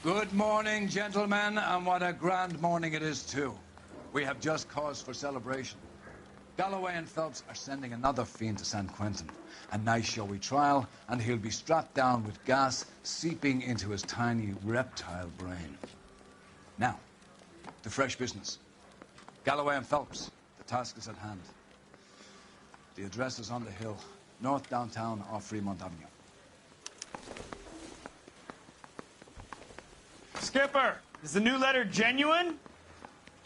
Good morning, gentlemen, and what a grand morning it is, too. We have just cause for celebration. Galloway and Phelps are sending another fiend to San Quentin. A nice showy trial, and he'll be strapped down with gas seeping into his tiny reptile brain. Now, to fresh business. Galloway and Phelps, the task is at hand. The address is on the hill, north downtown off Fremont Avenue. Skipper, is the new letter genuine?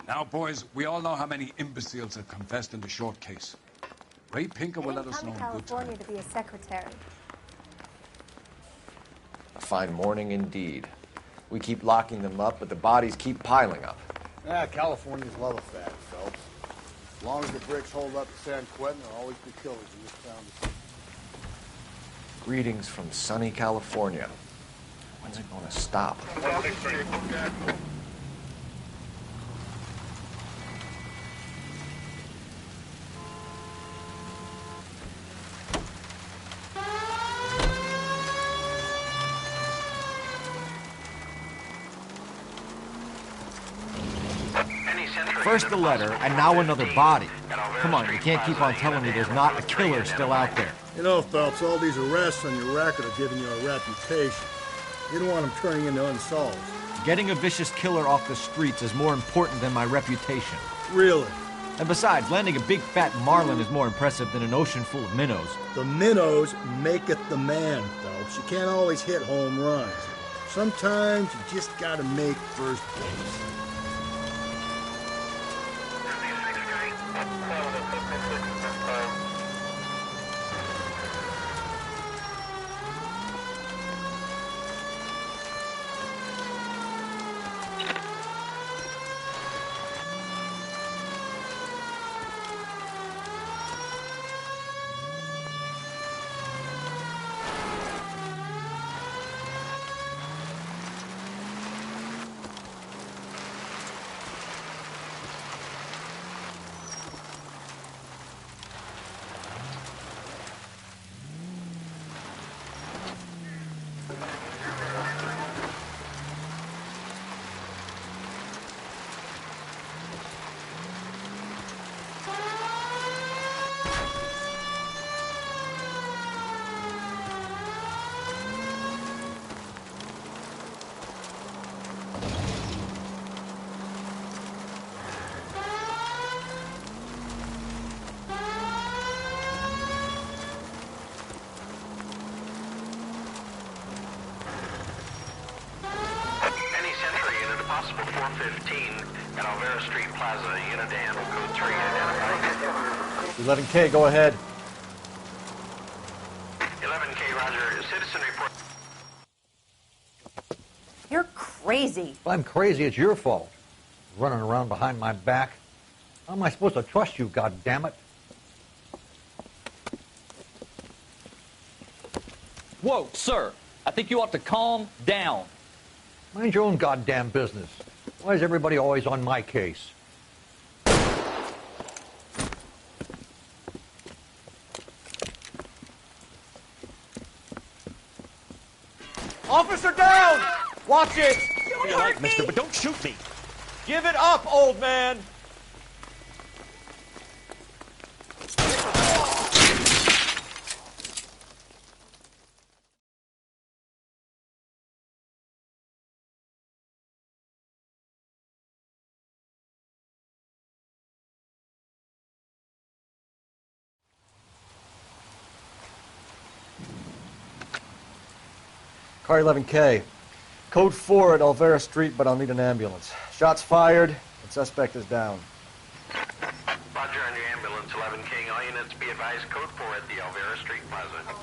Now, boys, we all know how many imbeciles have confessed in the short case. Ray Pinker will let us know in good time. California to be a secretary. A fine morning indeed. We keep locking them up, but the bodies keep piling up. Yeah, Californians love a fad, Phelps. As long as the bricks hold up at San Quentin, there'll always be killers in this town. Greetings from sunny California. When's it going to stop? First the letter, and now another body. Come on, you can't keep on telling me there's not a killer still out there. You know, Phelps, all these arrests on your record are giving you a reputation. You don't want them turning into unsolved. Getting a vicious killer off the streets is more important than my reputation. Really? And besides, landing a big fat marlin is more impressive than an ocean full of minnows. The minnows maketh the man, Phelps. You can't always hit home runs. Sometimes you just gotta make first base. Possible 415 at Alvera Street Plaza, unit to handle code 3 identified. 11K, go ahead. 11K, roger. Citizen report. You're crazy. If I'm crazy, it's your fault. Running around behind my back. How am I supposed to trust you, goddammit? Whoa, sir. I think you ought to calm down. Mind your own goddamn business. Why is everybody always on my case? Officer down! Watch it! Don't You like, hurt mister, me! but don't shoot me. Give it up, old man! Car 11K. Code 4 at Alvera Street, but I'll need an ambulance. Shots fired, and suspect is down. Roger on your ambulance, 11K. All units be advised, code 4 at the Alvera Street Plaza.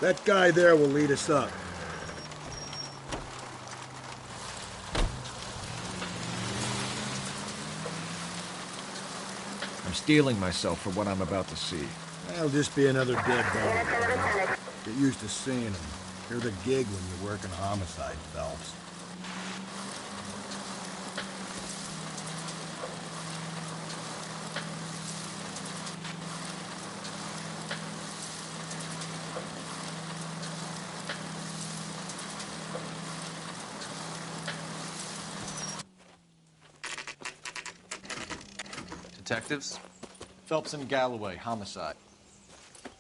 That guy there will lead us up. I'm steeling myself for what I'm about to see. That'll just be another dead body. Get used to seeing them. You're the gig when you work in homicide, Phelps. Detectives? Phelps and Galloway, homicide.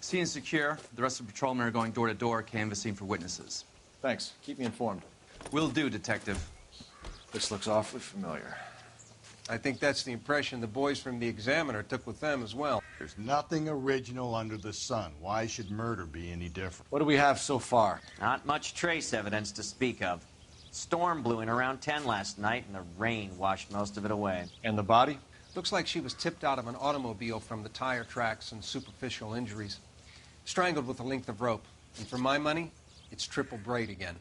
Scene secure. The rest of the patrolmen are going door to door, canvassing for witnesses. Thanks. Keep me informed. Will do, Detective. This looks awfully familiar. I think that's the impression the boys from the Examiner took with them as well. There's nothing original under the sun. Why should murder be any different? What do we have so far? Not much trace evidence to speak of. Storm blew in around 10 last night, and the rain washed most of it away. And the body? Looks like she was tipped out of an automobile from the tire tracks and superficial injuries. Strangled with a length of rope. And for my money, it's triple braid again.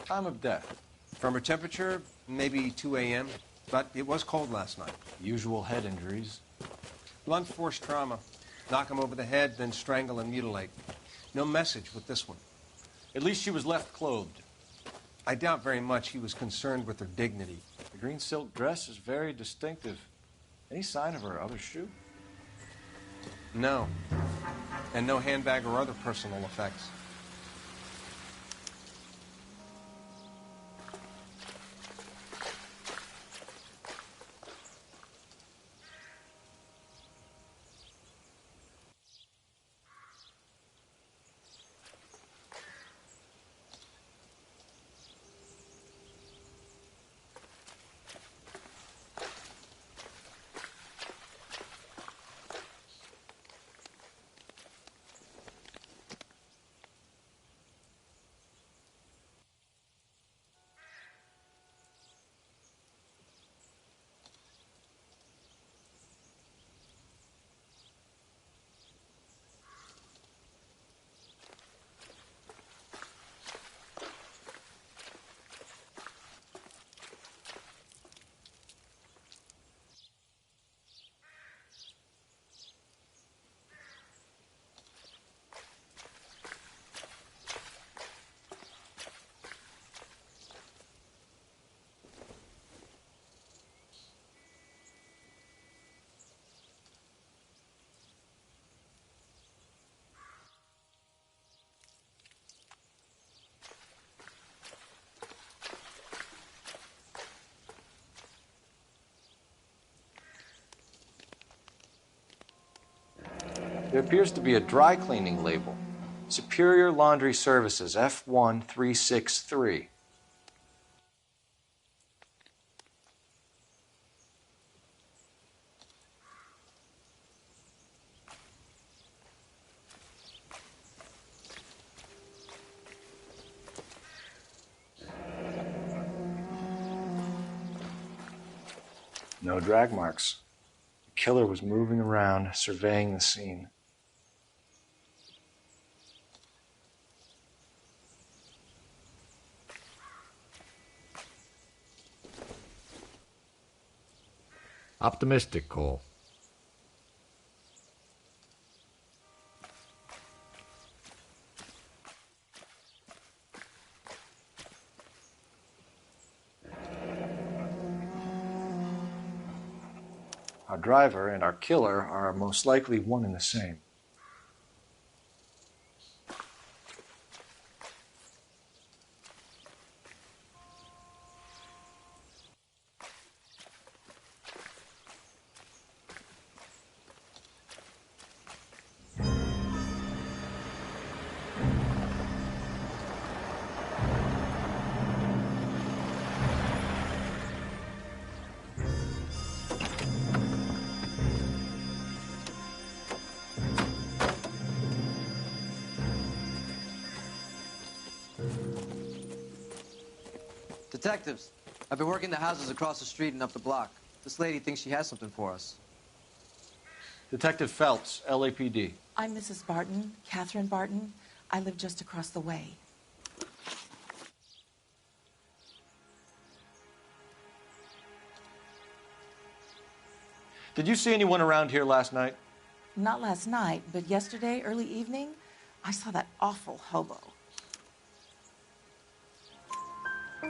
Time of death? From her temperature, maybe 2 a.m., but it was cold last night. Usual head injuries. Blunt force trauma. Knock him over the head, then strangle and mutilate. No message with this one. At least she was left clothed. I doubt very much he was concerned with her dignity. The green silk dress is very distinctive. Any sign of her other shoe? No. And no handbag or other personal effects. There appears to be a dry cleaning label. Superior Laundry Services, F1363. No drag marks. The killer was moving around, surveying the scene. Optimistic, Cole. Our driver and our killer are most likely one and the same. Detectives, I've been working the houses across the street and up the block. This lady thinks she has something for us. Detective Phelps, LAPD. I'm Mrs. Barton, Catherine Barton. I live just across the way. Did you see anyone around here last night? Not last night, but yesterday, early evening, I saw that awful hobo.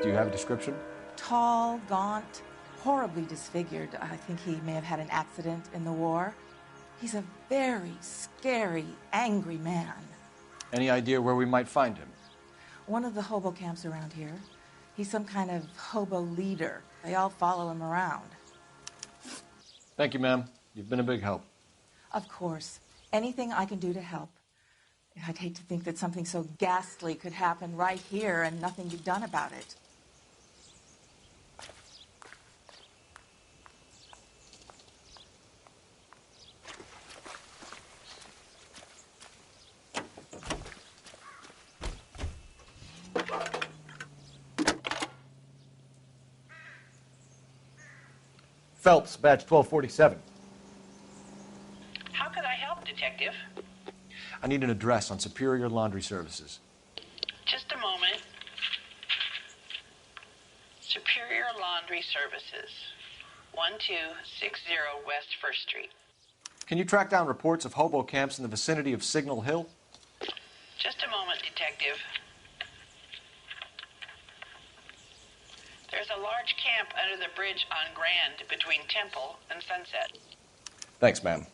Do you have a description? Tall, gaunt, horribly disfigured. I think he may have had an accident in the war. He's a very scary, angry man. Any idea where we might find him? One of the hobo camps around here. He's some kind of hobo leader. They all follow him around. Thank you, ma'am. You've been a big help. Of course. Anything I can do to help. I'd hate to think that something so ghastly could happen right here and nothing be done about it. Phelps, badge 1247. How could I help, Detective? I need an address on Superior Laundry Services. Just a moment. Superior Laundry Services, 1260 West 1st Street. Can you track down reports of hobo camps in the vicinity of Signal Hill? Just a moment, Detective. There's a large camp under the bridge on Grand between Temple and Sunset. Thanks, ma'am.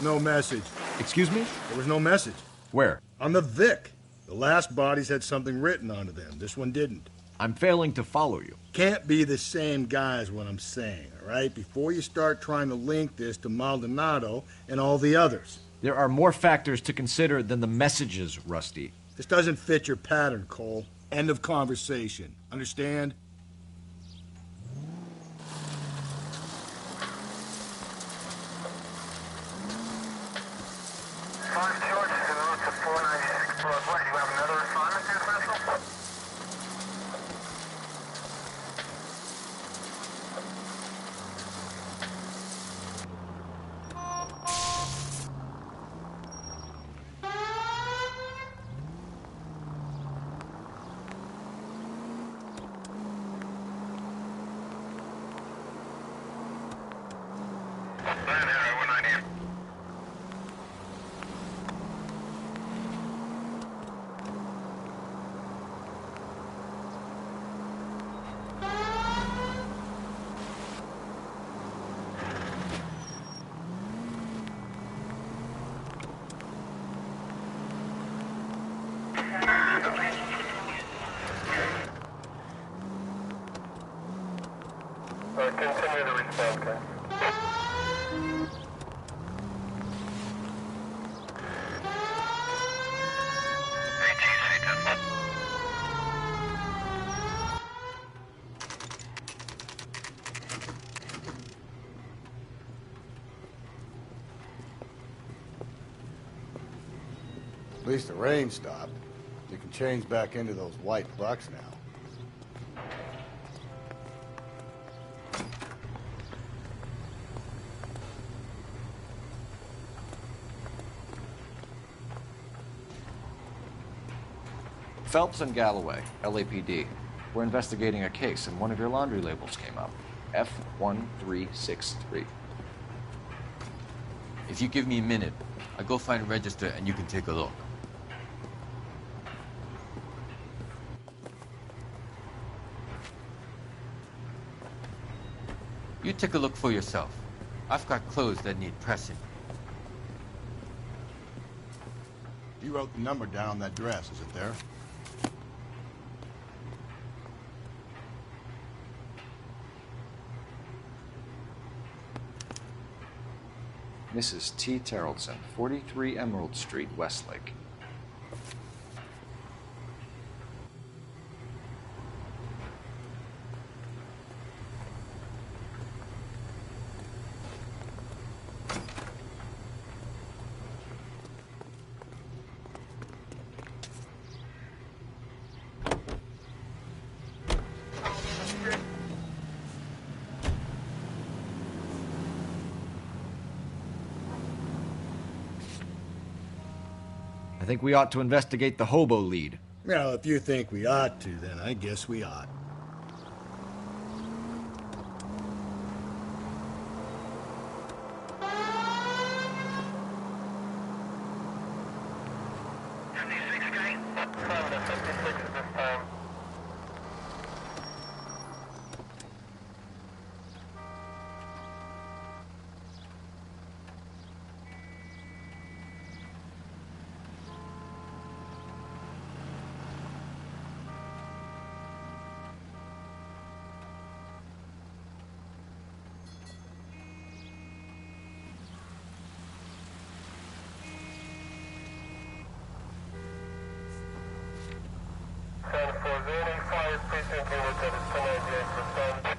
No message. Excuse me? There was no message. Where? On the Vic. The last bodies had something written onto them. This one didn't. I'm failing to follow you. Can't be the same guy is what I'm saying, all right? Before you start trying to link this to Maldonado and all the others. There are more factors to consider than the messages, Rusty. This doesn't fit your pattern, Cole. End of conversation. Understand? Continue to respond, okay? At least the rain stopped. You can change back into those white bucks now. Phelps and Galloway, LAPD. We're investigating a case, and one of your laundry labels came up. F1363. If you give me a minute, I'll go find a register and you can take a look. You take a look for yourself. I've got clothes that need pressing. You wrote the number down on that dress, is it there? Mrs. T. Terrellson, 43 Emerald Street, Westlake. I think we ought to investigate the hobo lead. Well, if you think we ought to, then I guess we ought.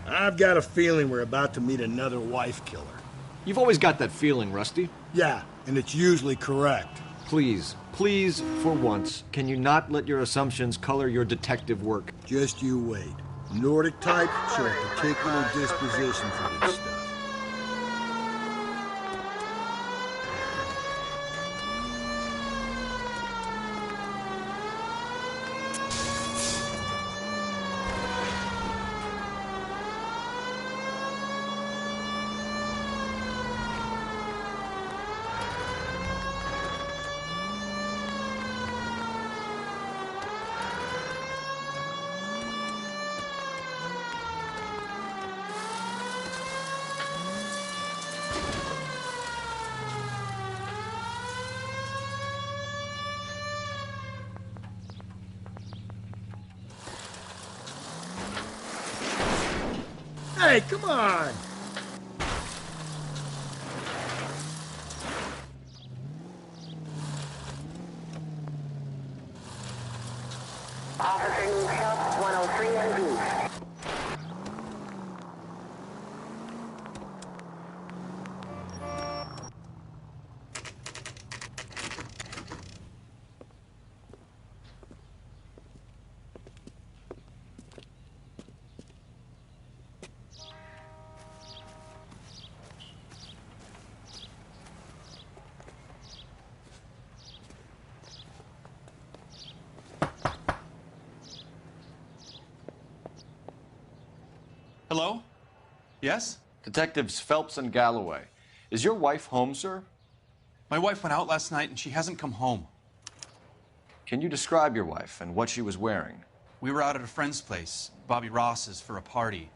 I've got a feeling we're about to meet another wife killer. You've always got that feeling, Rusty. Yeah, and it's usually correct. Please, for once, can you not let your assumptions color your detective work? Just you wait. Nordic types show a particular disposition for this stuff. Hey, come on! Officer needs help, 103 and B. Hello? Yes? Detectives Phelps and Galloway. Is your wife home, sir? My wife went out last night and she hasn't come home. Can you describe your wife and what she was wearing? We were out at a friend's place, Bobby Ross's, for a party.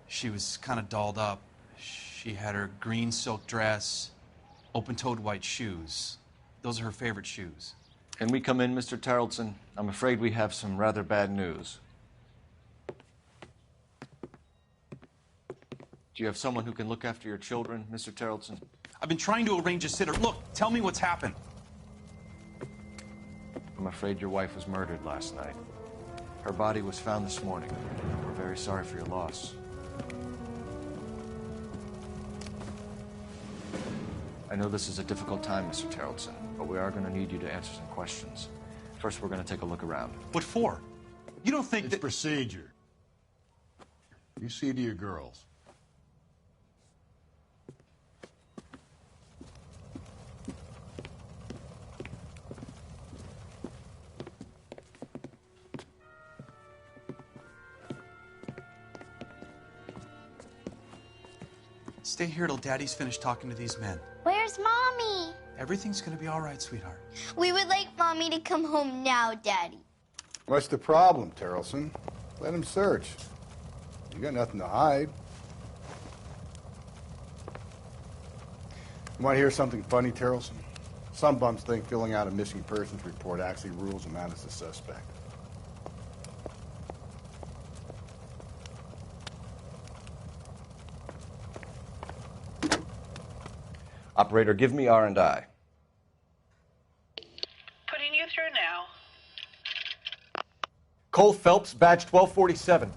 She was kind of dolled up. She had her green silk dress, open-toed white shoes. Those are her favorite shoes. Can we come in, Mr. Terrellson? I'm afraid we have some rather bad news. Do you have someone who can look after your children, Mr. Terrellson? I've been trying to arrange a sitter. Look, tell me what's happened. I'm afraid your wife was murdered last night. Her body was found this morning. We're very sorry for your loss. I know this is a difficult time, Mr. Terrellson, but we are going to need you to answer some questions. First, we're going to take a look around. What for? You don't think it's procedure. You see to your girls. Stay here till Daddy's finished talking to these men. Where's Mommy? Everything's gonna be all right, sweetheart. We would like Mommy to come home now, Daddy. What's the problem, Terrellson? Let him search. You got nothing to hide. You want to hear something funny, Terrellson? Some bums think filling out a missing persons report actually rules them out as a suspect. Operator, give me R&I. Putting you through now. Cole Phelps, badge 1247.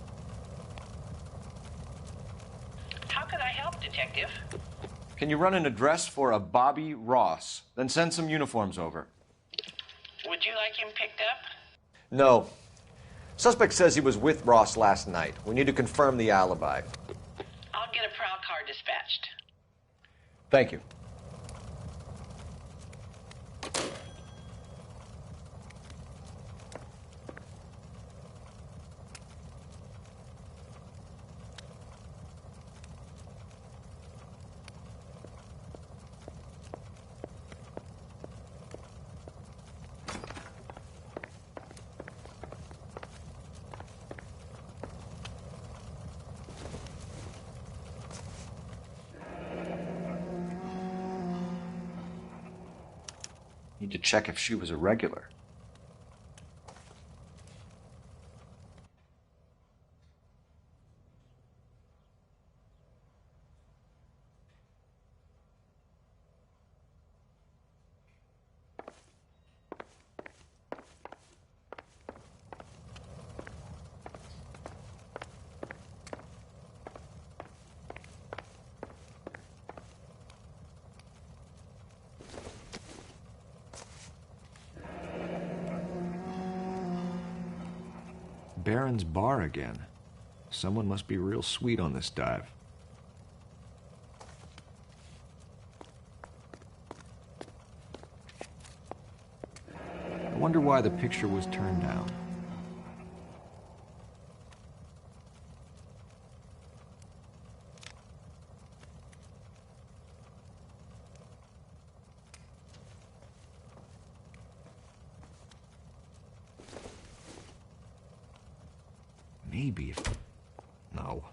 How can I help, Detective? Can you run an address for a Bobby Ross? Then send some uniforms over. Would you like him picked up? No. Suspect says he was with Ross last night. We need to confirm the alibi. I'll get a prowl car dispatched. Thank you. Need to check if she was a regular. Barron's Bar again. Someone must be real sweet on this dive. I wonder why the picture was turned down. Maybe if... No.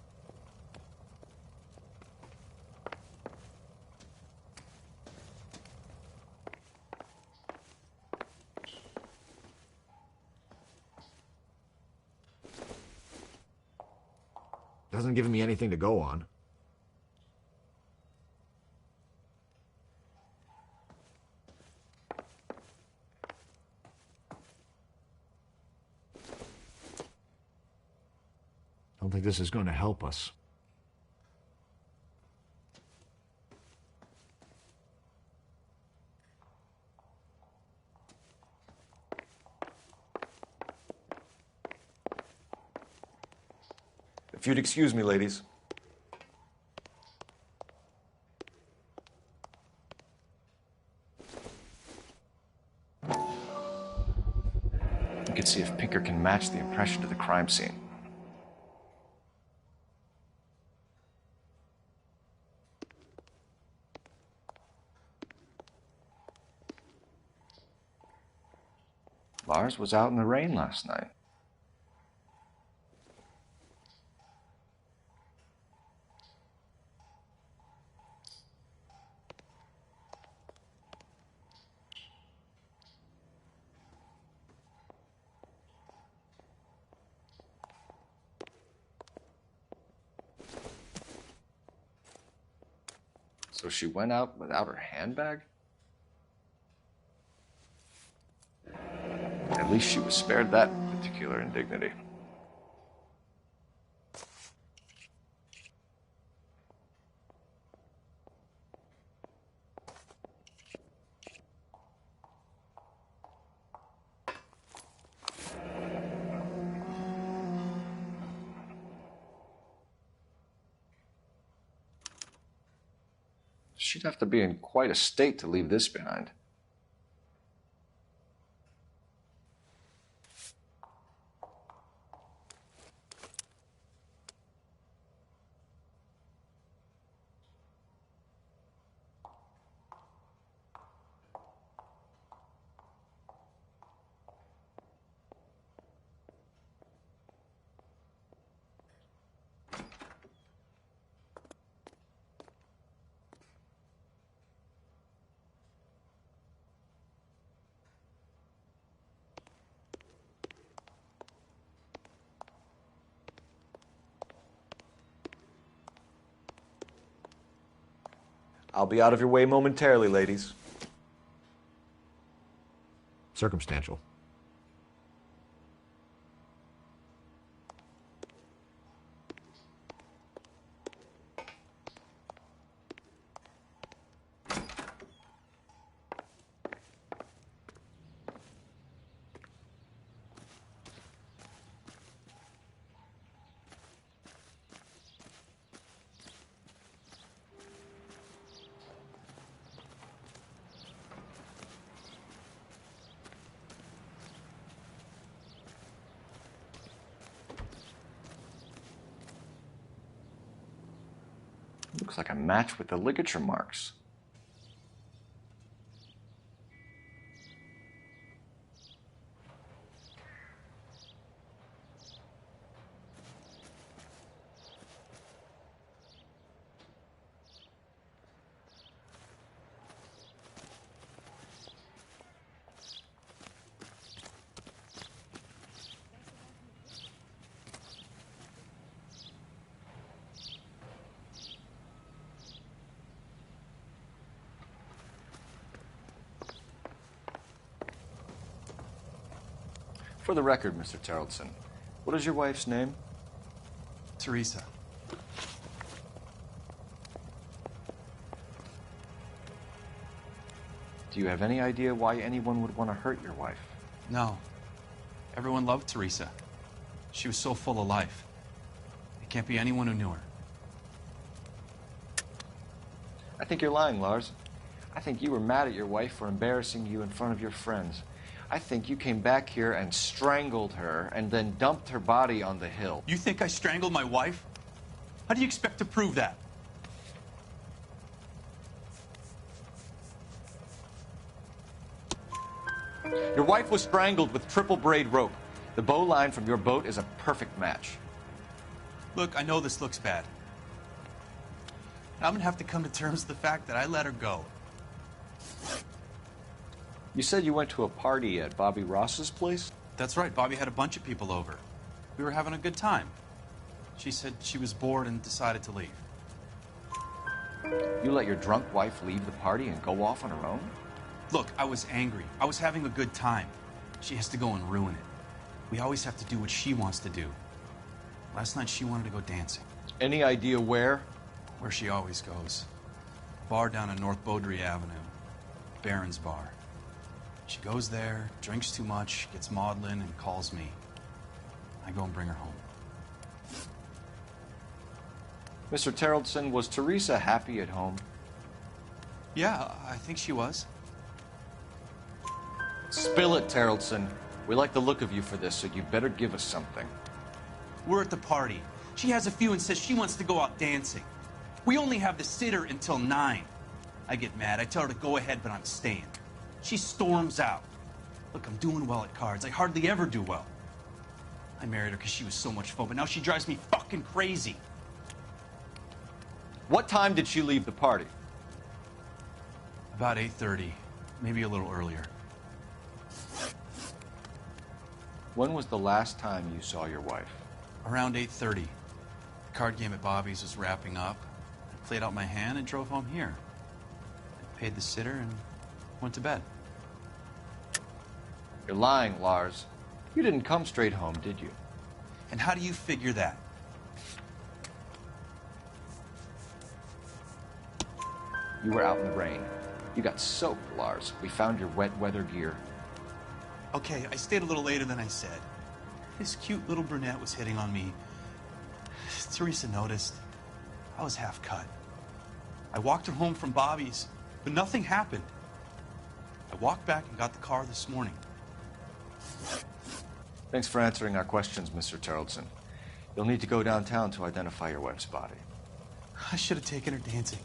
Doesn't give me anything to go on. Don't think this is going to help us. If you'd excuse me, ladies. You can see if Pinker can match the impression to the crime scene. Lars was out in the rain last night. So she went out without her handbag? At least she was spared that particular indignity. She'd have to be in quite a state to leave this behind. I'll be out of your way momentarily, ladies. Circumstantial. Looks like a match with the ligature marks. For the record, Mr. Terrellson, what is your wife's name? Teresa. Do you have any idea why anyone would want to hurt your wife? No. Everyone loved Teresa. She was so full of life. It can't be anyone who knew her. I think you're lying, Lars. I think you were mad at your wife for embarrassing you in front of your friends. I think you came back here and strangled her and then dumped her body on the hill. You think I strangled my wife? How do you expect to prove that? Your wife was strangled with triple braid rope. The bow line from your boat is a perfect match. Look, I know this looks bad. I'm gonna have to come to terms with the fact that I let her go. You said you went to a party at Bobby Ross's place? That's right. Bobby had a bunch of people over. We were having a good time. She said she was bored and decided to leave. You let your drunk wife leave the party and go off on her own? Look, I was angry. I was having a good time. She has to go and ruin it. We always have to do what she wants to do. Last night she wanted to go dancing. Any idea where? Where she always goes. Bar down on North Beaudry Avenue. Barron's Bar. She goes there, drinks too much, gets maudlin, and calls me. I go and bring her home. Mr. Terrellson, was Teresa happy at home? Yeah, I think she was. Spill it, Terrellson. We like the look of you for this, so you better give us something. We're at the party. She has a few and says she wants to go out dancing. We only have the sitter until 9. I get mad. I tell her to go ahead, but I'm staying. She storms out. Look, I'm doing well at cards. I hardly ever do well. I married her because she was so much fun, but now she drives me fucking crazy. What time did she leave the party? About 8:30, maybe a little earlier. When was the last time you saw your wife? Around 8:30. The card game at Bobby's was wrapping up. I played out my hand and drove home here. I paid the sitter and went to bed. You're lying, Lars. You didn't come straight home, did you? And how do you figure that? You were out in the rain. You got soaked, Lars. We found your wet weather gear. Okay, I stayed a little later than I said. This cute little brunette was hitting on me. Teresa noticed. I was half cut. I walked her home from Bobby's, but nothing happened. I walked back and got the car this morning. Thanks for answering our questions, Mr. Terrellson. You'll need to go downtown to identify your wife's body. I should have taken her dancing.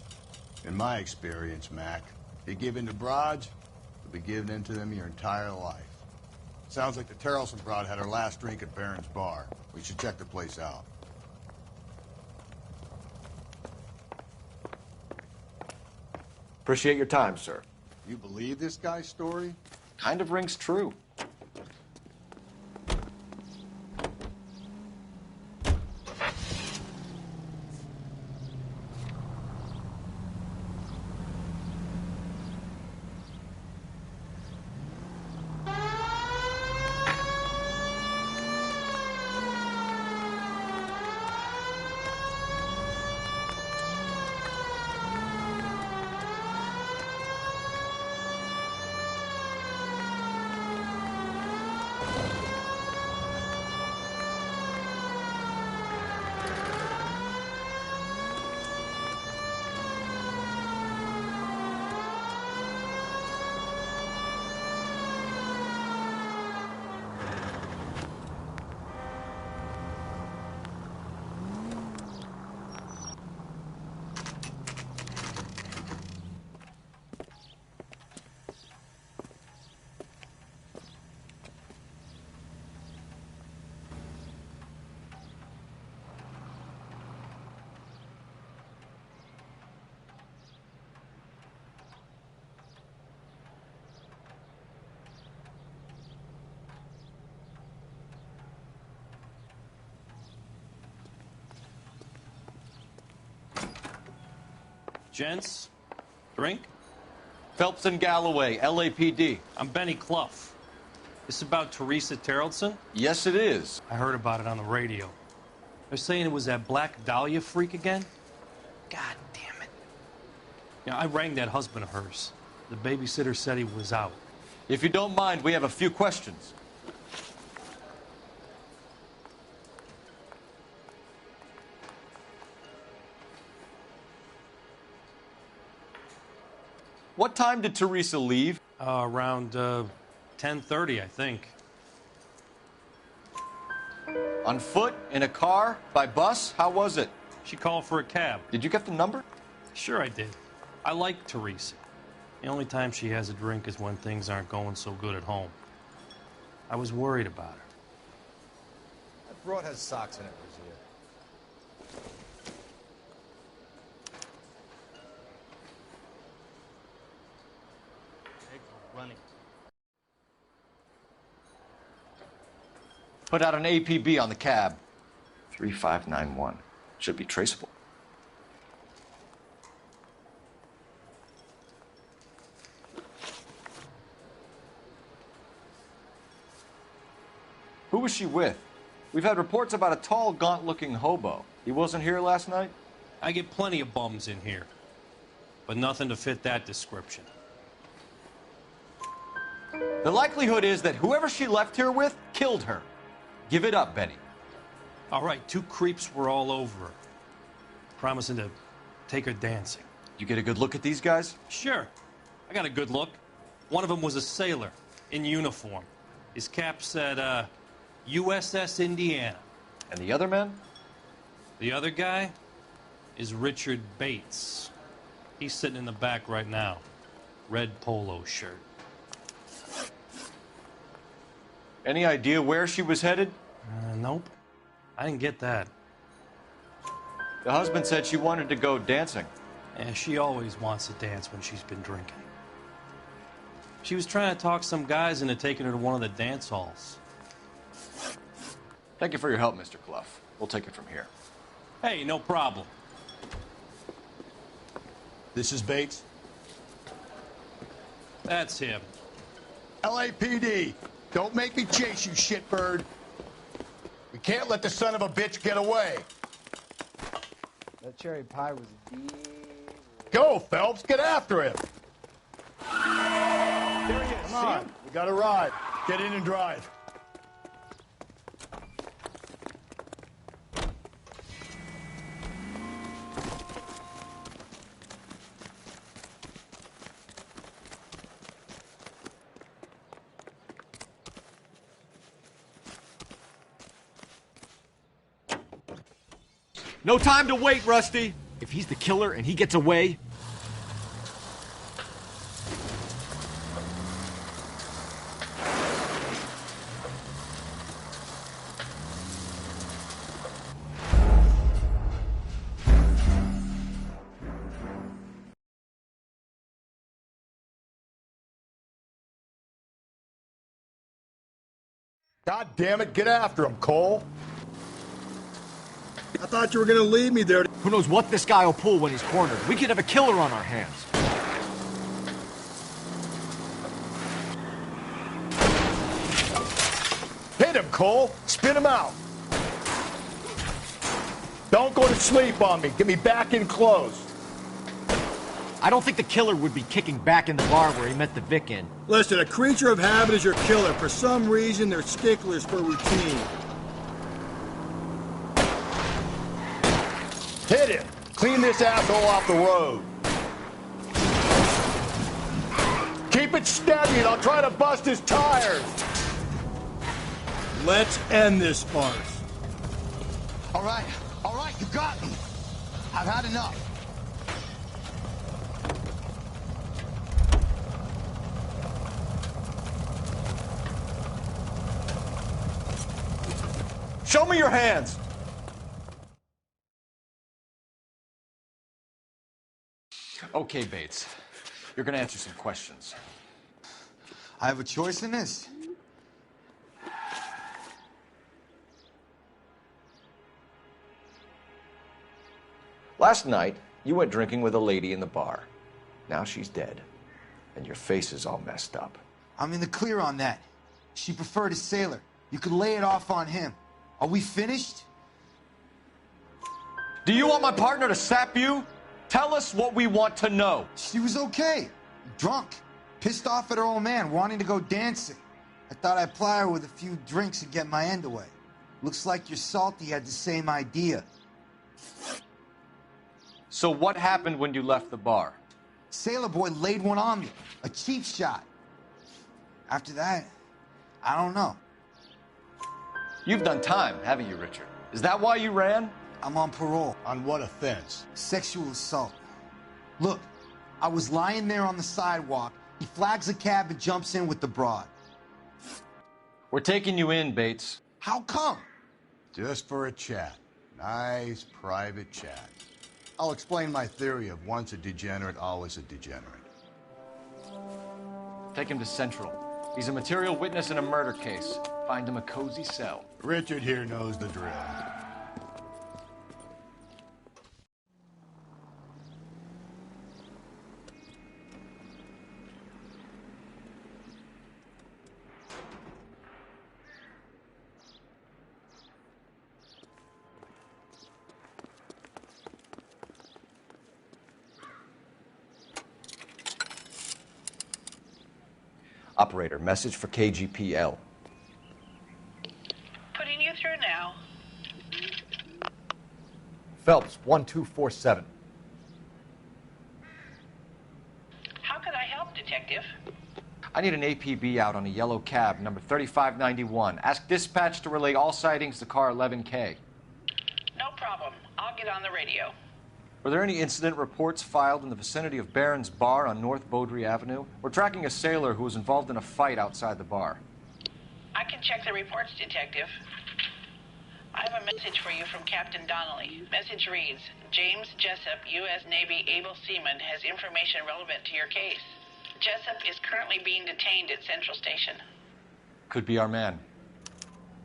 In my experience, Mac, you give in to broads, you'll be giving in to them your entire life. Sounds like the Terrellson broad had her last drink at Barron's Bar. We should check the place out. Appreciate your time, sir. You believe this guy's story? Kind of rings true. Gents, drink? Phelps and Galloway, LAPD. I'm Benny Clough. This about Teresa Terrellson? Yes, it is. I heard about it on the radio. They're saying it was that Black Dahlia freak again? God damn it. Yeah, I rang that husband of hers. The babysitter said he was out. If you don't mind, we have a few questions. What time did Teresa leave? Around 10:30, I think. On foot? In a car? By bus? How was it? She called for a cab. Did you get the number? Sure I did. I like Teresa. The only time she has a drink is when things aren't going so good at home. I was worried about her. That broad has socks in it, Brazil. Running. Put out an APB on the cab. 3591. Should be traceable. Who was she with? We've had reports about a tall, gaunt-looking hobo. He wasn't here last night? I get plenty of bums in here, but nothing to fit that description. The likelihood is that whoever she left here with killed her. Give it up, Benny. All right, 2 creeps were all over her, promising to take her dancing. You get a good look at these guys? Sure. I got a good look. One of them was a sailor in uniform. His cap said, USS Indiana. And the other men? The other guy is Richard Bates. He's sitting in the back right now. Red polo shirt. Any idea where she was headed? Nope. I didn't get that. The husband said she wanted to go dancing. Yeah, she always wants to dance when she's been drinking. She was trying to talk some guys into taking her to one of the dance halls. Thank you for your help, Mr. Clough. We'll take it from here. Hey, no problem. This is Bates. That's him. LAPD, don't make me chase you, shitbird. We can't let the son of a bitch get away. That cherry pie was deep. Go, Phelps, get after him. There he is. Come on, we got a ride. Get in and drive. No time to wait, Rusty. If he's the killer and he gets away... God damn it, get after him, Cole. I thought you were going to leave me there. Who knows what this guy will pull when he's cornered? We could have a killer on our hands. Hit him, Cole. Spin him out. Don't go to sleep on me. Get me back in close. I don't think the killer would be kicking back in the bar where he met the Vic in. Listen, a creature of habit is your killer. For some reason, they're sticklers for routine. Hit him. Clean this asshole off the road. Keep it steady and I'll try to bust his tires. Let's end this farce. All right, you got me. I've had enough. Show me your hands. Okay, Bates. You're gonna answer some questions. I have a choice in this. Last night, You went drinking with a lady in the bar. Now she's dead, and your face is all messed up. I'm in the clear on that. She preferred a sailor. You could lay it off on him. Are we finished? Do you want my partner to sap you? Tell us what we want to know. She was okay. Drunk. Pissed off at her old man, wanting to go dancing. I thought I'd ply her with a few drinks and get my end away. Looks like your Salty had the same idea. So what happened when you left the bar? Sailor boy laid one on me. A cheap shot. After that, I don't know. You've done time, haven't you, Richard? Is that why you ran? I'm on parole. On what offense? Sexual assault. Look, I was lying there on the sidewalk. He flags a cab and jumps in with the broad. We're taking you in, Bates. How come? Just for a chat. Nice private chat. I'll explain my theory of once a degenerate, always a degenerate. Take him to Central. He's a material witness in a murder case. Find him a cozy cell. Richard here knows the drill. Operator, message for KGPL. Putting you through now. Phelps, 1247. How could I help, Detective? I need an APB out on a yellow cab, number 3591. Ask dispatch to relay all sightings to car 11K. No problem. I'll get on the radio. Were there any incident reports filed in the vicinity of Barron's Bar on North Beaudry Avenue? We're tracking a sailor who was involved in a fight outside the bar. I can check the reports, Detective. I have a message for you from Captain Donnelly. Message reads, James Jessup, U.S. Navy able seaman, has information relevant to your case. Jessup is currently being detained at Central Station. Could be our man.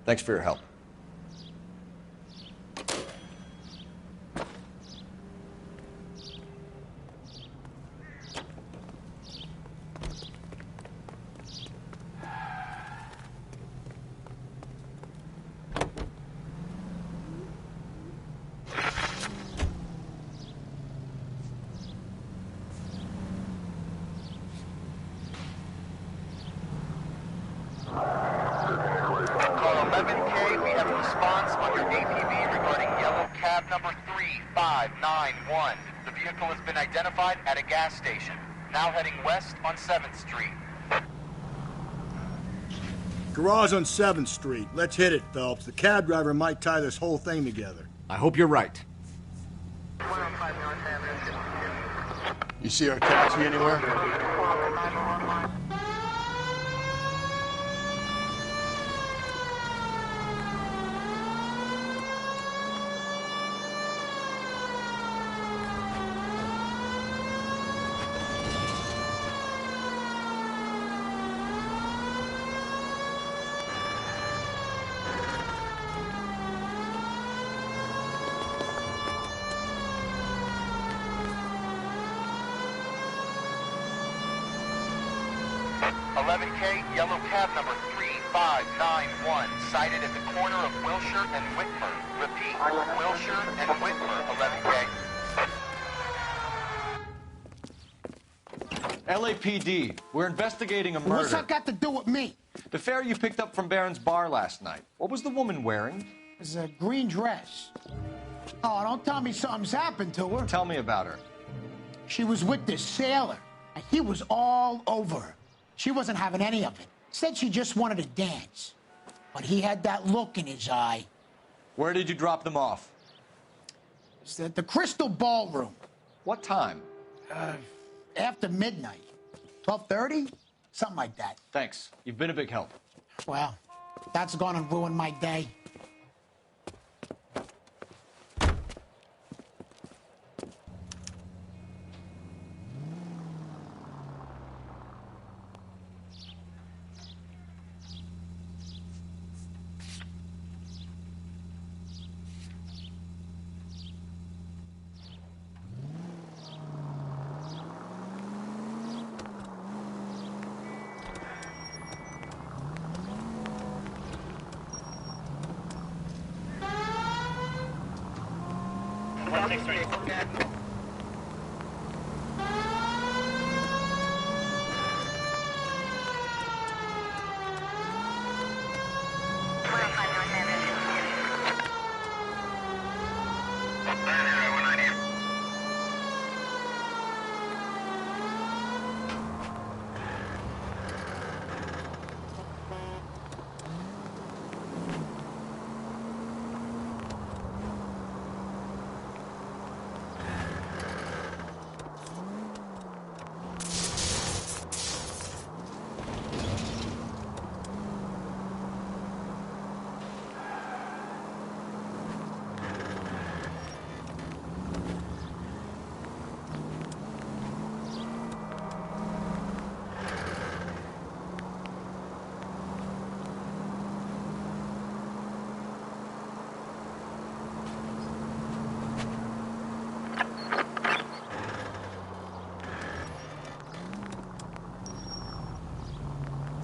Thanks for your help. Call 11K, we have a response on your APB regarding yellow cab number 3591. The vehicle has been identified at a gas station. Now heading west on 7th Street. Garage on 7th Street. Let's hit it, Phelps. The cab driver might tie this whole thing together. I hope you're right. You see our taxi anywhere? Yellow cab number 3591, sighted at the corner of Wilshire and Whitmer. Repeat, Wilshire and Whitmer, 11K. LAPD, we're investigating a murder. What's that got to do with me? The fare you picked up from Barron's Bar last night. What was the woman wearing? It was a green dress. Oh, don't tell me something's happened to her. Tell me about her. She was with this sailor, and he was all over her. She wasn't having any of it. Said she just wanted to dance. But he had that look in his eye. Where did you drop them off? It's at the Crystal Ballroom. What time? After midnight. 12:30? Something like that. Thanks. You've been a big help. Well, that's gonna ruin my day. 163.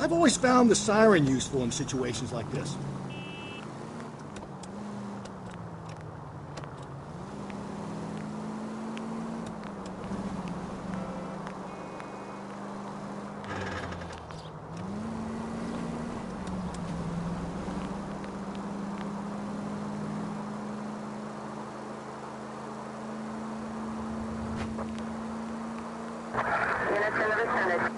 I've always found the siren useful in situations like this. Units in the vicinity.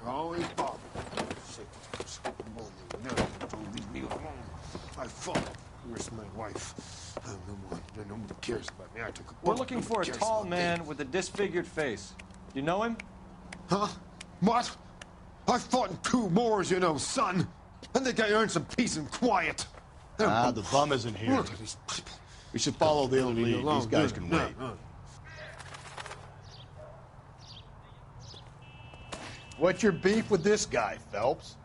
Always bother. Leave me alone. I fought. Where's my wife? Nobody cares about me. I took a We're looking for a tall man with a disfigured face. You know him? Huh? What? I fought in 2 wars, you know, son. I think I earned some peace and quiet. The bum isn't here. We should follow the lead. These guys can wait. What's your beef with this guy, Phelps?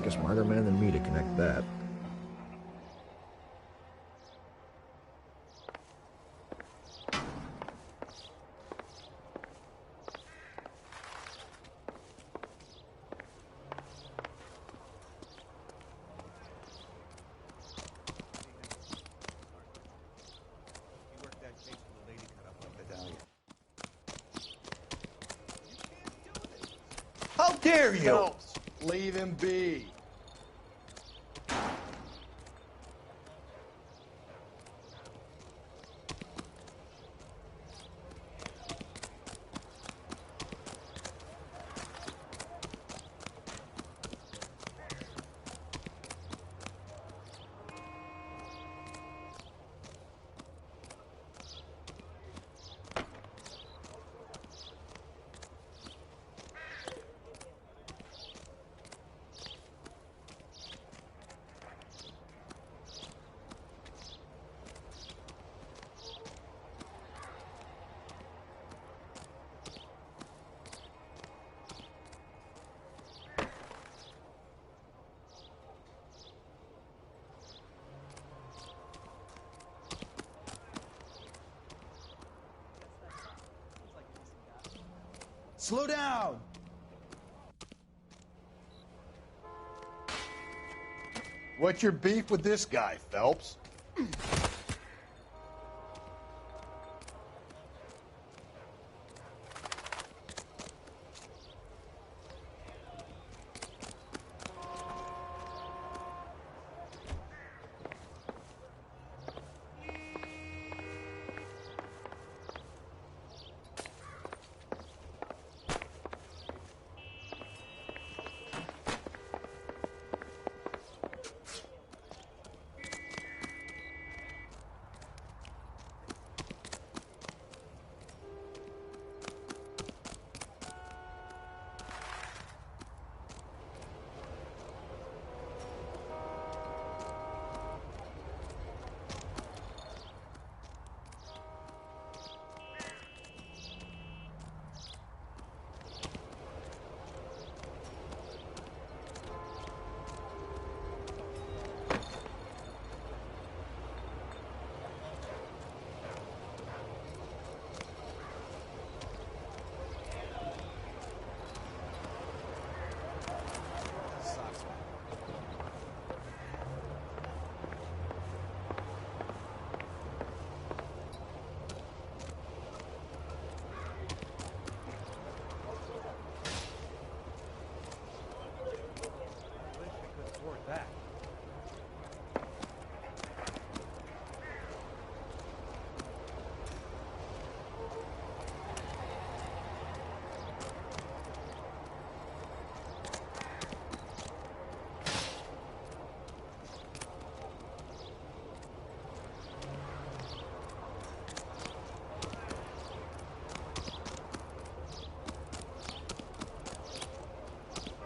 take a smarter man than me to connect that. How dare you? Phelps, leave him be. Slow down! What's your beef with this guy, Phelps?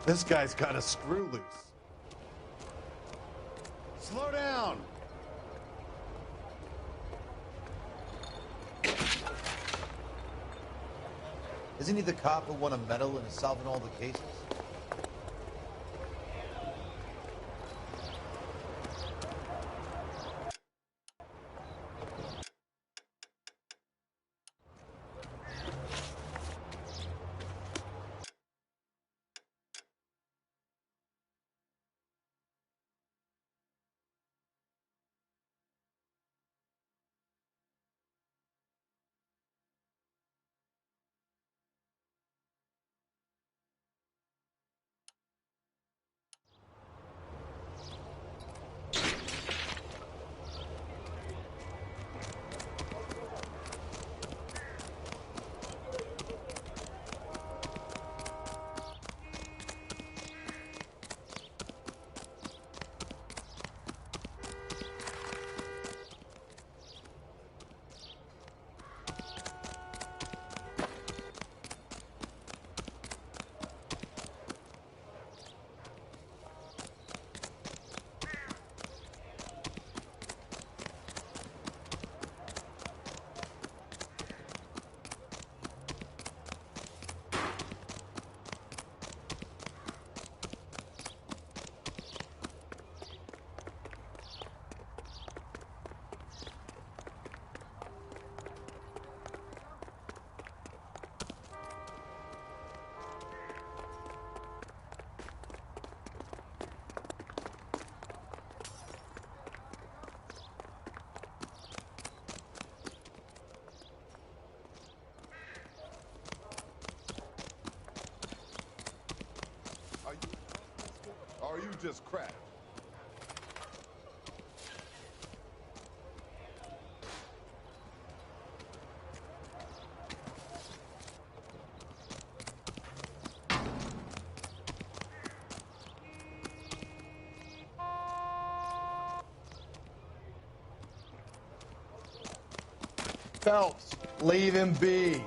This guy's got a screw loose. Slow down! Isn't he the cop who won a medal and is solving all the cases? just crashed. Phelps, leave him be.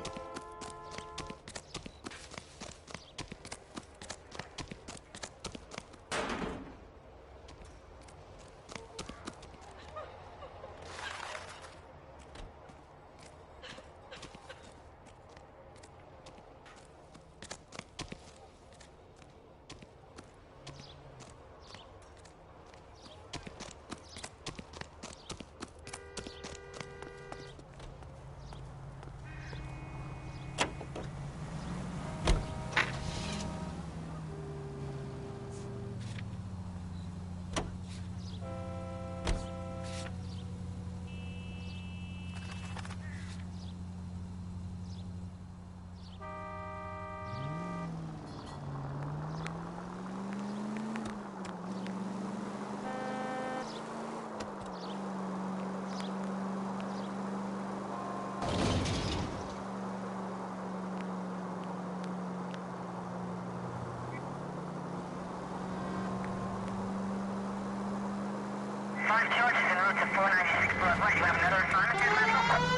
Five George is en route to 496 Broadway. You have another assignment there, Central?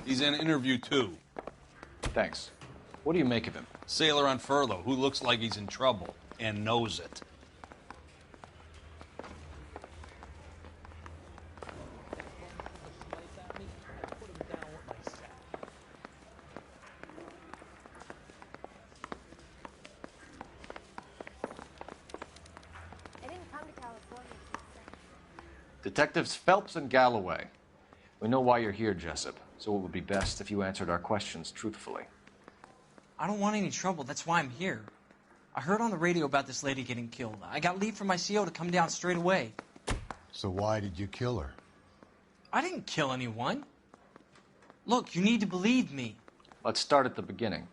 He's in interview 2. Thanks. What do you make of him? Sailor on furlough who looks like he's in trouble and knows it. I didn't come to California. Detectives Phelps and Galloway. We know why you're here, Jessup, so it would be best if you answered our questions truthfully. I don't want any trouble. That's why I'm here. I heard on the radio about this lady getting killed. I got leave from my CO to come down straight away. So why did you kill her? I didn't kill anyone. Look, you need to believe me. Let's start at the beginning.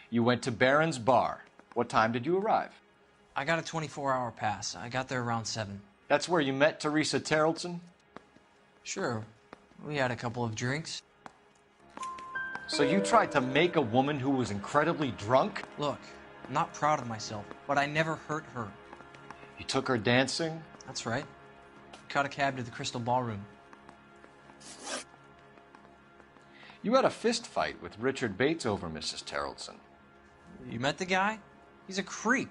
You went to Barron's Bar. What time did you arrive? I got a 24-hour pass. I got there around 7. That's where you met Teresa Terrelson? Sure. We had a couple of drinks. So you tried to make a woman who was incredibly drunk? Look, I'm not proud of myself, but I never hurt her. You took her dancing? That's right. Caught a cab to the Crystal Ballroom. You had a fist fight with Richard Bates over Mrs. Terrelson. You met the guy? He's a creep.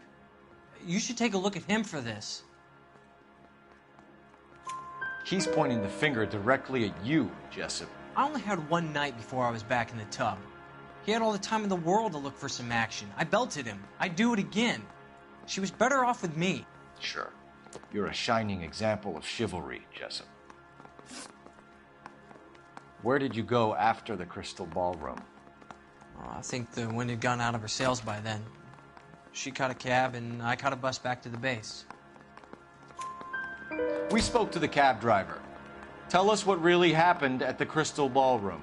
You should take a look at him for this. He's pointing the finger directly at you, Jessup. I only had one night before I was back in the tub. He had all the time in the world to look for some action. I belted him. I'd do it again. She was better off with me. Sure. You're a shining example of chivalry, Jessup. Where did you go after the Crystal Ballroom? I think the wind had gone out of her sails by then. She caught a cab, and I caught a bus back to the base. We spoke to the cab driver. Tell us what really happened at the Crystal Ballroom.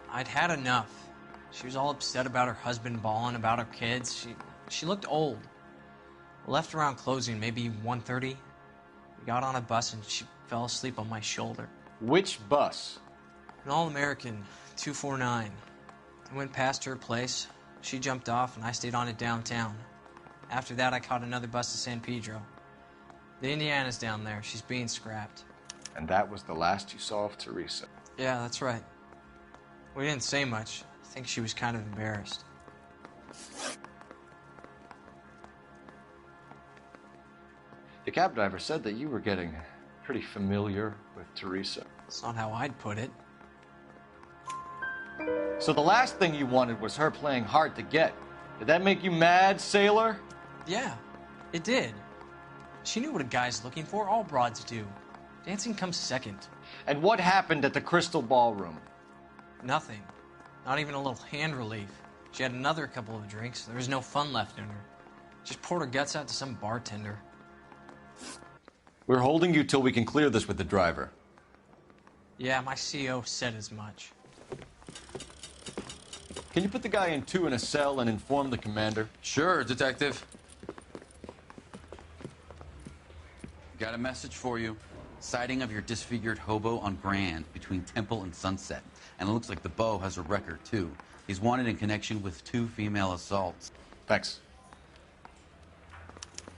I'd had enough. She was all upset about her husband bawling about her kids. She looked old. Left around closing, maybe 1:30. We got on a bus, and she fell asleep on my shoulder. Which bus? An All-American, 249. I went past her place. She jumped off, and I stayed on it downtown. After that, I caught another bus to San Pedro. The Indiana's down there. She's being scrapped. And that was the last you saw of Teresa? Yeah, that's right. We didn't say much. I think she was kind of embarrassed. cab driver said that you were getting pretty familiar with Teresa. That's not how I'd put it. So the last thing you wanted was her playing hard to get. Did that make you mad, sailor? Yeah, it did. She knew what a guy's looking for. All broads do. Dancing comes second. And what happened at the Crystal Ballroom? Nothing. Not even a little hand relief. She had another couple of drinks. There was no fun left in her. Just poured her guts out to some bartender. We're holding you till we can clear this with the driver. Yeah, my CO said as much. Can you put the guy in 2 in a cell and inform the commander? Sure, Detective. Got a message for you. Sighting of your disfigured hobo on Grand between Temple and Sunset. And it looks like the Beau has a record, too. He's wanted in connection with 2 female assaults. Thanks.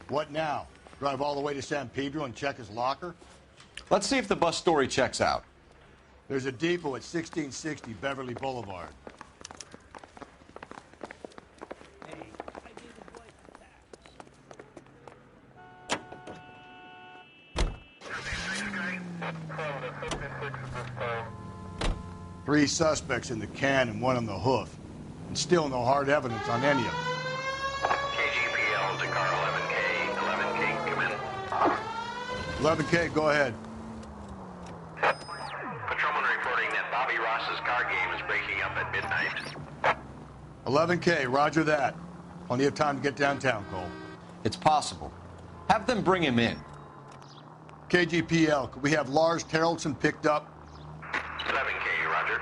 What now? Drive all the way to San Pedro and check his locker? Let's see if the bus story checks out. There's a depot at 1660 Beverly Boulevard. Three suspects in the can and one on the hoof. And still no hard evidence on any of them. KGPL to car 11K. 11K, come in. 11K, go ahead. Patrolman reporting that Bobby Ross's car game is breaking up at midnight. 11K, roger that. Plenty of time to get downtown, Cole. It's possible. Have them bring him in. KGPL, could we have Lars Terrelson picked up? 11K, roger.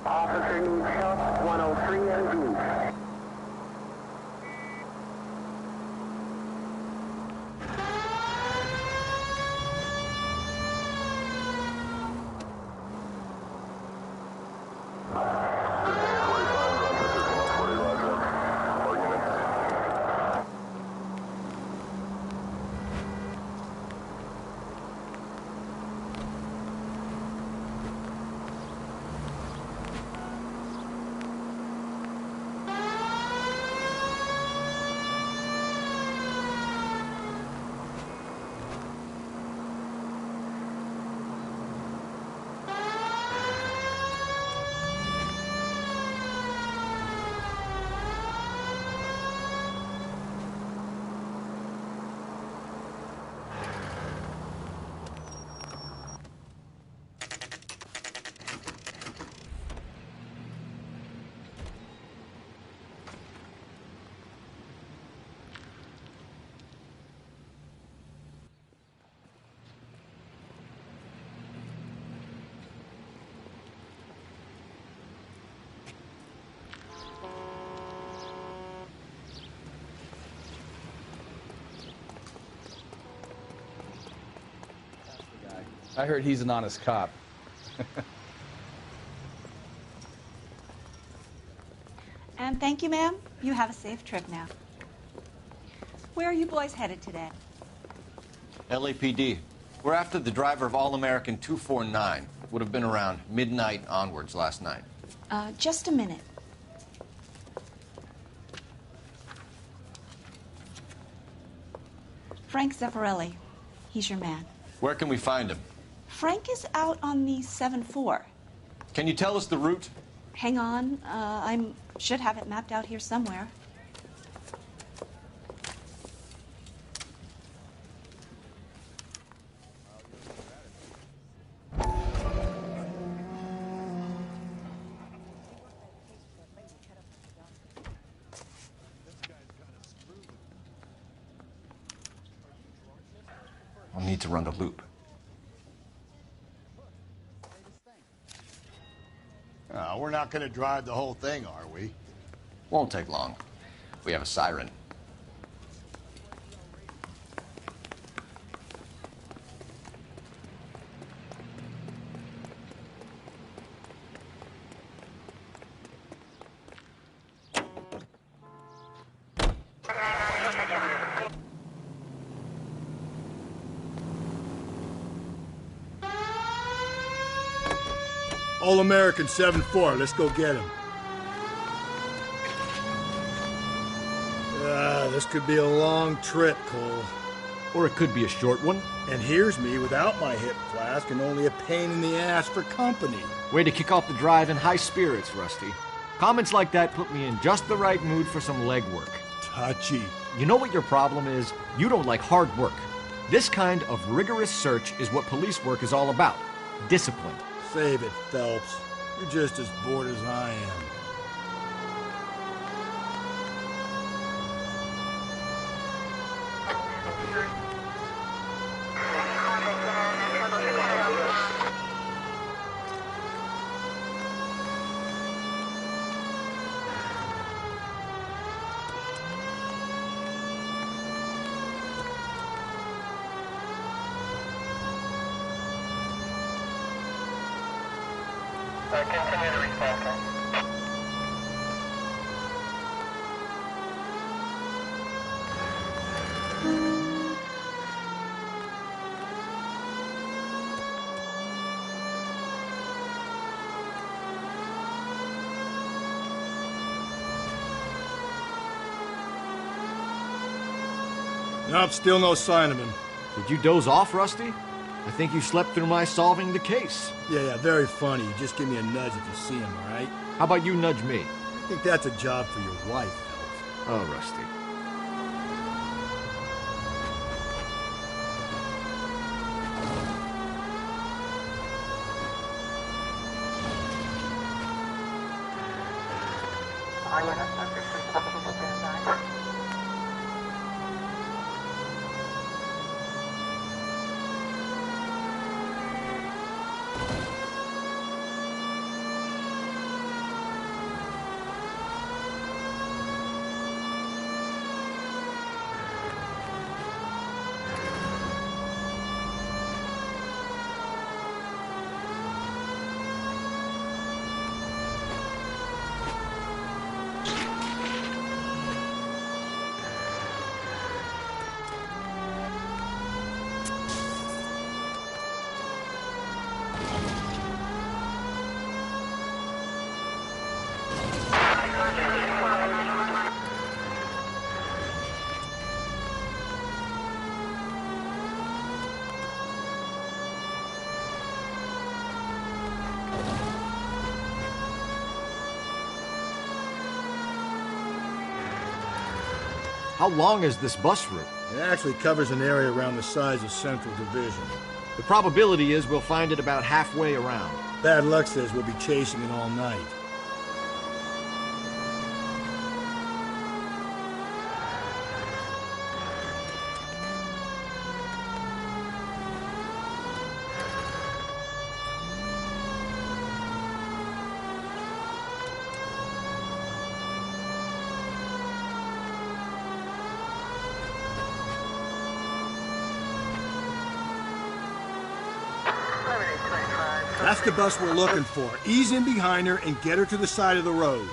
Officer needs help, 103 and B. I heard he's an honest cop. And thank you, ma'am. You have a safe trip now. Where are you boys headed today? LAPD. We're after the driver of All-American 249. Would have been around midnight onwards last night. Just a minute. Frank Zeffirelli. He's your man. Where can we find him? Frank is out on the 7-4. Can you tell us the route? Hang on. I should have it mapped out here somewhere. I'll need to run the loop. We're not going to drive the whole thing, are we? Won't take long. We have a siren. All-American 7-4. Let's go get him. This could be a long trip, Cole. Or it could be a short one. And here's me without my hip flask and only a pain in the ass for company. Way to kick off the drive in high spirits, Rusty. Comments like that put me in just the right mood for some legwork. Touchy. You know what your problem is? You don't like hard work. This kind of rigorous search is what police work is all about. Discipline. Save it, Phelps. You're just as bored as I am. Continue to respond, sir. Nope, still no sign of him. Did you doze off, Rusty? I think you slept through my solving the case. Yeah, very funny. You just give me a nudge if you see him, all right? How about you nudge me? I think that's a job for your wife, Phelps. Oh, Rusty. How long is this bus route? It actually covers an area around the size of Central Division. The probability is we'll find it about halfway around. Bad luck says we'll be chasing it all night. That's the bus we're looking for. Ease in behind her and get her to the side of the road.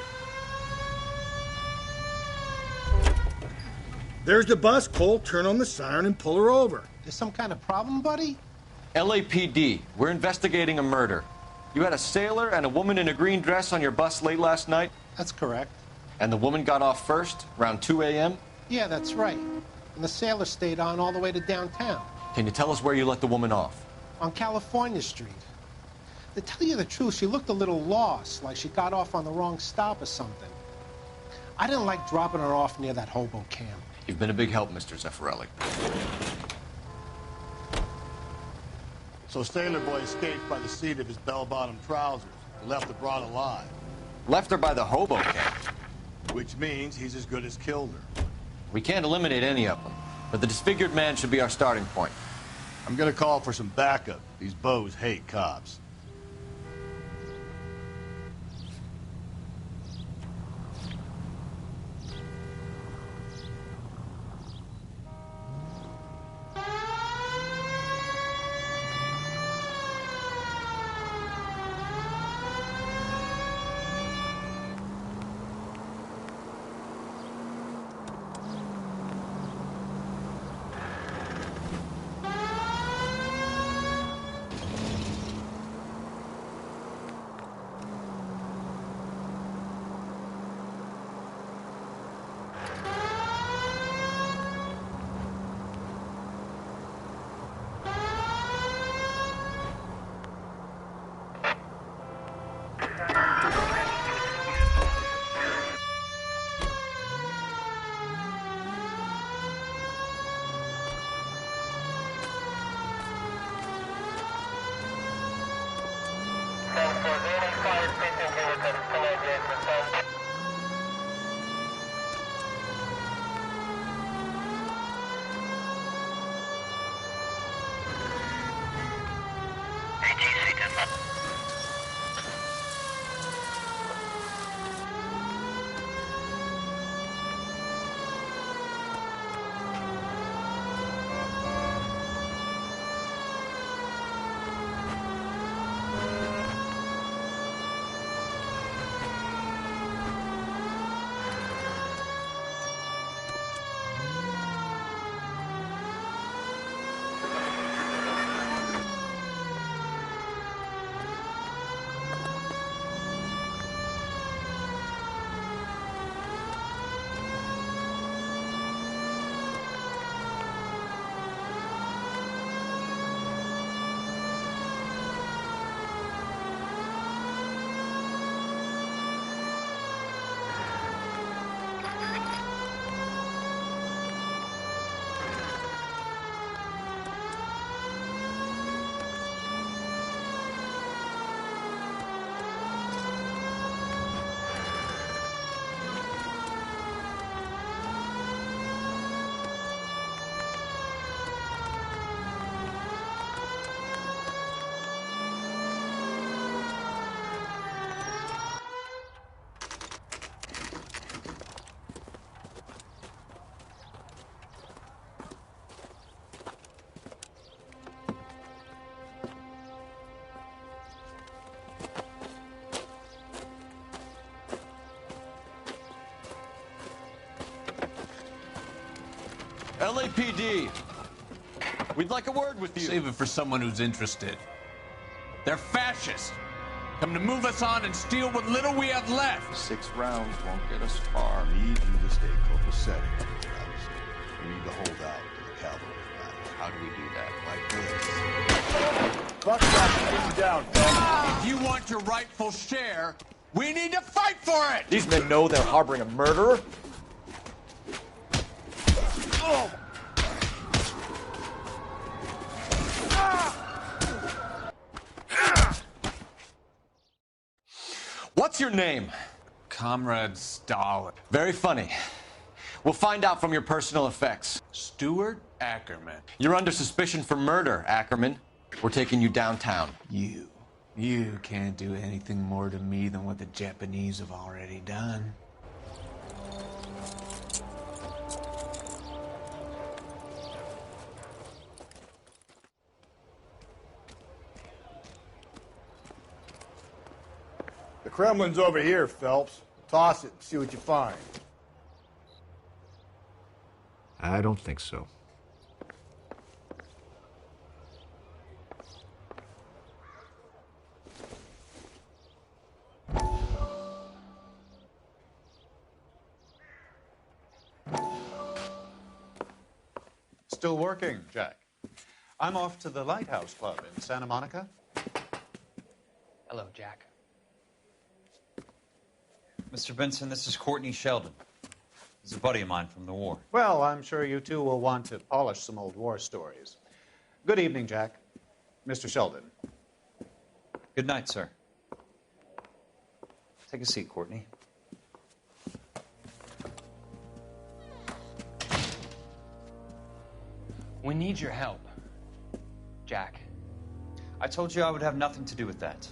There's the bus. Cole, turn on the siren and pull her over. There's some kind of problem, buddy? LAPD, we're investigating a murder. You had a sailor and a woman in a green dress on your bus late last night? That's correct. And the woman got off first, around 2 a.m.? Yeah, that's right. And the sailor stayed on all the way to downtown. Can you tell us where you let the woman off? On California Street. To tell you the truth, she looked a little lost, like she got off on the wrong stop or something. I didn't like dropping her off near that hobo camp. You've been a big help, Mr. Zeffirelli. So Sailor Boy escaped by the seat of his bell-bottom trousers and left the broad alive. Left her by the hobo camp. Which means he's as good as killed her. We can't eliminate any of them, but the disfigured man should be our starting point. I'm gonna call for some backup. These bows hate cops. LAPD. We'd like a word with you. Save it for someone who's interested. They're fascists. Come to move us on and steal what little we have left. 6 rounds won't get us far. I need you to stay copacetic. We need to hold out to the cavalry battle. How do we do that? Like this. Buck shot, get you down, Phil. If you want your rightful share, we need to fight for it! These men know they're harboring a murderer. Oh. What's your name? Comrade Stalin. Very funny. We'll find out from your personal effects. Stuart Ackerman. You're under suspicion for murder, Ackerman. We're taking you downtown. You can't do anything more to me than what the Japanese have already done. The Kremlin's over here, Phelps. Toss it and see what you find. I don't think so. Still working, Jack. I'm off to the Lighthouse Club in Santa Monica. Hello, Jack. Mr. Benson, this is Courtney Sheldon. He's a buddy of mine from the war. Well, I'm sure you two will want to polish some old war stories. Good evening, Jack. Mr. Sheldon. Good night, sir. Take a seat, Courtney. We need your help, Jack. I told you I would have nothing to do with that.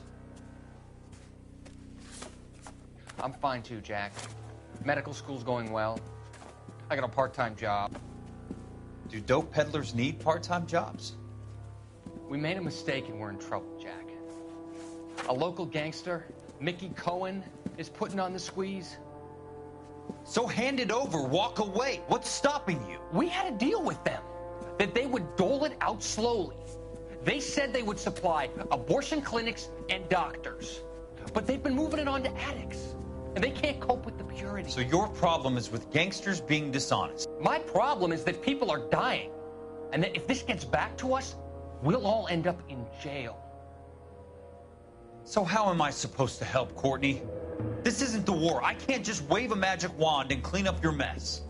I'm fine too, Jack. Medical school's going well. I got a part-time job. Do dope peddlers need part-time jobs? We made a mistake and we're in trouble, Jack. A local gangster, Mickey Cohen, is putting on the squeeze. So hand it over, walk away. What's stopping you? We had a deal with them that they would dole it out slowly. They said they would supply abortion clinics and doctors, but they've been moving it on to addicts, and they can't cope with the purity. So your problem is with gangsters being dishonest? My problem is that people are dying, and that if this gets back to us, we'll all end up in jail. So how am I supposed to help, Courtney? This isn't the war. I can't just wave a magic wand and clean up your mess.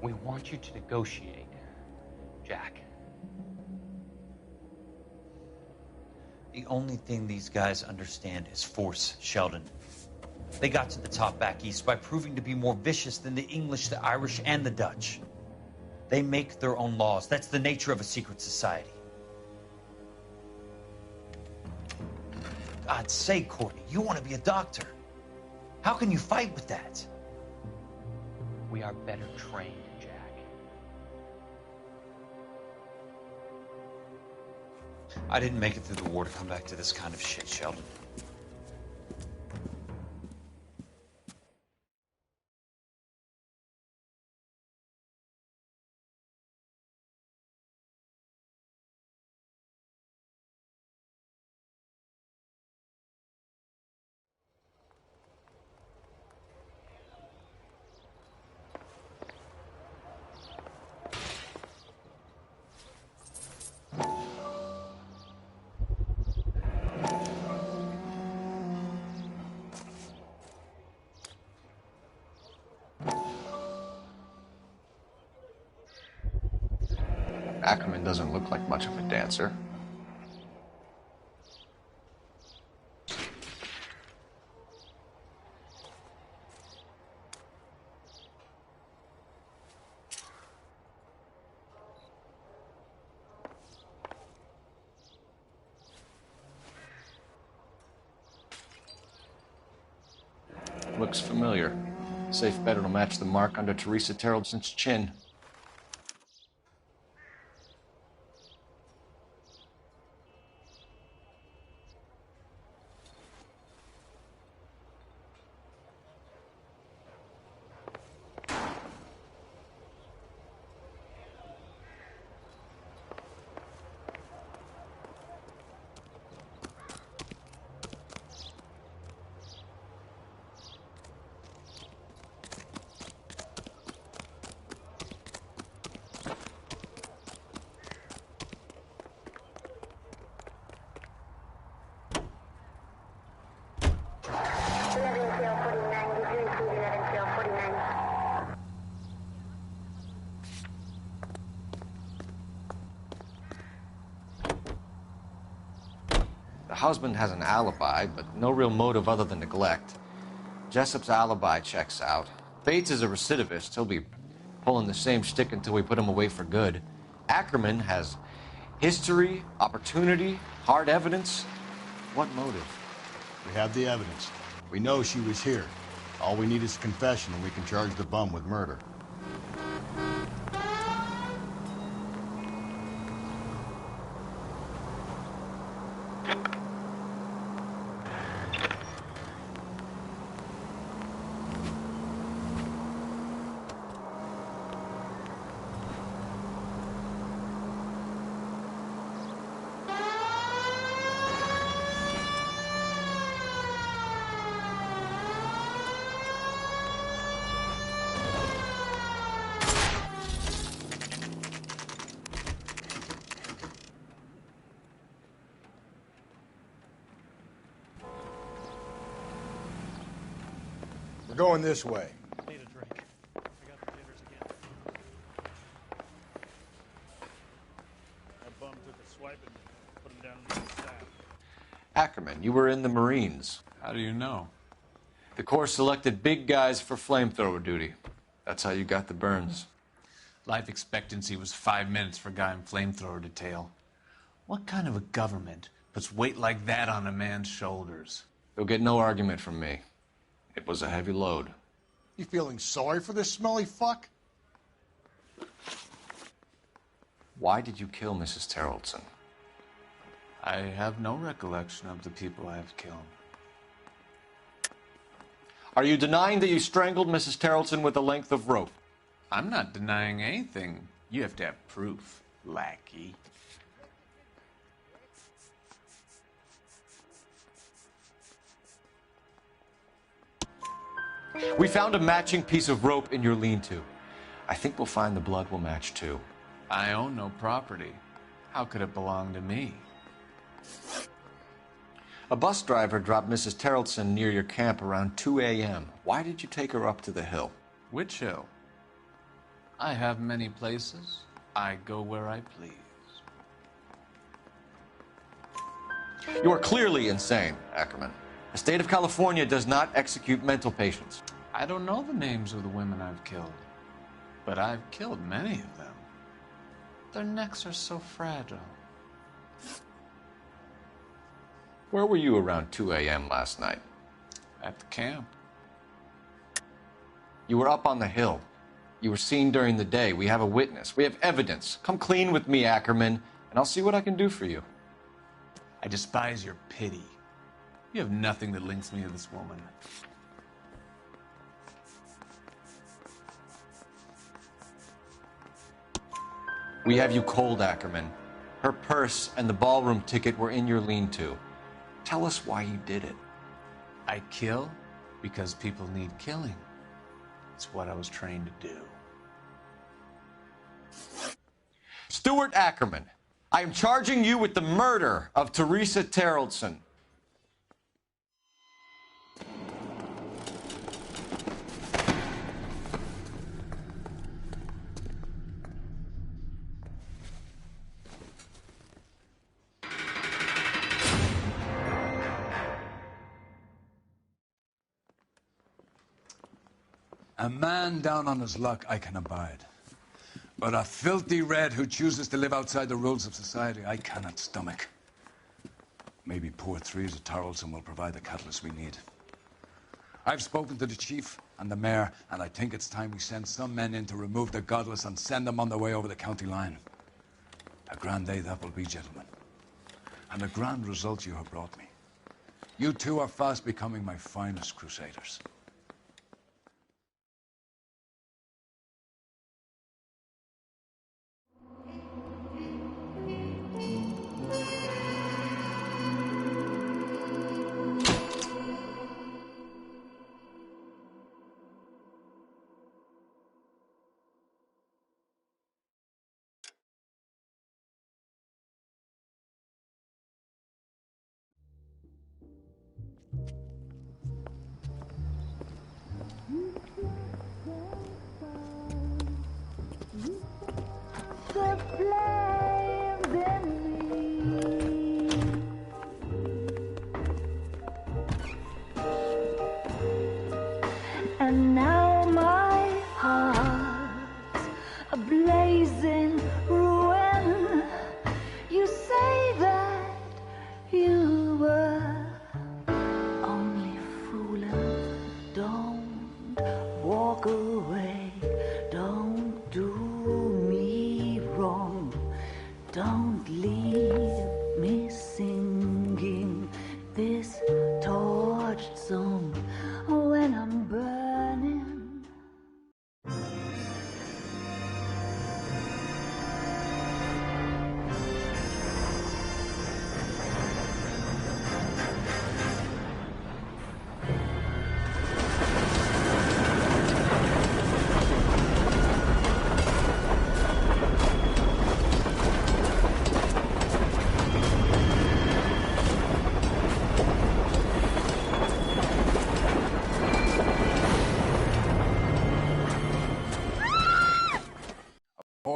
We want you to negotiate, Jack. The only thing these guys understand is force, Sheldon. They got to the top back east by proving to be more vicious than the English, the Irish, and the Dutch. They make their own laws. That's the nature of a secret society. God's sake, Courtney, you want to be a doctor. How can you fight with that? We are better trained, Jack. I didn't make it through the war to come back to this kind of shit, Sheldon. Ackerman doesn't look like much of a dancer. Looks familiar. Safe bet it'll match the mark under Teresa Terrelson's chin. The husband has an alibi, but no real motive other than neglect. Jessup's alibi checks out. Bates is a recidivist. He'll be pulling the same shtick until we put him away for good. Ackerman has history, opportunity, hard evidence. What motive? We have the evidence. We know she was here. All we need is a confession, and we can charge the bum with murder. We're going this way. Need a drink. I got the jitters again. That bum took a swipe and put him down in the sack. Ackerman, you were in the Marines. How do you know? The Corps selected big guys for flamethrower duty. That's how you got the burns. Life expectancy was 5 minutes for a guy in flamethrower detail. What kind of a government puts weight like that on a man's shoulders? You'll get no argument from me. It was a heavy load. You feeling sorry for this smelly fuck? Why did you kill Mrs. Terrelson? I have no recollection of the people I have killed. Are you denying that you strangled Mrs. Terrelson with a length of rope? I'm not denying anything. You have to have proof, lackey. We found a matching piece of rope in your lean-to. I think we'll find the blood will match too. I own no property. How could it belong to me? A bus driver dropped Mrs. Terrelson near your camp around 2 a.m. Why did you take her up to the hill? Which hill? I have many places. I go where I please. You are clearly insane, Ackerman. The state of California does not execute mental patients. I don't know the names of the women I've killed, but I've killed many of them. Their necks are so fragile. Where were you around 2 a.m. last night? At the camp. You were up on the hill. You were seen during the day. We have a witness. We have evidence. Come clean with me, Ackerman, and I'll see what I can do for you. I despise your pity. You have nothing that links me to this woman. We have you cold, Ackerman. Her purse and the ballroom ticket were in your lean-to. Tell us why you did it. I kill because people need killing. It's what I was trained to do. Stuart Ackerman, I am charging you with the murder of Teresa Terrelson. A man down on his luck I can abide. But a filthy red who chooses to live outside the rules of society I cannot stomach. Maybe poor Teresa Terrelson will provide the catalyst we need. I've spoken to the chief and the mayor, and I think it's time we send some men in to remove the godless and send them on their way over the county line. A grand day that will be, gentlemen. And a grand result you have brought me. You two are fast becoming my finest crusaders.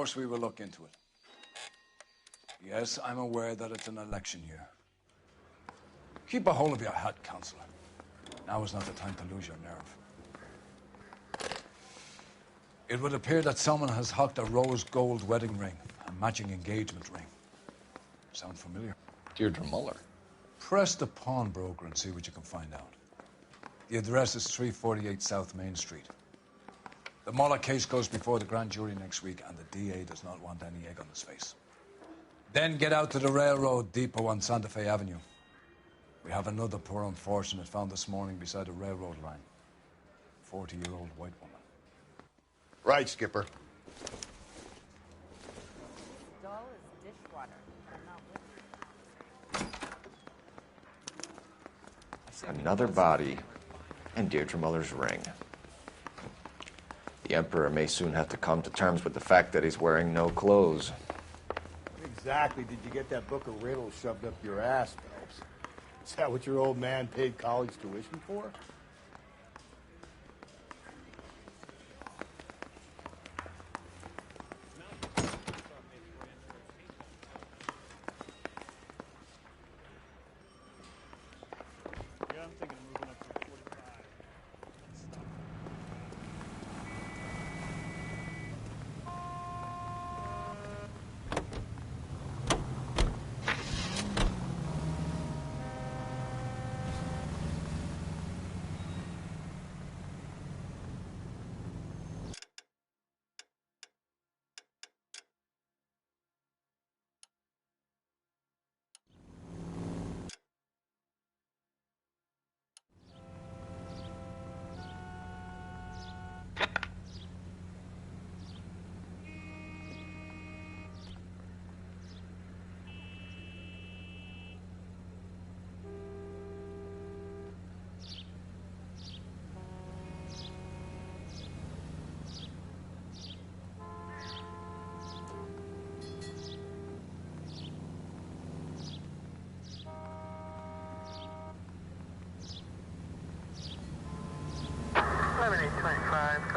course we will look into it. Yes, I'm aware that it's an election year. Keep a hold of your hat, Counselor. Now is not the time to lose your nerve. It would appear that someone has hocked a rose gold wedding ring and matching engagement ring. Sound familiar? Deirdre Muller. Press the pawnbroker and see what you can find out. The address is 348 South Main Street. The Muller case goes before the grand jury next week, and the DA does not want any egg on his face. Then get out to the railroad depot on Santa Fe Avenue. We have another poor unfortunate found this morning beside a railroad line. 40-year-old white woman. Right, Skipper. Dull as dishwater. I'm not with Another body, and Deirdre Muller's ring. The Emperor may soon have to come to terms with the fact that he's wearing no clothes. Exactly did you get that book of riddles shoved up your ass, Phelps? Is that what your old man paid college tuition for? Yeah, I'm thinking of moving up to 45.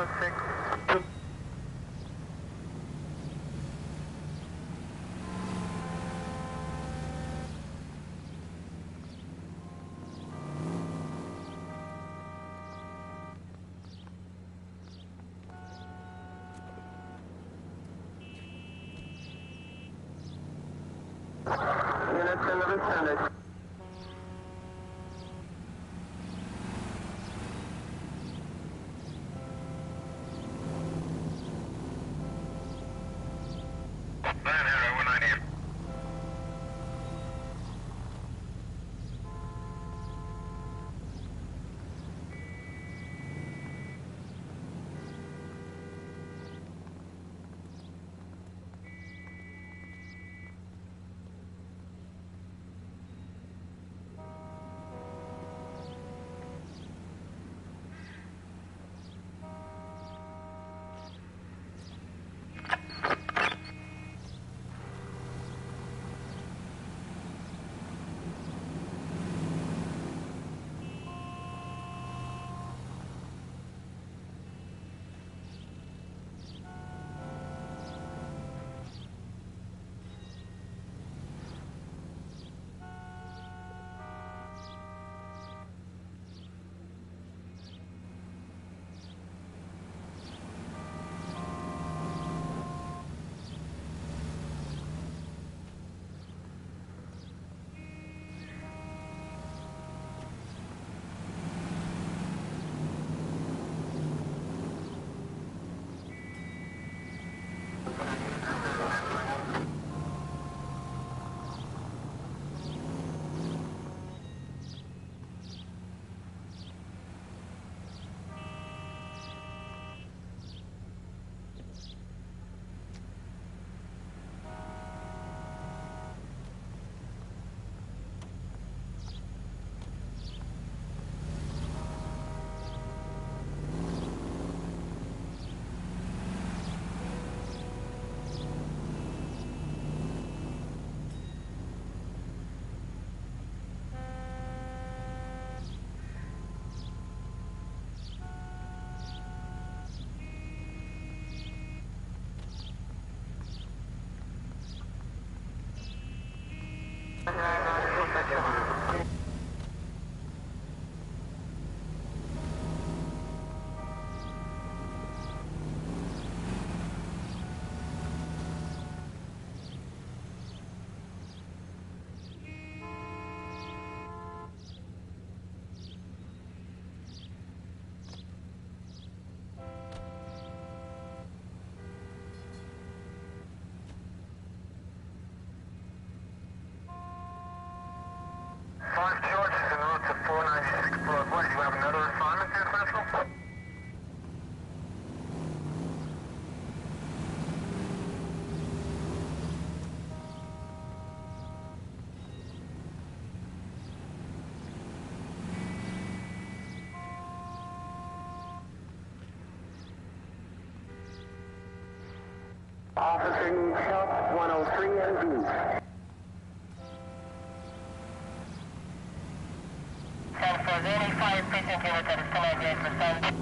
Code 6. Units in the vicinity. Officer needs help, 103 MD. San Jose, any fire patient unit that is still engaged, respond.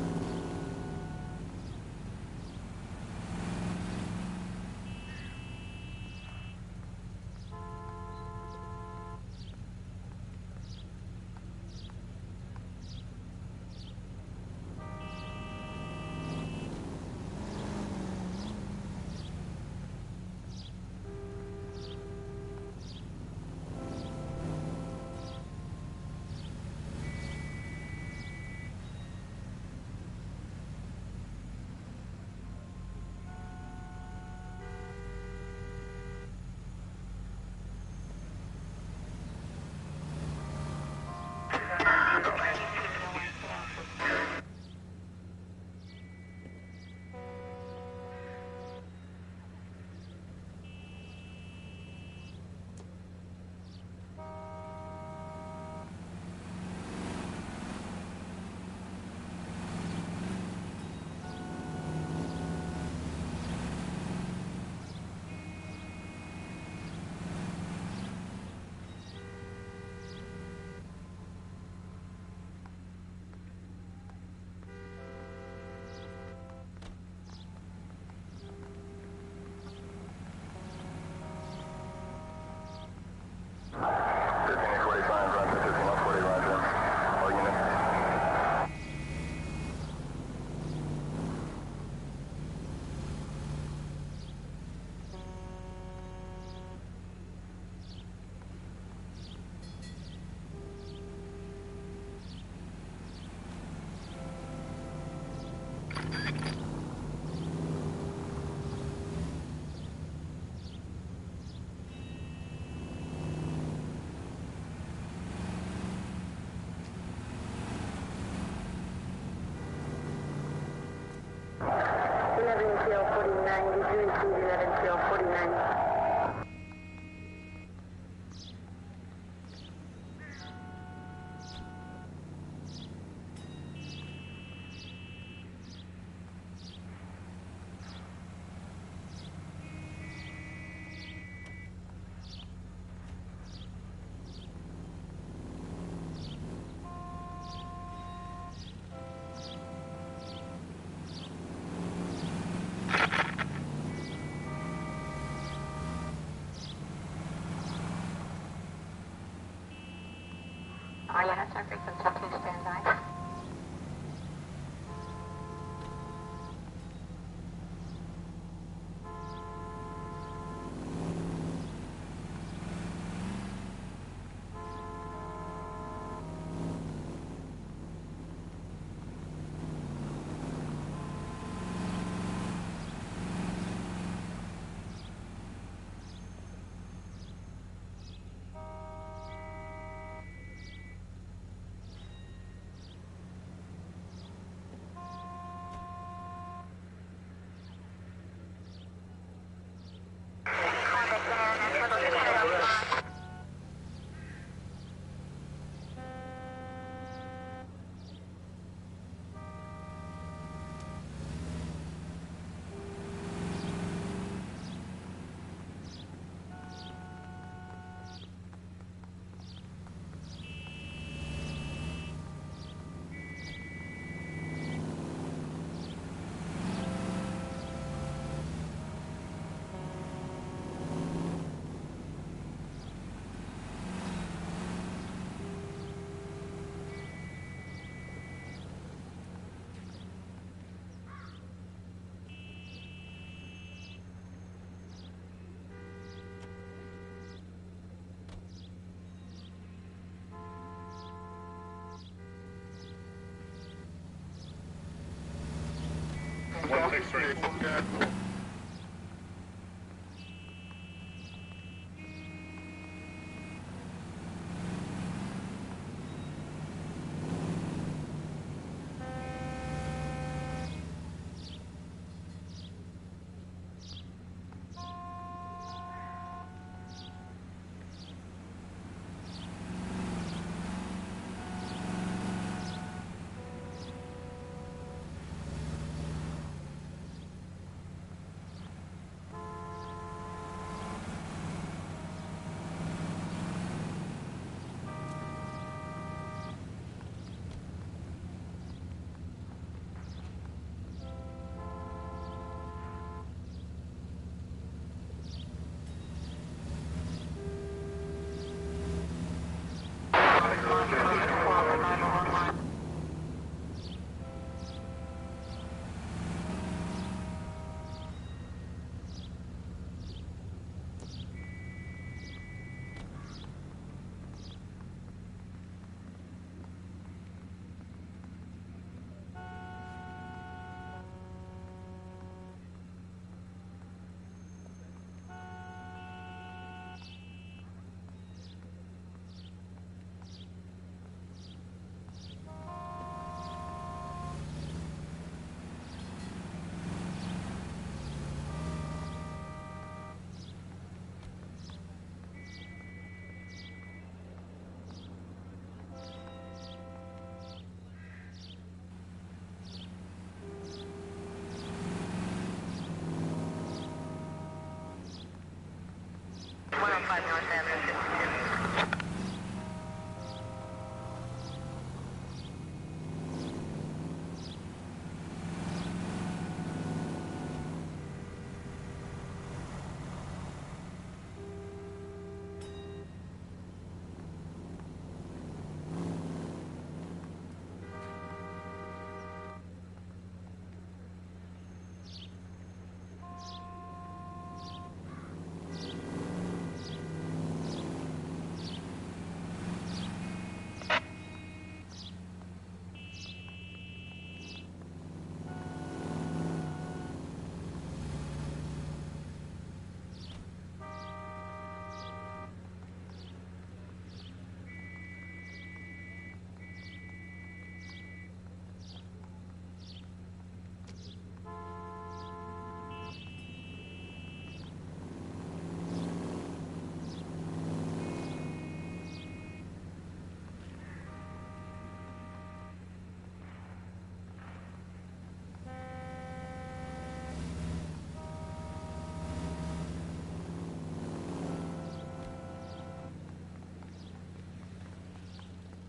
Ariana, Century, Kentucky, stand by.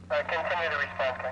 Continue to respond, King.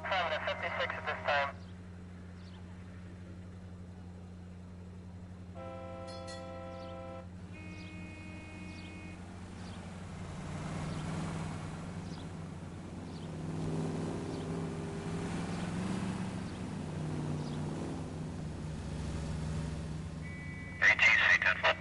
Affirmative, 56 at this time. ATC 10.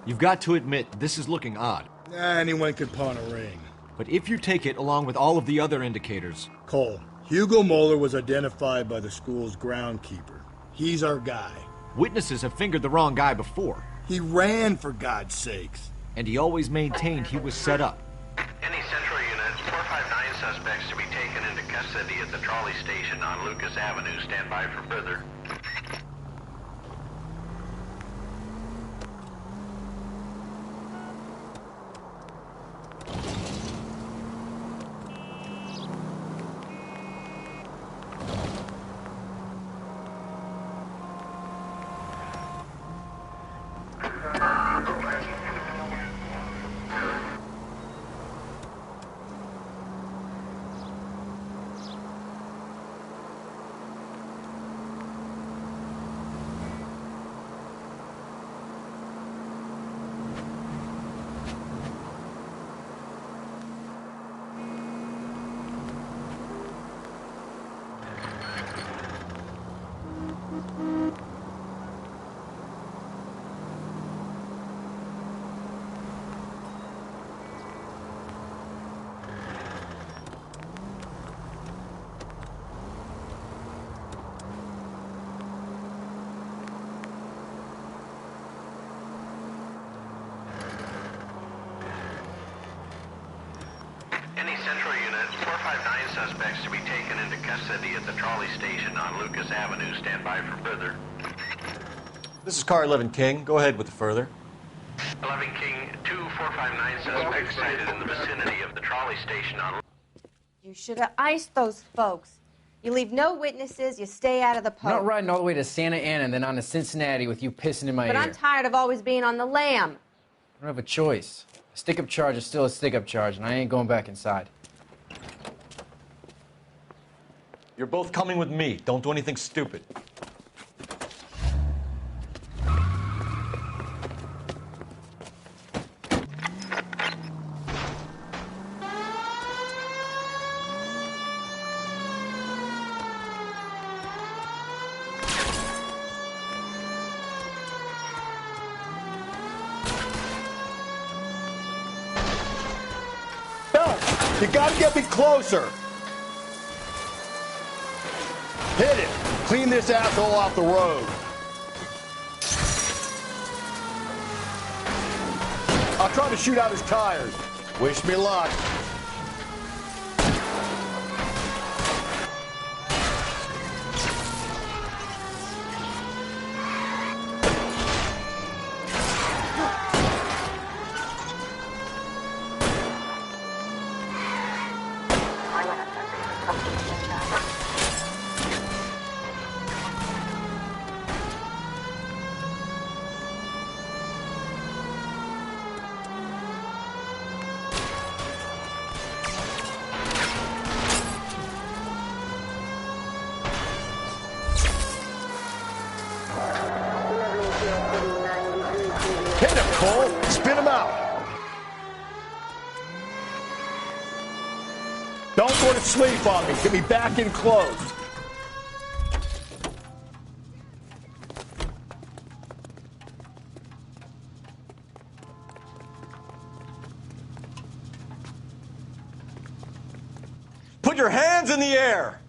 You've got to admit, this is looking odd. Anyone could pawn a ring. But if you take it along with all of the other indicators... Cole, Hugo Moeller was identified by the school's groundkeeper. He's our guy. Witnesses have fingered the wrong guy before. He ran, for God's sakes. And he always maintained he was set up. Any central unit, 459 suspects to be taken into custody at the trolley station on Lucas Avenue. Stand by for further. Any central unit, 459 suspects to be taken into custody at the trolley station on Lucas Avenue. Stand by for further. This is Car 11 King. Go ahead with the further. 11 King, 2459 suspects sighted in the vicinity of the trolley station on... You should have iced those folks. You leave no witnesses, you stay out of the I'm not post. riding all the way to Santa Ana and then on to Cincinnati with you pissing in my But ear. I'm tired of always being on the lam. I don't have a choice. A stick-up charge is still a stick-up charge, and I ain't going back inside. You're both coming with me. Don't do anything stupid. You gotta get me closer. Hit it. Clean this asshole off the road. I'll try to shoot out his tires. Wish me luck. Hit him, Cole. Spin him out. Don't go to sleep on me. Get me back in close. Put your hands in the air.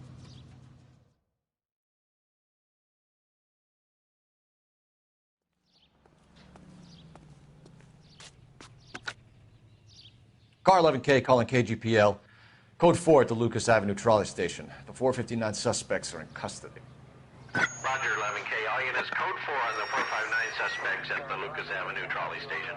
Car 11K calling KGPL. Code 4 at the Lucas Avenue trolley station. The 459 suspects are in custody. Roger, 11K. All units, code 4 on the 459 suspects at the Lucas Avenue trolley station.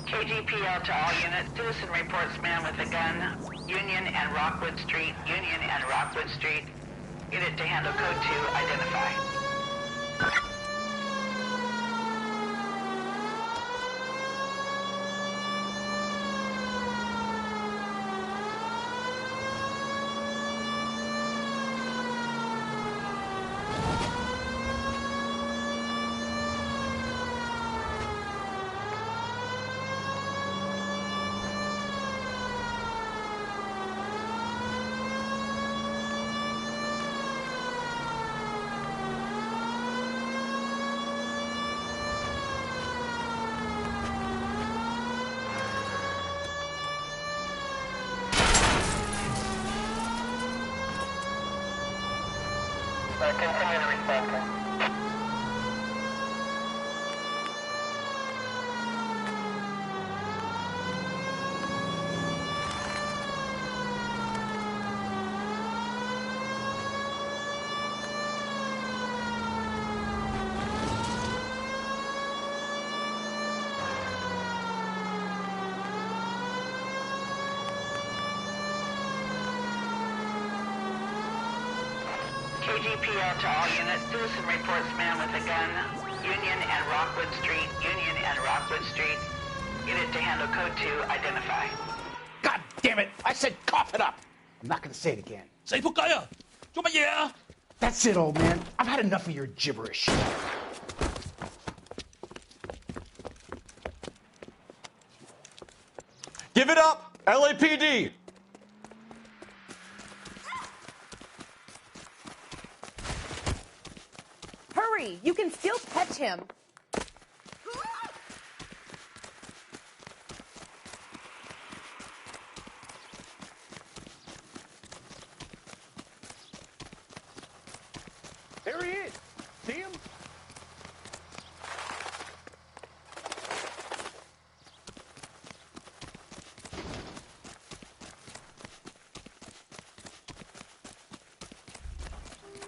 KGPL to all units. Citizen reports man with a gun. Union and Rockwood Street. Union and Rockwood Street. Unit to handle code 2. Identify. Continue to respond. KGPL to all units. Citizen reports man with a gun. Union and Rockwood Street. Union and Rockwood Street. Unit to handle code 2. Identify. God damn it! I said cough it up! I'm not gonna say it again. Say kaya! That's it, old man. I've had enough of your gibberish. Give it up, LAPD. Hurry! You can still catch him. There he is. See him?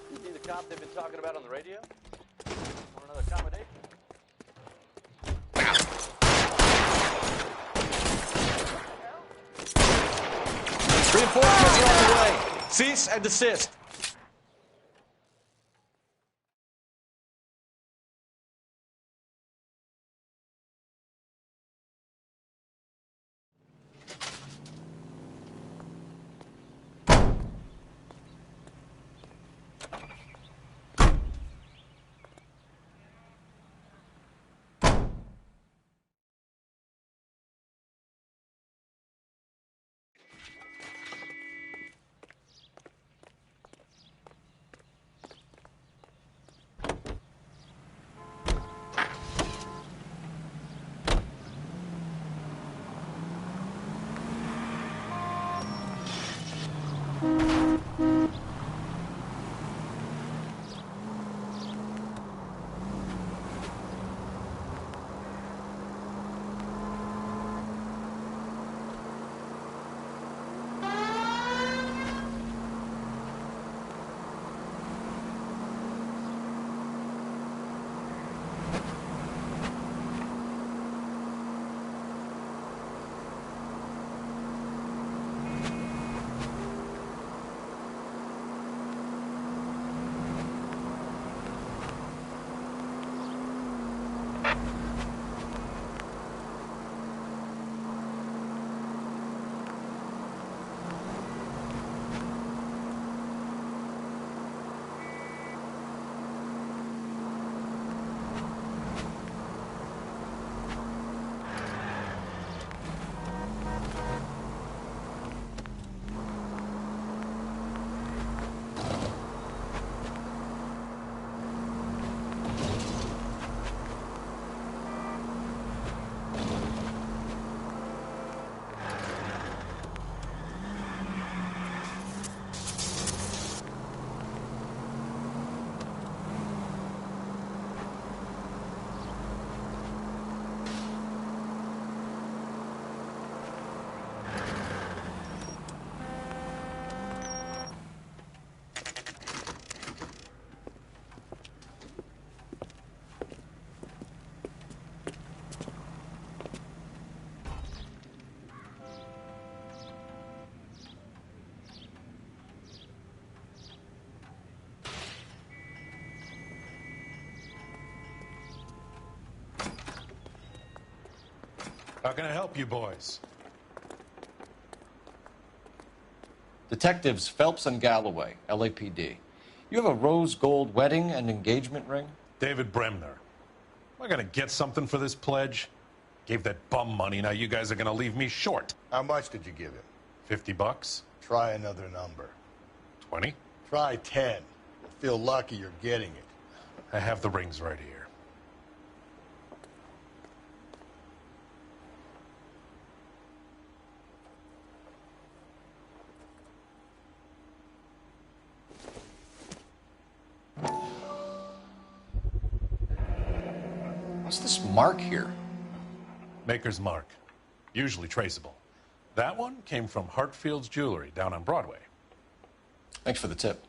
You see the cop they've been talking about on the radio? Want another accommodation? Reinforcements are on the way. Cease and desist. How can I help you boys? Detectives Phelps and Galloway, LAPD. You have a rose gold wedding and engagement ring? David Bremner. Am I going to get something for this pledge? Gave that bum money, now you guys are going to leave me short. How much did you give him? $50? Try another number. 20? Try 10. You'll feel lucky you're getting it. I have the rings right here. What's this mark here? Maker's mark. Usually traceable. That one came from Hartfield's Jewelry down on Broadway. Thanks for the tip.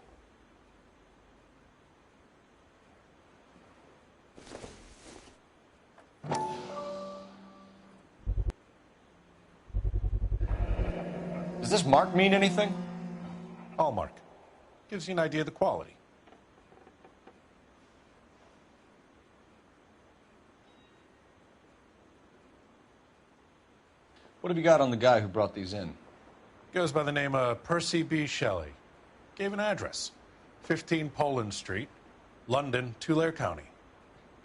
Does this mark mean anything? Hallmark. Gives you an idea of the quality. What have you got on the guy who brought these in? Goes by the name of Percy B. Shelley. Gave an address. 15 Poland Street, London, Tulare County.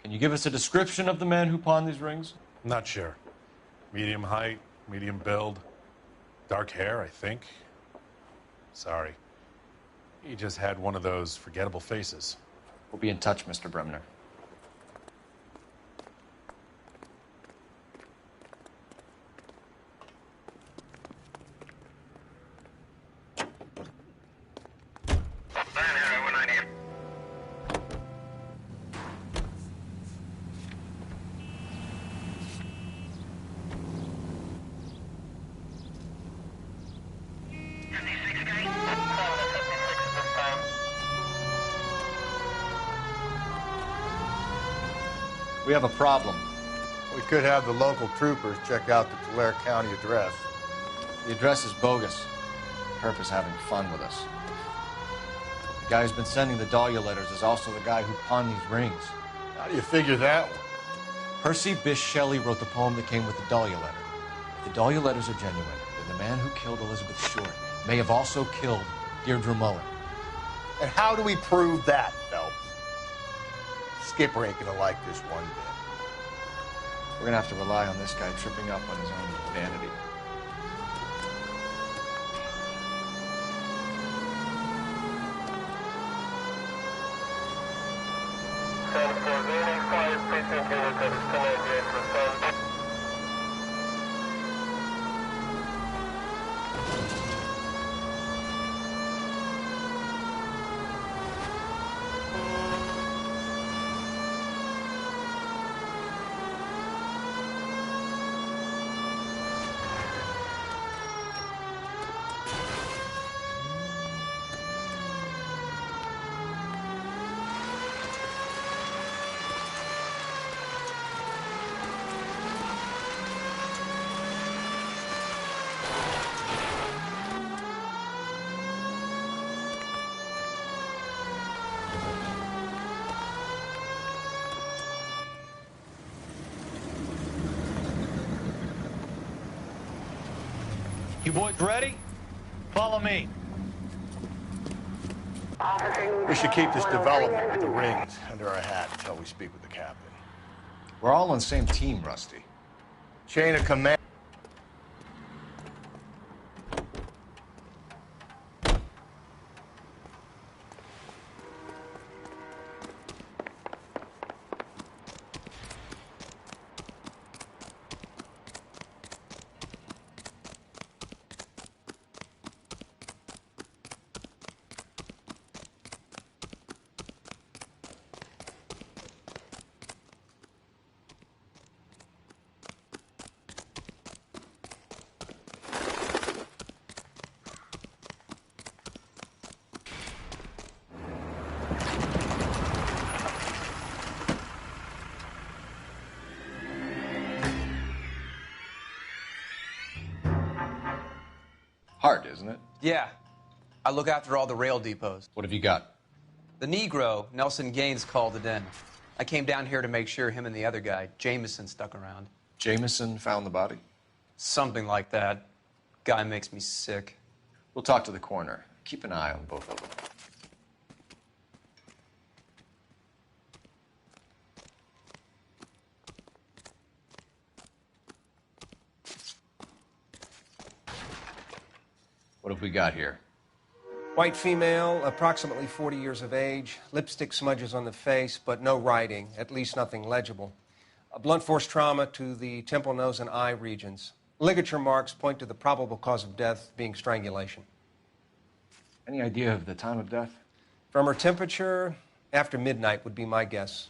Can you give us a description of the man who pawned these rings? Not sure. Medium height, medium build. Dark hair, I think. Sorry. He just had one of those forgettable faces. We'll be in touch, Mr. Bremner. We have a problem. We could have the local troopers check out the Tulare County address. The address is bogus. Herb is having fun with us. The guy who's been sending the Dahlia letters is also the guy who pawned these rings. How do you figure that one? Percy Bysshe Shelley wrote the poem that came with the Dahlia letter. If the Dahlia letters are genuine, then the man who killed Elizabeth Short may have also killed Deirdre Muller. And how do we prove that, Phelps? Skipper ain't gonna like this one bit. We're gonna have to rely on this guy tripping up on his own vanity. You boys ready? Follow me. We should keep this development with the rings under our hat until we speak with the captain. We're all on the same team, Rusty. Chain of command. Hard, isn't it? Yeah. I look after all the rail depots. What have you got? The Negro, Nelson Gaines, called it in. I came down here to make sure him and the other guy, Jameson, stuck around. Jameson found the body? Something like that. Guy makes me sick. We'll talk to the coroner. Keep an eye on both of them. What have we got here? White female, approximately 40 years of age, lipstick smudges on the face, but no writing, at least nothing legible. A blunt force trauma to the temple, nose, and eye regions. Ligature marks point to the probable cause of death being strangulation. Any idea of the time of death? From her temperature, after midnight would be my guess.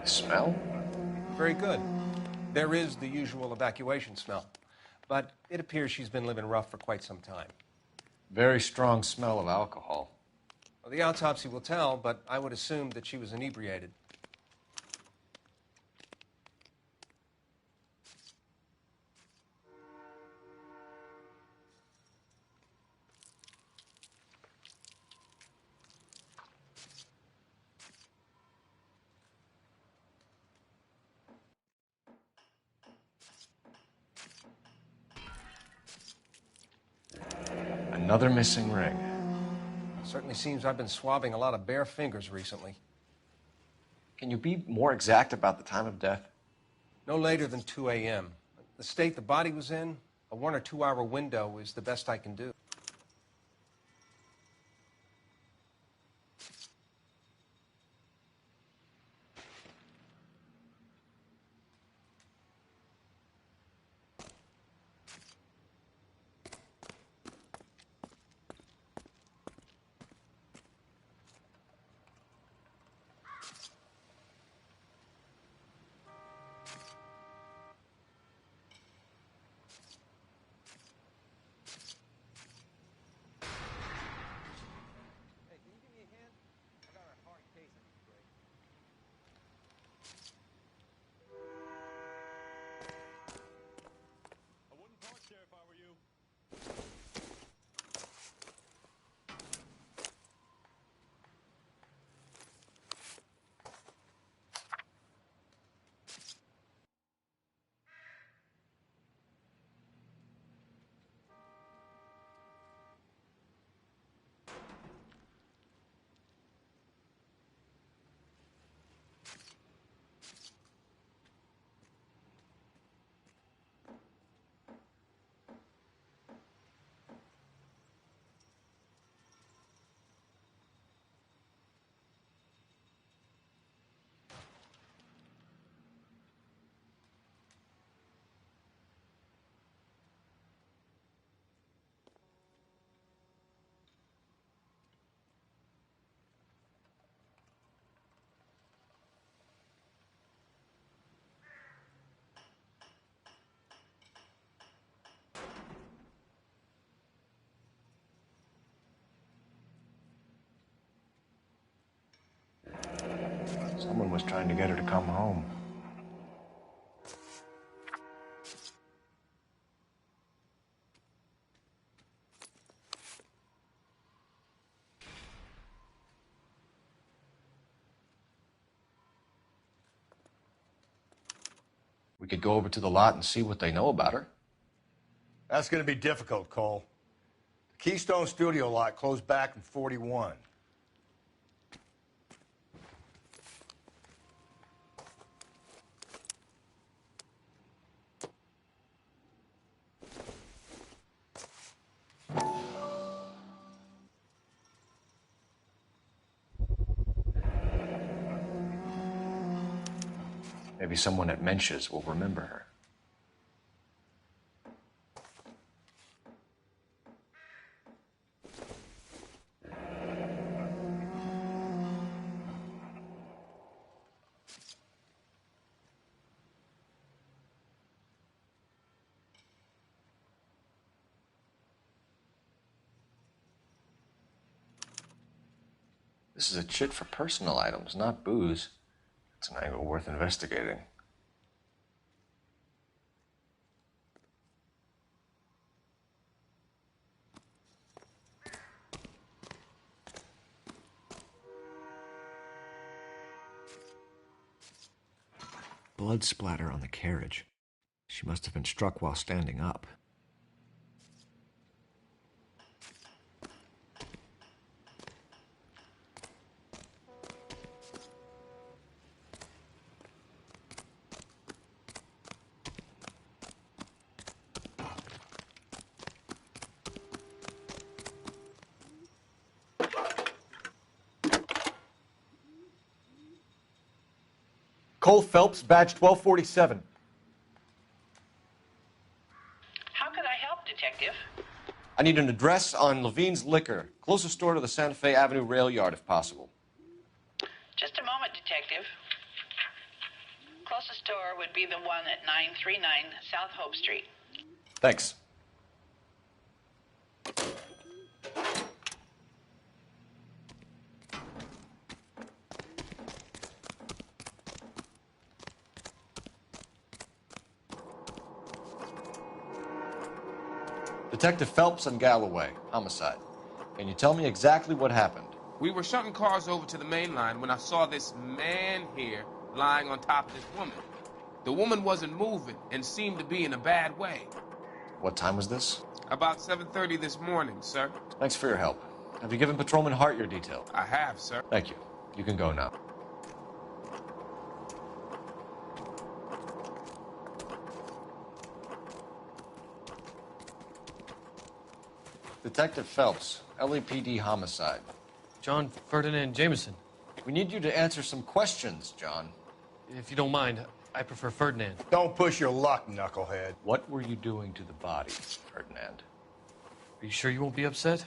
Smell? Very good. There is the usual evacuation smell, but it appears she's been living rough for quite some time. Very strong smell of alcohol. Well, the autopsy will tell, but I would assume that she was inebriated. Another missing ring. Certainly seems I've been swabbing a lot of bare fingers recently. Can you be more exact about the time of death? No later than 2 a.m. The state the body was in, a 1 or 2 hour window is the best I can do. Someone was trying to get her to come home. We could go over to the lot and see what they know about her. That's going to be difficult, Cole. The Keystone Studio lot closed back in 41. Maybe someone at Mensch's will remember her. This is a chit for personal items, not booze. It's an angle worth investigating. Blood splatter on the carriage. She must have been struck while standing up. Cole Phelps, badge 1247. How could I help, Detective? I need an address on Levine's Liquor, closest store to the Santa Fe Avenue rail yard, if possible. Just a moment, Detective. Closest store would be the one at 939 South Hope Street. Thanks. Detective Phelps and Galloway, homicide. Can you tell me exactly what happened? We were shunting cars over to the main line when I saw this man here lying on top of this woman. The woman wasn't moving and seemed to be in a bad way. What time was this? About 7:30 this morning, sir. Thanks for your help. Have you given Patrolman Hart your detail? I have, sir. Thank you. You can go now. Detective Phelps, LAPD homicide. John Ferdinand Jameson. We need you to answer some questions, John. If you don't mind, I prefer Ferdinand. Don't push your luck, knucklehead. What were you doing to the body, Ferdinand? Are you sure you won't be upset?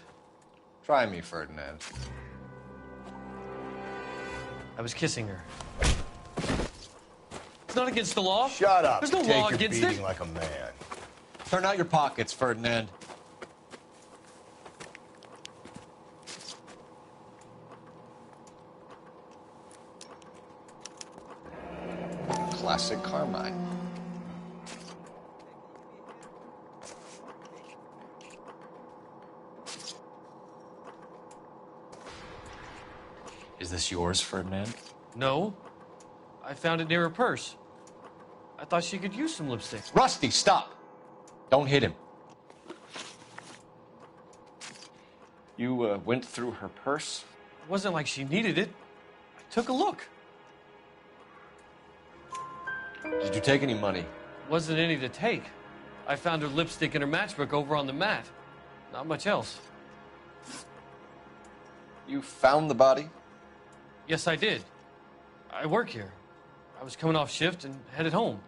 Try me, Ferdinand. I was kissing her. It's not against the law. Shut up. There's no Take law your against beating it. like a man. Turn out your pockets, Ferdinand. Classic Carmine. Is this yours, Ferdinand? No. I found it near her purse. I thought she could use some lipstick. Rusty, stop! Don't hit him. You went through her purse? It wasn't like she needed it. I took a look. Did you take any money? Wasn't any to take. I found her lipstick in her matchbook over on the mat. Not much else. You found the body? Yes, I did. I work here. I was coming off shift and headed home.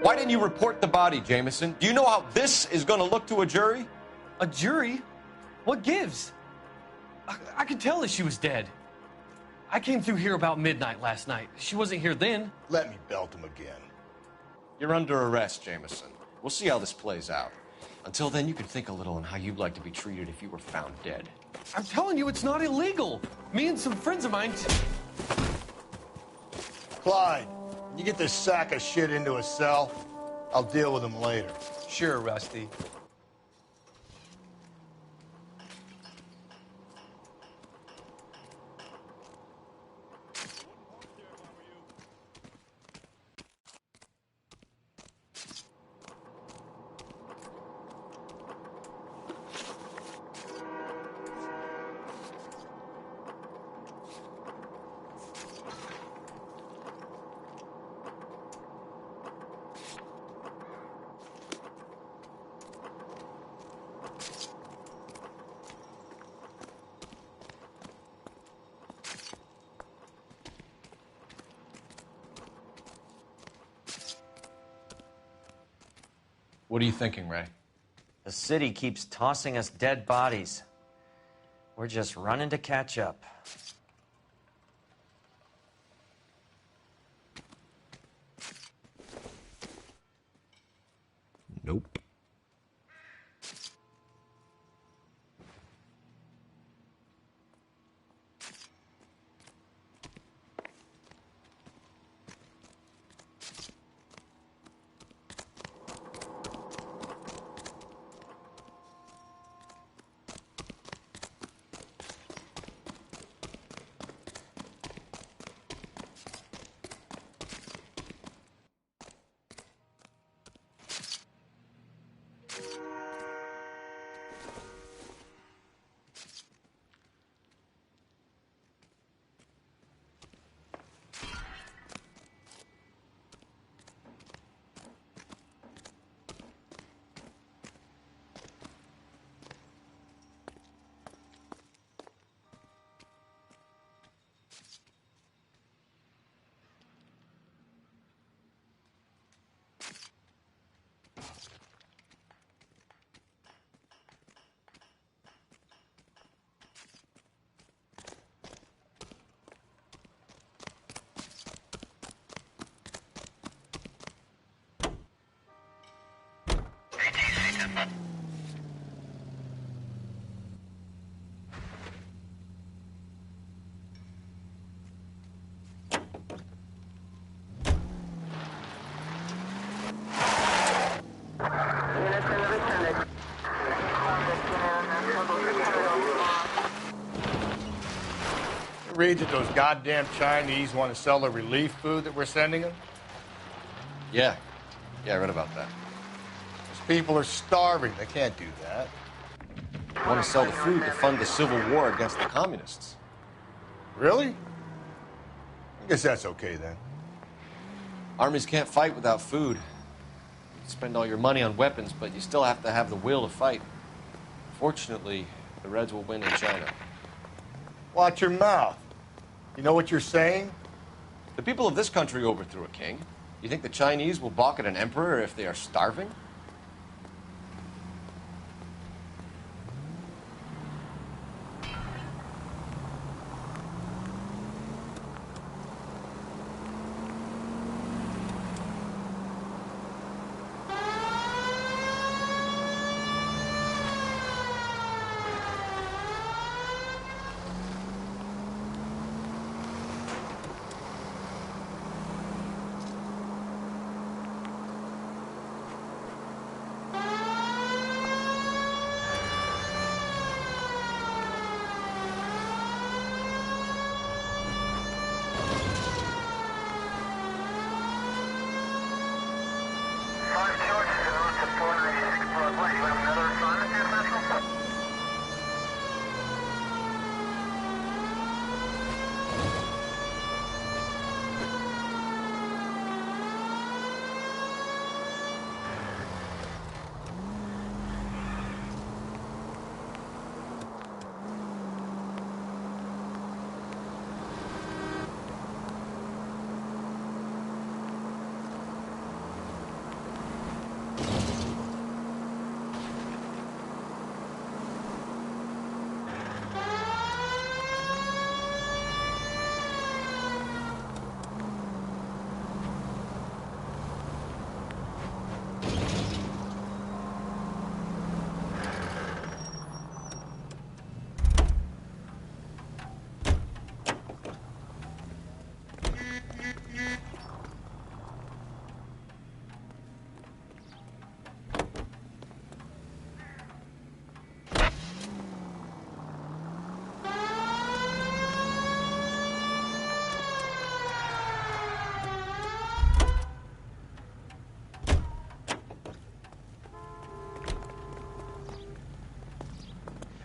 Why didn't you report the body, Jameson? Do you know how this is going to look to a jury? A jury? What gives? I could tell that she was dead. I came through here about midnight last night. She wasn't here then. Let me belt him again. You're under arrest, Jameson. We'll see how this plays out. Until then, you can think a little on how you'd like to be treated if you were found dead. I'm telling you, it's not illegal. Me and some friends of mine... Clyde, you get this sack of shit into a cell. I'll deal with him later. Sure, Rusty. What are you thinking, Ray? The city keeps tossing us dead bodies. We're just running to catch up. Nope. read that those goddamn Chinese want to sell the relief food that we're sending them? Yeah. Yeah, I read about that. Those people are starving. They can't do that. They want to sell the food to fund the civil war against the communists. Really? I guess that's okay then. Armies can't fight without food. You spend all your money on weapons, but you still have to have the will to fight. Fortunately, the Reds will win in China. Watch your mouth. You know what you're saying? The people of this country overthrew a king. You think the Chinese will balk at an emperor if they are starving?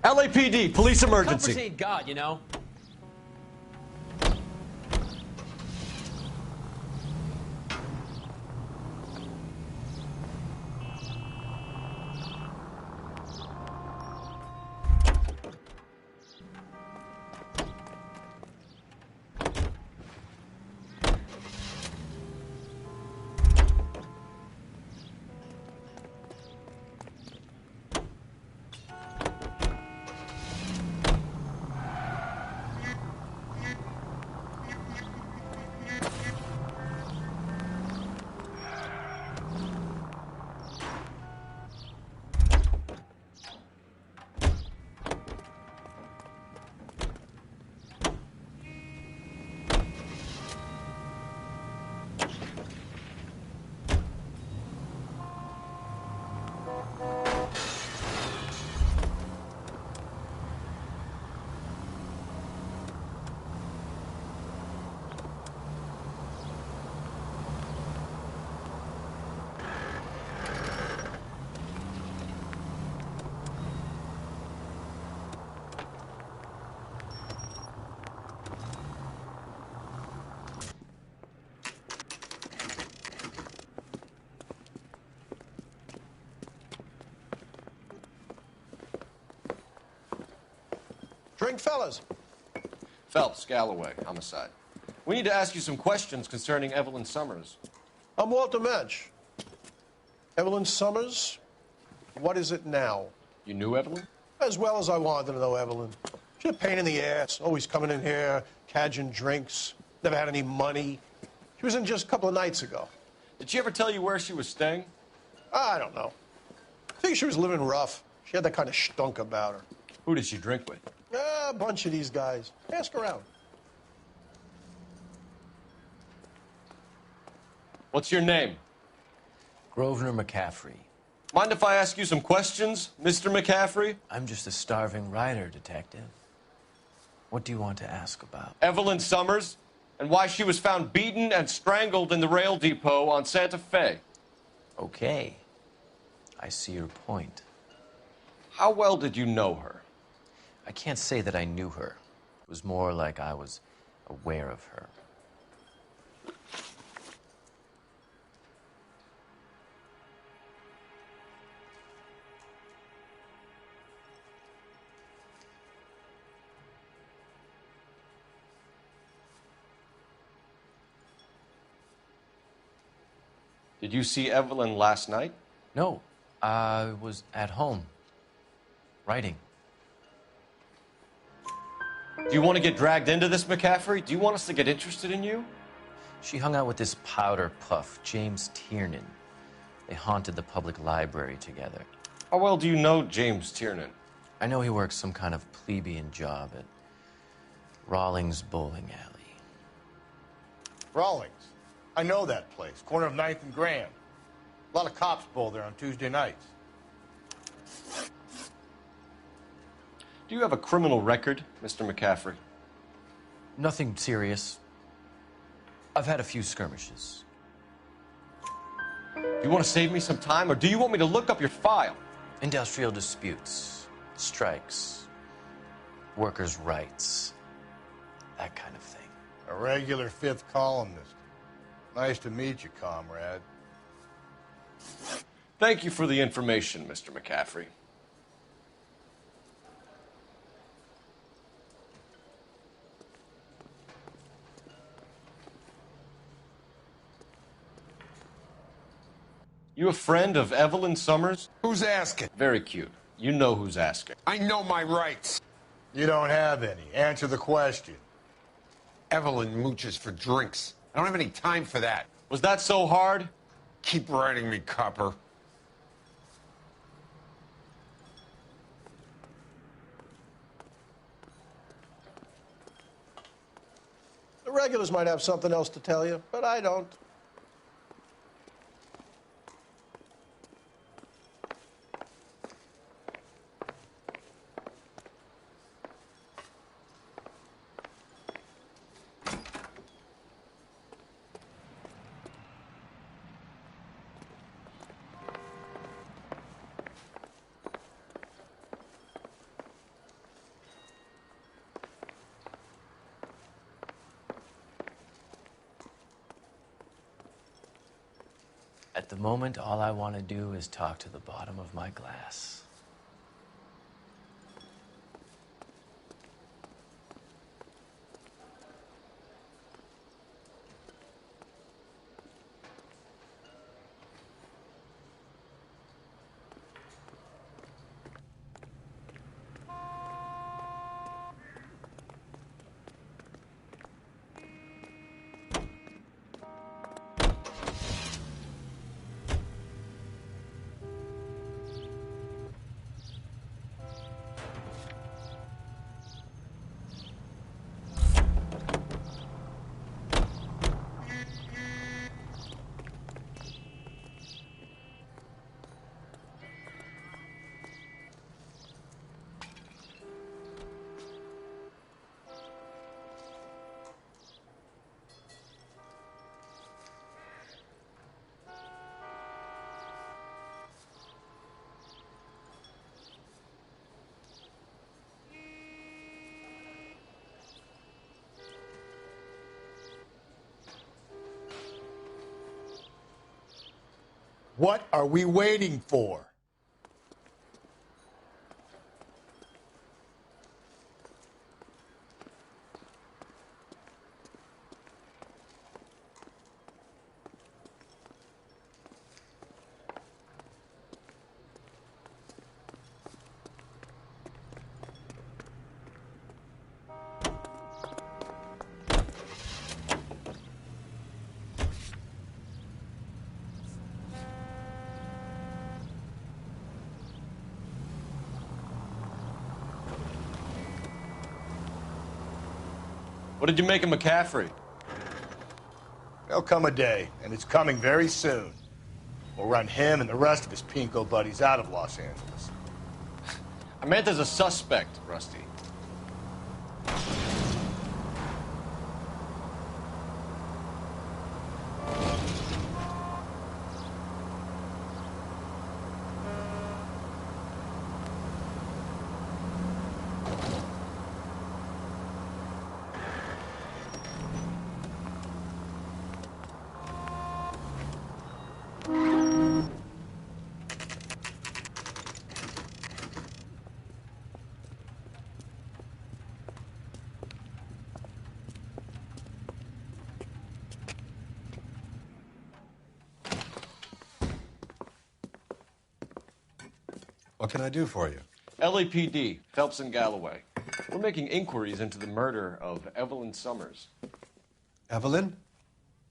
LAPD, police emergency. Comforting God, you know. Drink, fellas. Phelps, Galloway, homicide. We need to ask you some questions concerning Evelyn Summers. I'm Walter Mensch. Evelyn Summers, what is it now? You knew Evelyn? As well as I wanted to know Evelyn. She's a pain in the ass, always coming in here, cadging drinks, never had any money. She was in just a couple of nights ago. Did she ever tell you where she was staying? I don't know. I think she was living rough. She had that kind of stunk about her. Who did she drink with? A bunch of these guys. Ask around. What's your name? Grosvenor McCaffrey. Mind if I ask you some questions, Mr. McCaffrey? I'm just a starving writer, detective. What do you want to ask about? Evelyn Summers, and why she was found beaten and strangled in the rail depot on Santa Fe. Okay. I see your point. How well did you know her? I can't say that I knew her. It was more like I was aware of her. Did you see Evelyn last night? No, I was at home, writing. Do you want to get dragged into this, McCaffrey? Do you want us to get interested in you? She hung out with this powder puff, James Tiernan. They haunted the public library together. How well do you know James Tiernan? I know he works some kind of plebeian job at Rawlings Bowling Alley. Rawlings. I know that place. Corner of 9th and Grand. A lot of cops bowl there on Tuesday nights. Do you have a criminal record, Mr. McCaffrey? Nothing serious. I've had a few skirmishes. Do you want to save me some time, or do you want me to look up your file? Industrial disputes, strikes, workers' rights, that kind of thing. A regular fifth columnist. Nice to meet you, comrade. Thank you for the information, Mr. McCaffrey. You a friend of Evelyn Summers? Who's asking? Very cute. You know who's asking. I know my rights. You don't have any. Answer the question. Evelyn mooches for drinks. I don't have any time for that. Was that so hard? Keep writing me, copper. The regulars might have something else to tell you, but I don't. At the moment, all I want to do is talk to the bottom of my glass. What are we waiting for? What did you make of McCaffrey? There'll come a day, and it's coming very soon. We'll run him and the rest of his pinko buddies out of Los Angeles. I meant as a suspect, Rusty. What can I do for you? LAPD, Phelps and Galloway. We're making inquiries into the murder of Evelyn Summers. Evelyn?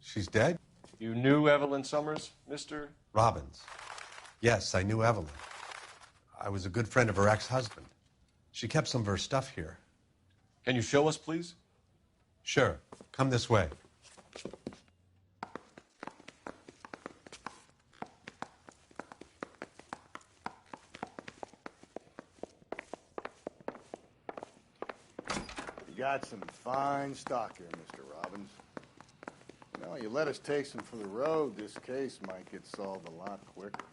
She's dead? You knew Evelyn Summers, Mr. Robbins. Yes, I knew Evelyn. I was a good friend of her ex-husband. She kept some of her stuff here. Can you show us, please? Sure. Come this way. You got some fine stock here, Mr. Robbins. You know, you let us take some for the road, this case might get solved a lot quicker.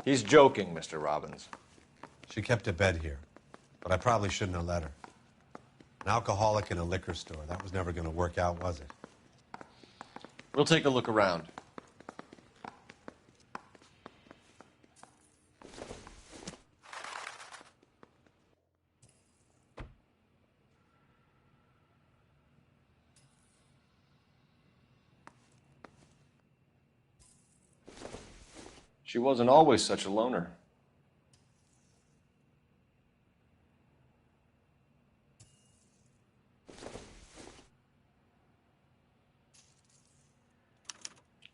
He's joking, Mr. Robbins. She kept a bed here, but I probably shouldn't have let her. An alcoholic in a liquor store. That was never going to work out, was it? We'll take a look around. She wasn't always such a loner.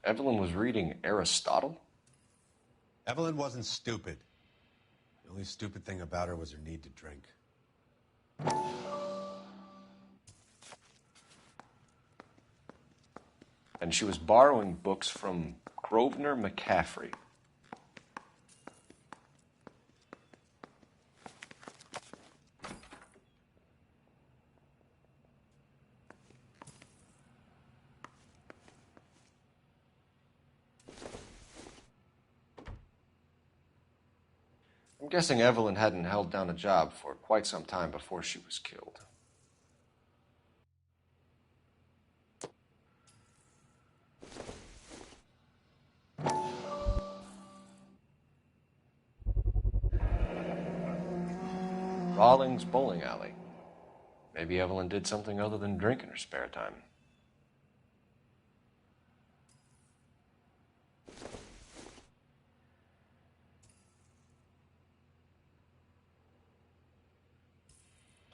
Evelyn was reading Aristotle? Evelyn wasn't stupid. The only stupid thing about her was her need to drink. And she was borrowing books from Grosvenor McCaffrey. I'm guessing Evelyn hadn't held down a job for quite some time before she was killed. Rawlings Bowling Alley. Maybe Evelyn did something other than drink in her spare time.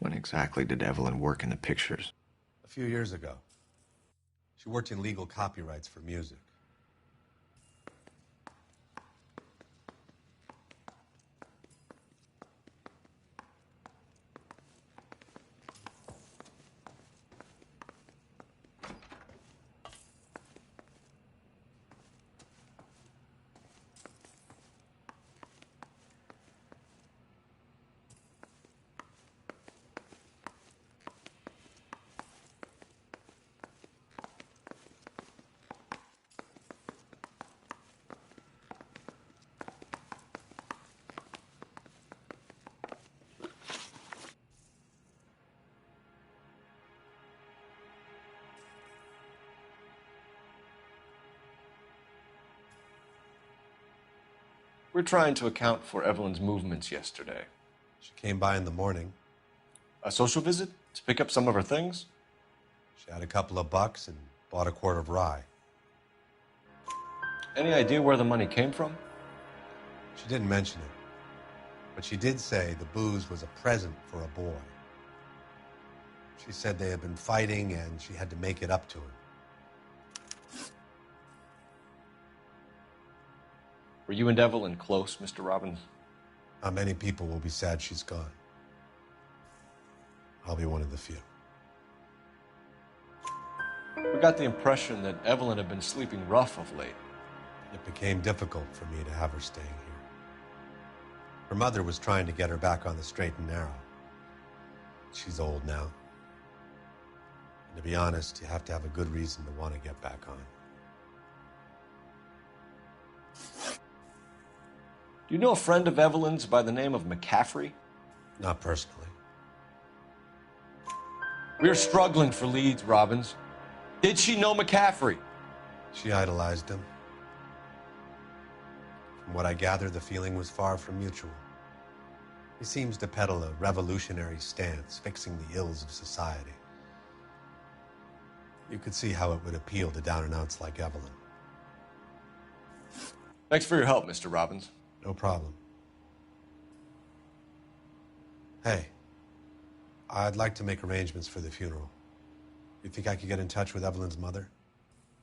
When exactly did Evelyn work in the pictures? A few years ago. She worked in legal copyrights for music. We're trying to account for Evelyn's movements yesterday. She came by in the morning. A social visit? To pick up some of her things? She had a couple of bucks and bought a quart of rye. Any idea where the money came from? She didn't mention it. But she did say the booze was a present for a boy. She said they had been fighting and she had to make it up to him. Were you and Evelyn close, Mr. Robbins? Not many people will be sad she's gone. I'll be one of the few. We got the impression that Evelyn had been sleeping rough of late. It became difficult for me to have her staying here. Her mother was trying to get her back on the straight and narrow. She's old now. And to be honest, you have to have a good reason to want to get back on. Do you know a friend of Evelyn's by the name of McCaffrey? Not personally. We're struggling for leads, Robbins. Did she know McCaffrey? She idolized him. From what I gather, the feeling was far from mutual. He seems to peddle a revolutionary stance, fixing the ills of society. You could see how it would appeal to down-and-outs like Evelyn. Thanks for your help, Mr. Robbins. No problem. Hey, I'd like to make arrangements for the funeral. You think I could get in touch with Evelyn's mother?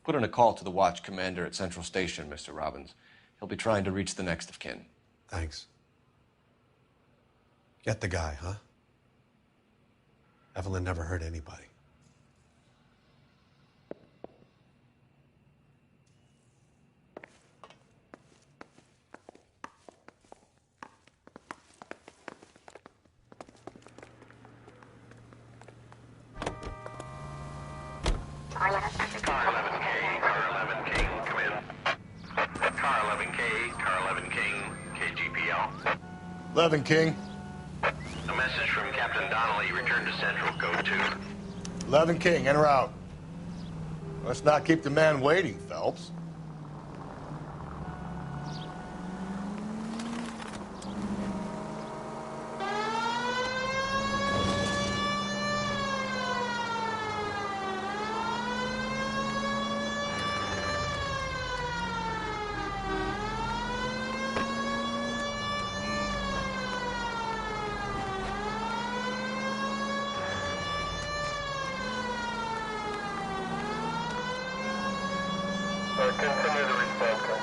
Put in a call to the watch commander at Central Station, Mr. Robbins. He'll be trying to reach the next of kin. Thanks. Get the guy, huh? Evelyn never hurt anybody. Car 11K, Car 11 King, come in. Car 11K, Car 11 King, KGPL. 11 King. A message from Captain Donnelly, return to Central, code 2. 11 King, en route. Let's not keep the man waiting, Phelps. Continue to respond, code.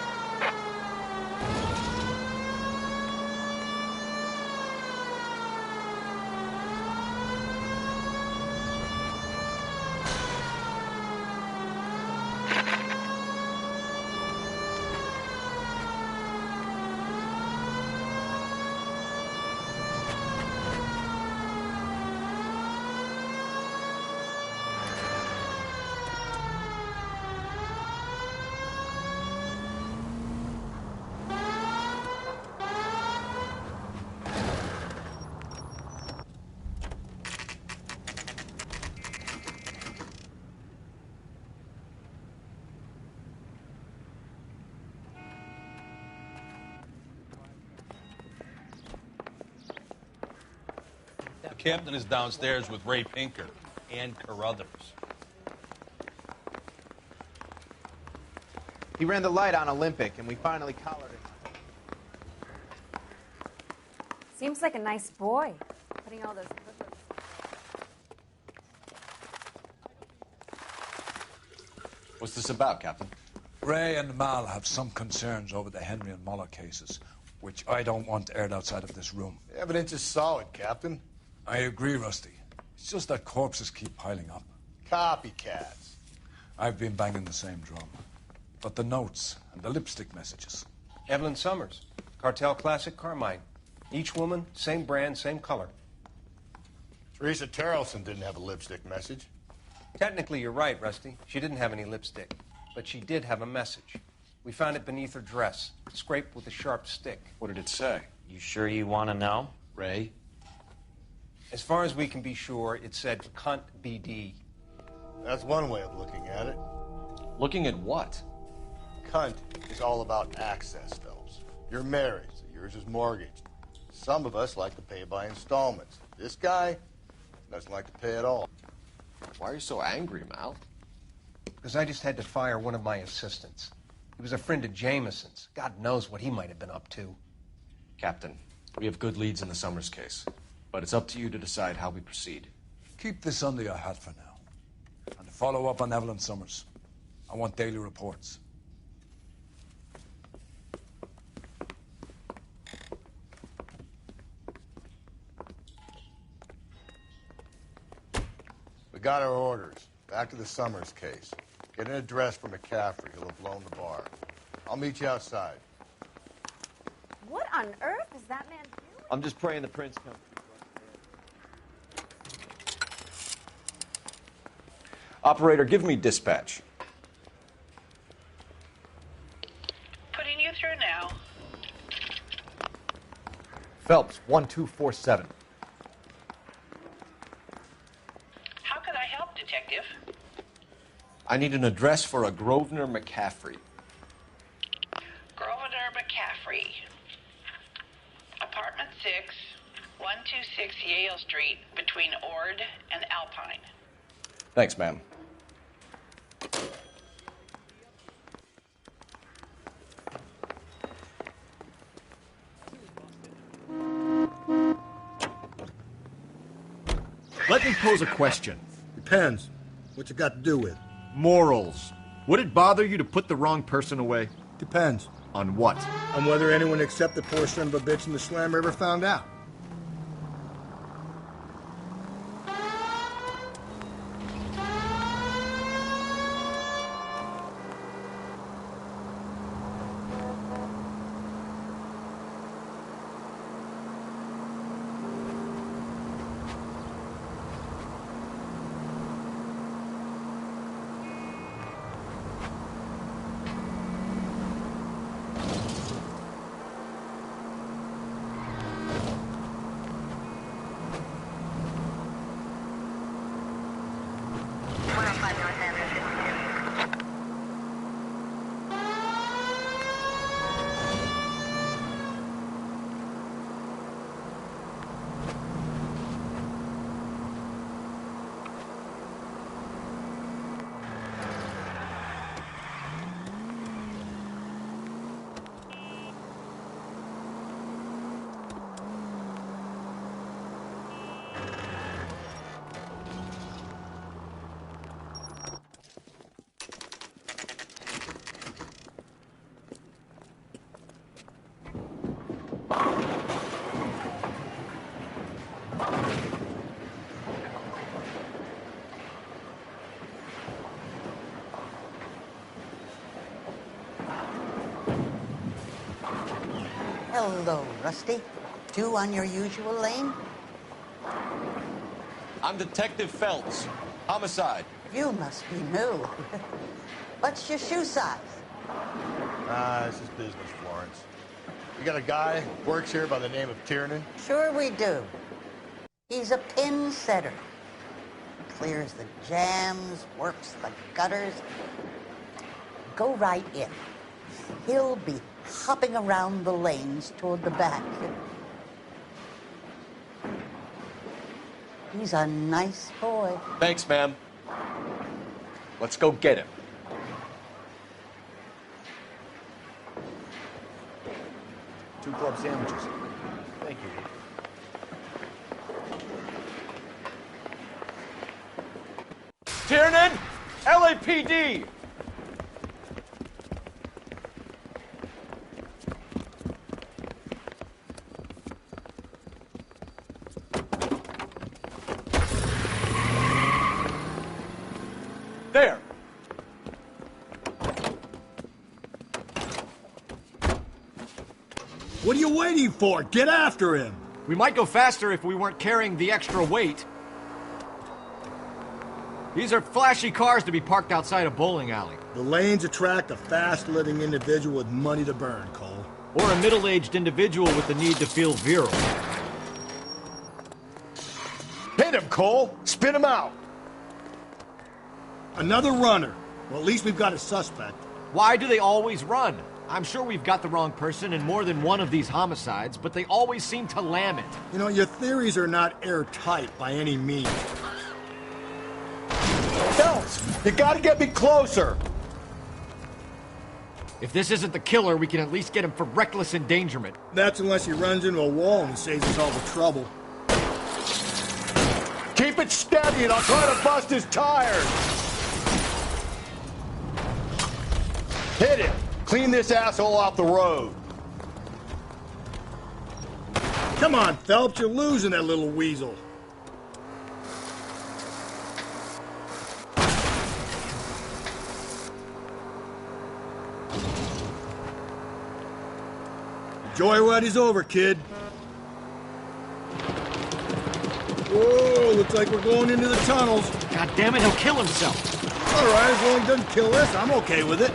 The captain is downstairs with Ray Pinker and Carruthers. He ran the light on Olympic, and we finally collared him. Seems like a nice boy, putting all those clippers. What's this about, Captain? Ray and Mal have some concerns over the Henry and Muller cases, which I don't want aired outside of this room. The evidence is solid, Captain. I agree, Rusty. It's just that corpses keep piling up. Copycats. I've been banging the same drum. But the notes and the lipstick messages. Evelyn Summers, Cartel Classic Carmine. Each woman, same brand, same color. Teresa Terrelson didn't have a lipstick message. Technically, you're right, Rusty. She didn't have any lipstick. But she did have a message. We found it beneath her dress, scraped with a sharp stick. What did it say? You sure you want to know? Ray? As far as we can be sure, it said cunt BD. That's one way of looking at it. Looking at what? Cunt is all about access, Phelps. You're married, so yours is mortgaged. Some of us like to pay by installments. This guy doesn't like to pay at all. Why are you so angry, Mal? Because I just had to fire one of my assistants. He was a friend of Jameson's. God knows what he might have been up to. Captain, we have good leads in the Summers case, but it's up to you to decide how we proceed. Keep this under your hat for now. And follow up on Evelyn Summers. I want daily reports. We got our orders. Back to the Summers case. Get an address for McCaffrey. He'll have blown the bar. I'll meet you outside. What on earth is that man doing? I'm just praying the prince comes. Operator, give me dispatch. Putting you through now. Phelps, 1247. How could I help, Detective? I need an address for a Grosvenor McCaffrey. Grosvenor McCaffrey. Apartment 6, 126 Yale Street, between Ord and Alpine. Thanks, ma'am. Let me pose a question. Depends. What's it got to do with? Morals. Would it bother you to put the wrong person away? Depends. On what? On whether anyone except the poor son of a bitch in the slammer ever found out. Hello, Rusty. Two on your usual lane? I'm Detective Phelps. Homicide. You must be new. What's your shoe size? This is business, Florence. You got a guy who works here by the name of Tiernan? Sure we do. He's a pin setter. Clears the jams, works the gutters. Go right in. He'll be hopping around the lanes toward the back. He's a nice boy. Thanks, ma'am. Let's go get him. Two club sandwiches. Thank you. Tiernan! LAPD! There! What are you waiting for? Get after him! We might go faster if we weren't carrying the extra weight. These are flashy cars to be parked outside a bowling alley. The lanes attract a fast-living individual with money to burn, Cole. Or a middle-aged individual with the need to feel virile. Hit him, Cole! Spin him out! Another runner. Well, at least we've got a suspect. Why do they always run? I'm sure we've got the wrong person in more than one of these homicides, but they always seem to lam it. You know, your theories are not airtight by any means. Phelps, you gotta get me closer! If this isn't the killer, we can at least get him for reckless endangerment. That's unless he runs into a wall and saves us all the trouble. Keep it steady and I'll try to bust his tires! Hit it! Clean this asshole off the road! Come on, Phelps, you're losing that little weasel. Joyride is over, kid. Whoa, looks like we're going into the tunnels. God damn it, he'll kill himself. All right, as long as he doesn't kill us, I'm okay with it.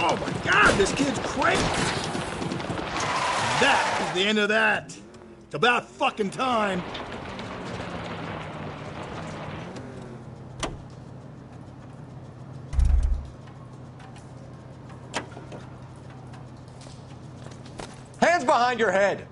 Oh my God, this kid's crazy. That is the end of that. It's about fucking time. Hands behind your head!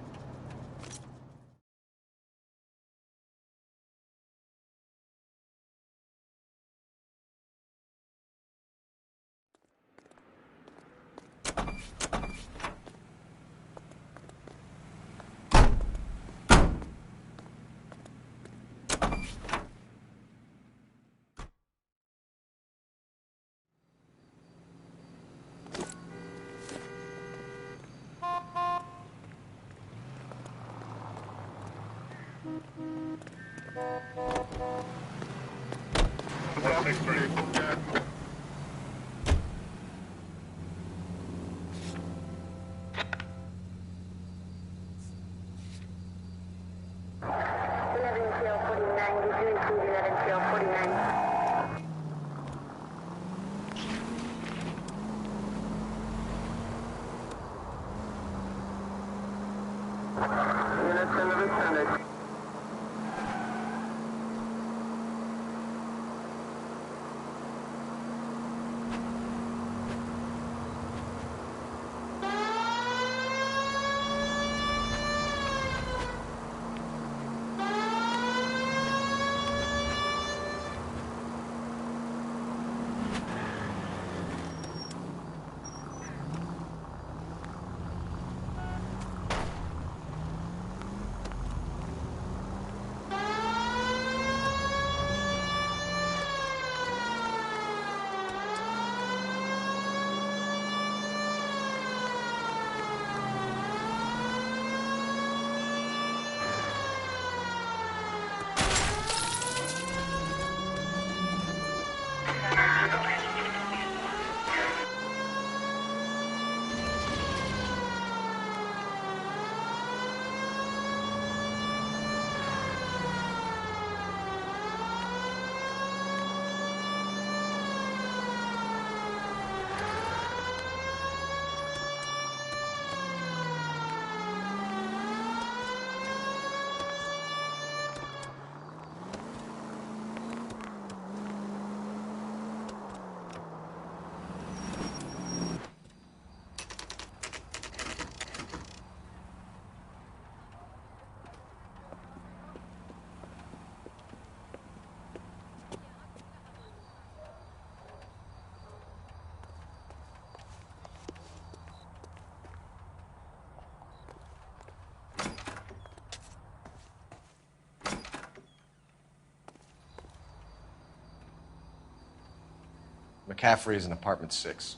McCaffrey is in apartment 6.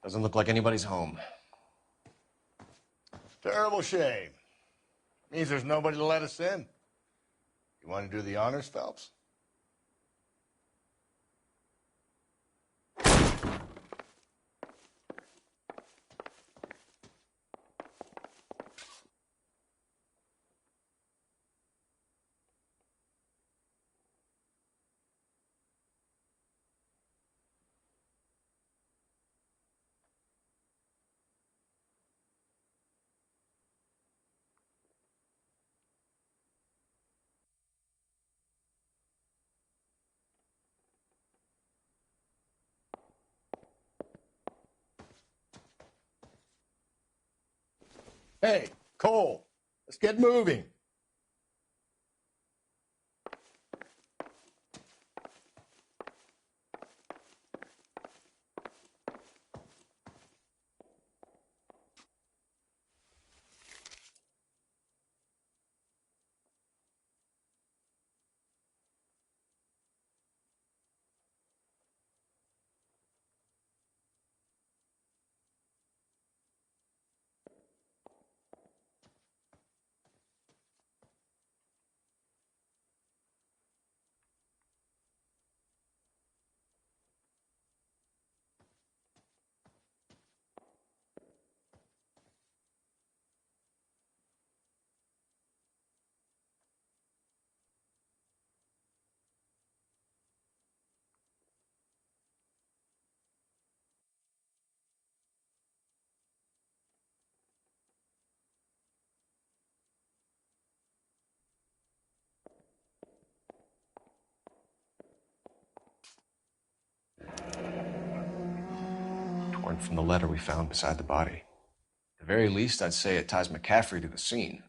Doesn't look like anybody's home. Terrible shame. Means there's nobody to let us in. You want to do the honors, Phelps? Hey, Cole, let's get moving. Torn from the letter we found beside the body. The the very least, I'd say it ties McCaffrey to the scene.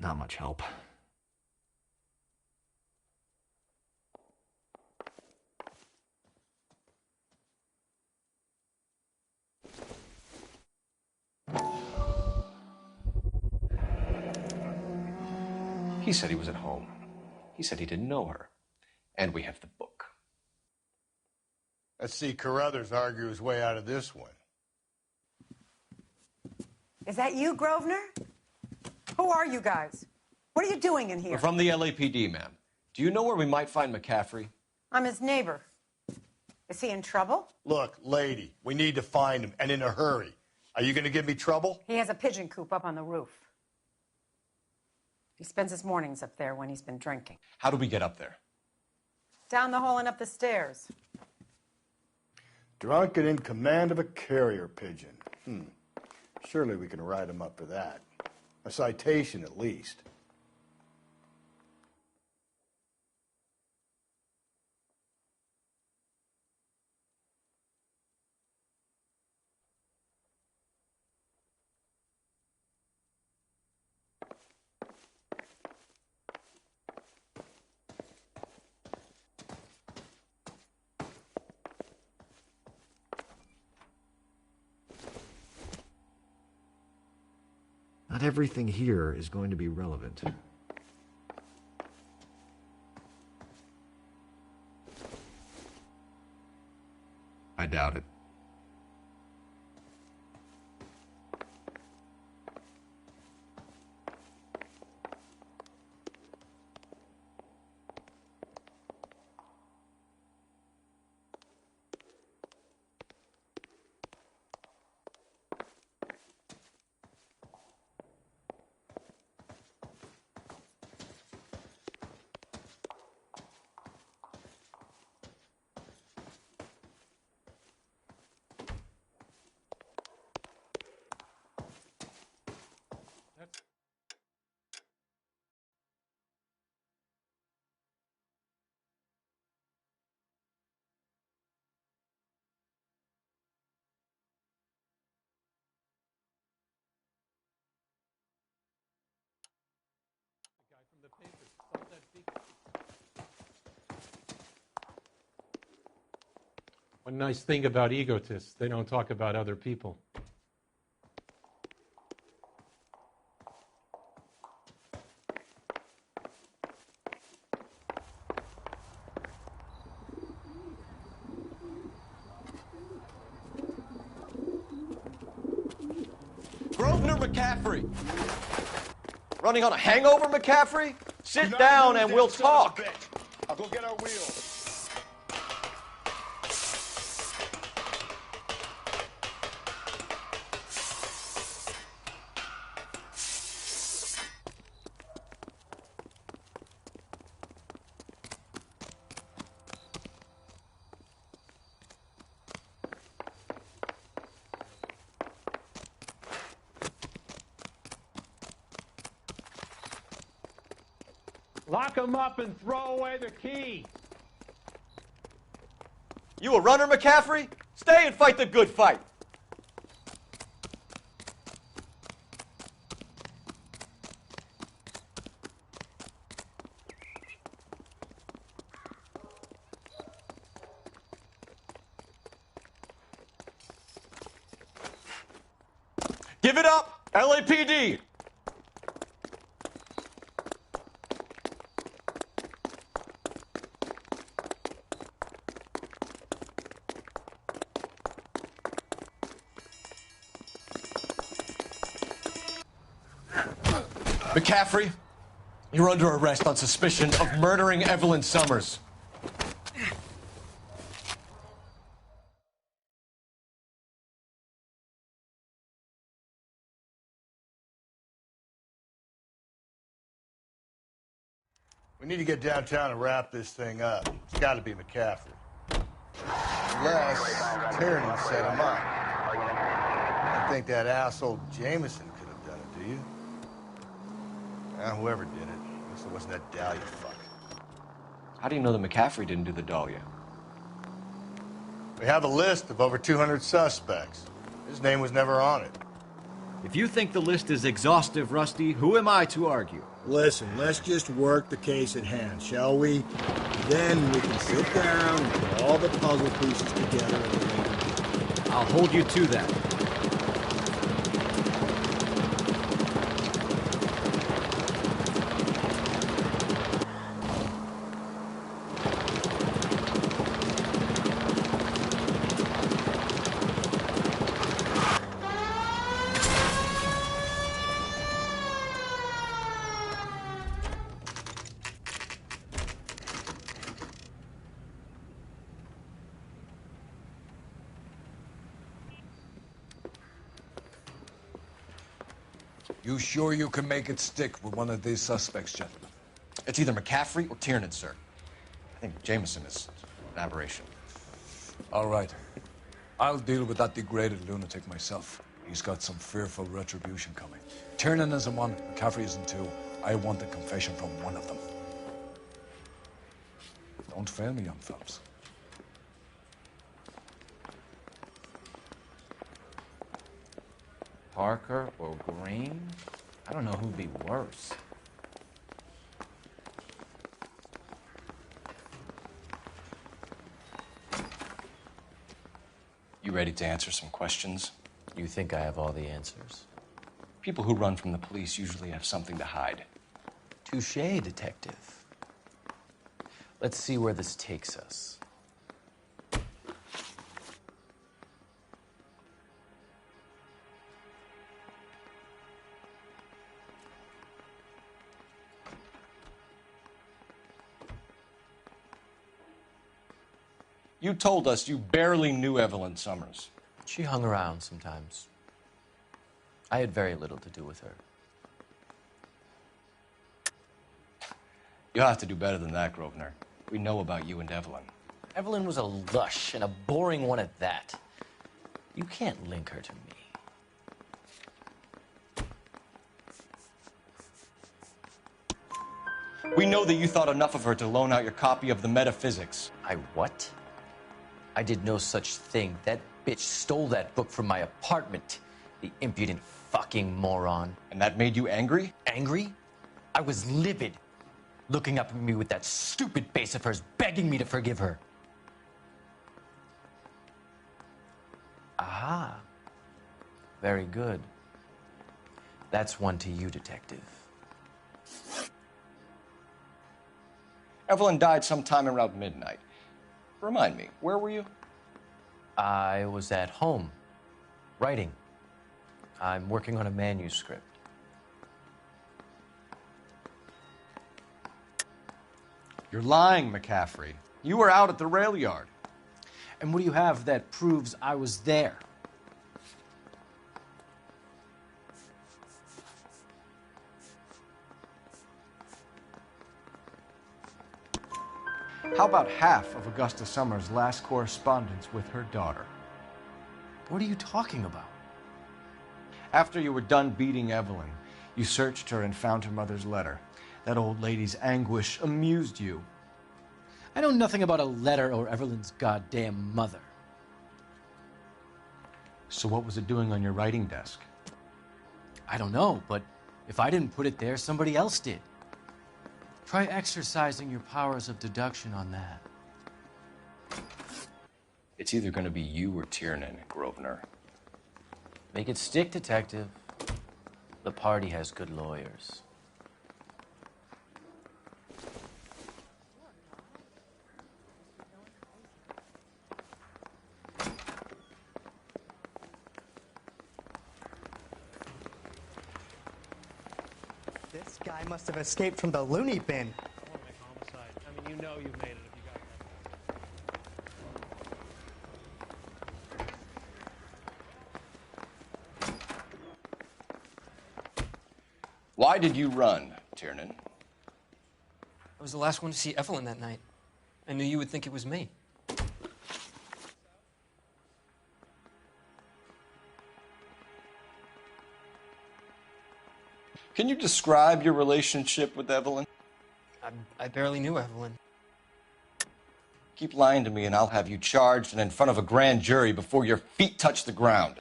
Not much help. He said he was at home. He said he didn't know her. And we have the book. Let's see Carruthers argue his way out of this one. Is that you, Grosvenor? Who are you guys? What are you doing in here? We're from the LAPD, ma'am. Do you know where we might find McCaffrey? I'm his neighbor. Is he in trouble? Look, lady, we need to find him, and in a hurry. Are you going to give me trouble? He has a pigeon coop up on the roof. He spends his mornings up there when he's been drinking. How do we get up there? Down the hall and up the stairs. Drunk and in command of a carrier pigeon. Surely we can write him up for that. A citation, at least. Not everything here is going to be relevant. I doubt it. One nice thing about egotists, they don't talk about other people. Grosvenor McCaffrey! Running on a hangover, McCaffrey? Sit down and we'll talk. I'll go get our wheels. Lock them up and throw away the key. You a runner, McCaffrey? Stay and fight the good fight. Give it up, LAPD! McCaffrey, you're under arrest on suspicion of murdering Evelyn Summers. We need to get downtown and wrap this thing up. It's got to be McCaffrey. Unless Tiernan set him up. I think that asshole Jameson could have done it, do you? Whoever did it. At least it wasn't that Dahlia fuck. How do you know that McCaffrey didn't do the Dahlia? We have a list of over 200 suspects. His name was never on it. If you think the list is exhaustive, Rusty, who am I to argue? Listen, let's just work the case at hand, shall we? Then we can sit down and put all the puzzle pieces together at a later date. I'll hold you to that. You sure you can make it stick with one of these suspects, gentlemen? It's either McCaffrey or Tiernan, sir. I think Jameson is an aberration. All right. I'll deal with that degraded lunatic myself. He's got some fearful retribution coming. Tiernan isn't one, McCaffrey isn't two. I want a confession from one of them. Don't fail me, young fellas. Parker or Green? I don't know who'd be worse. You ready to answer some questions? You think I have all the answers? People who run from the police usually have something to hide. Touché, detective. Let's see where this takes us. You told us you barely knew Evelyn Summers. She hung around sometimes. I had very little to do with her. You'll have to do better than that, Grosvenor. We know about you and Evelyn. Evelyn was a lush, and a boring one at that. You can't link her to me. We know that you thought enough of her to loan out your copy of the Metaphysics. I what? I did no such thing. That bitch stole that book from my apartment. The impudent fucking moron. And that made you angry? Angry? I was livid. Looking up at me with that stupid face of hers, begging me to forgive her. Aha. Very good. That's one to you, detective. Evelyn died sometime around midnight. Remind me, where were you? I was at home, writing. I'm working on a manuscript. You're lying, McCaffrey. You were out at the rail yard. And what do you have that proves I was there? How about half of Augusta Summers' last correspondence with her daughter? What are you talking about? After you were done beating Evelyn, you searched her and found her mother's letter. That old lady's anguish amused you. I know nothing about a letter or Evelyn's goddamn mother. So what was it doing on your writing desk? I don't know, but if I didn't put it there, somebody else did. Try exercising your powers of deduction on that. It's either going to be you or Tiernan, Grosvenor. Make it stick, detective. The party has good lawyers. This guy must have escaped from the loony bin. Homicide. I mean, you know you've made it if you got that. Why did you run, Tiernan? I was the last one to see Evelyn that night. I knew you would think it was me. Can you describe your relationship with Evelyn? I barely knew Evelyn. Keep lying to me and I'll have you charged and in front of a grand jury before your feet touch the ground.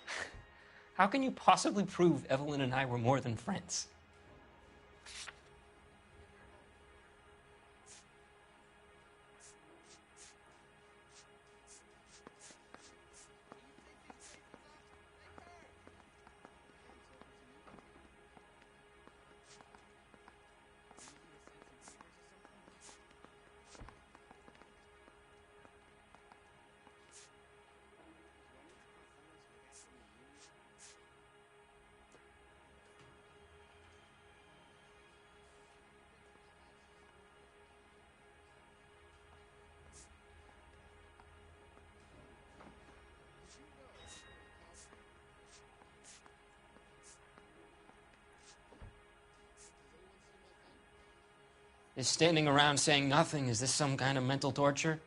How can you possibly prove Evelyn and I were more than friends? Is standing around saying nothing, is this some kind of mental torture?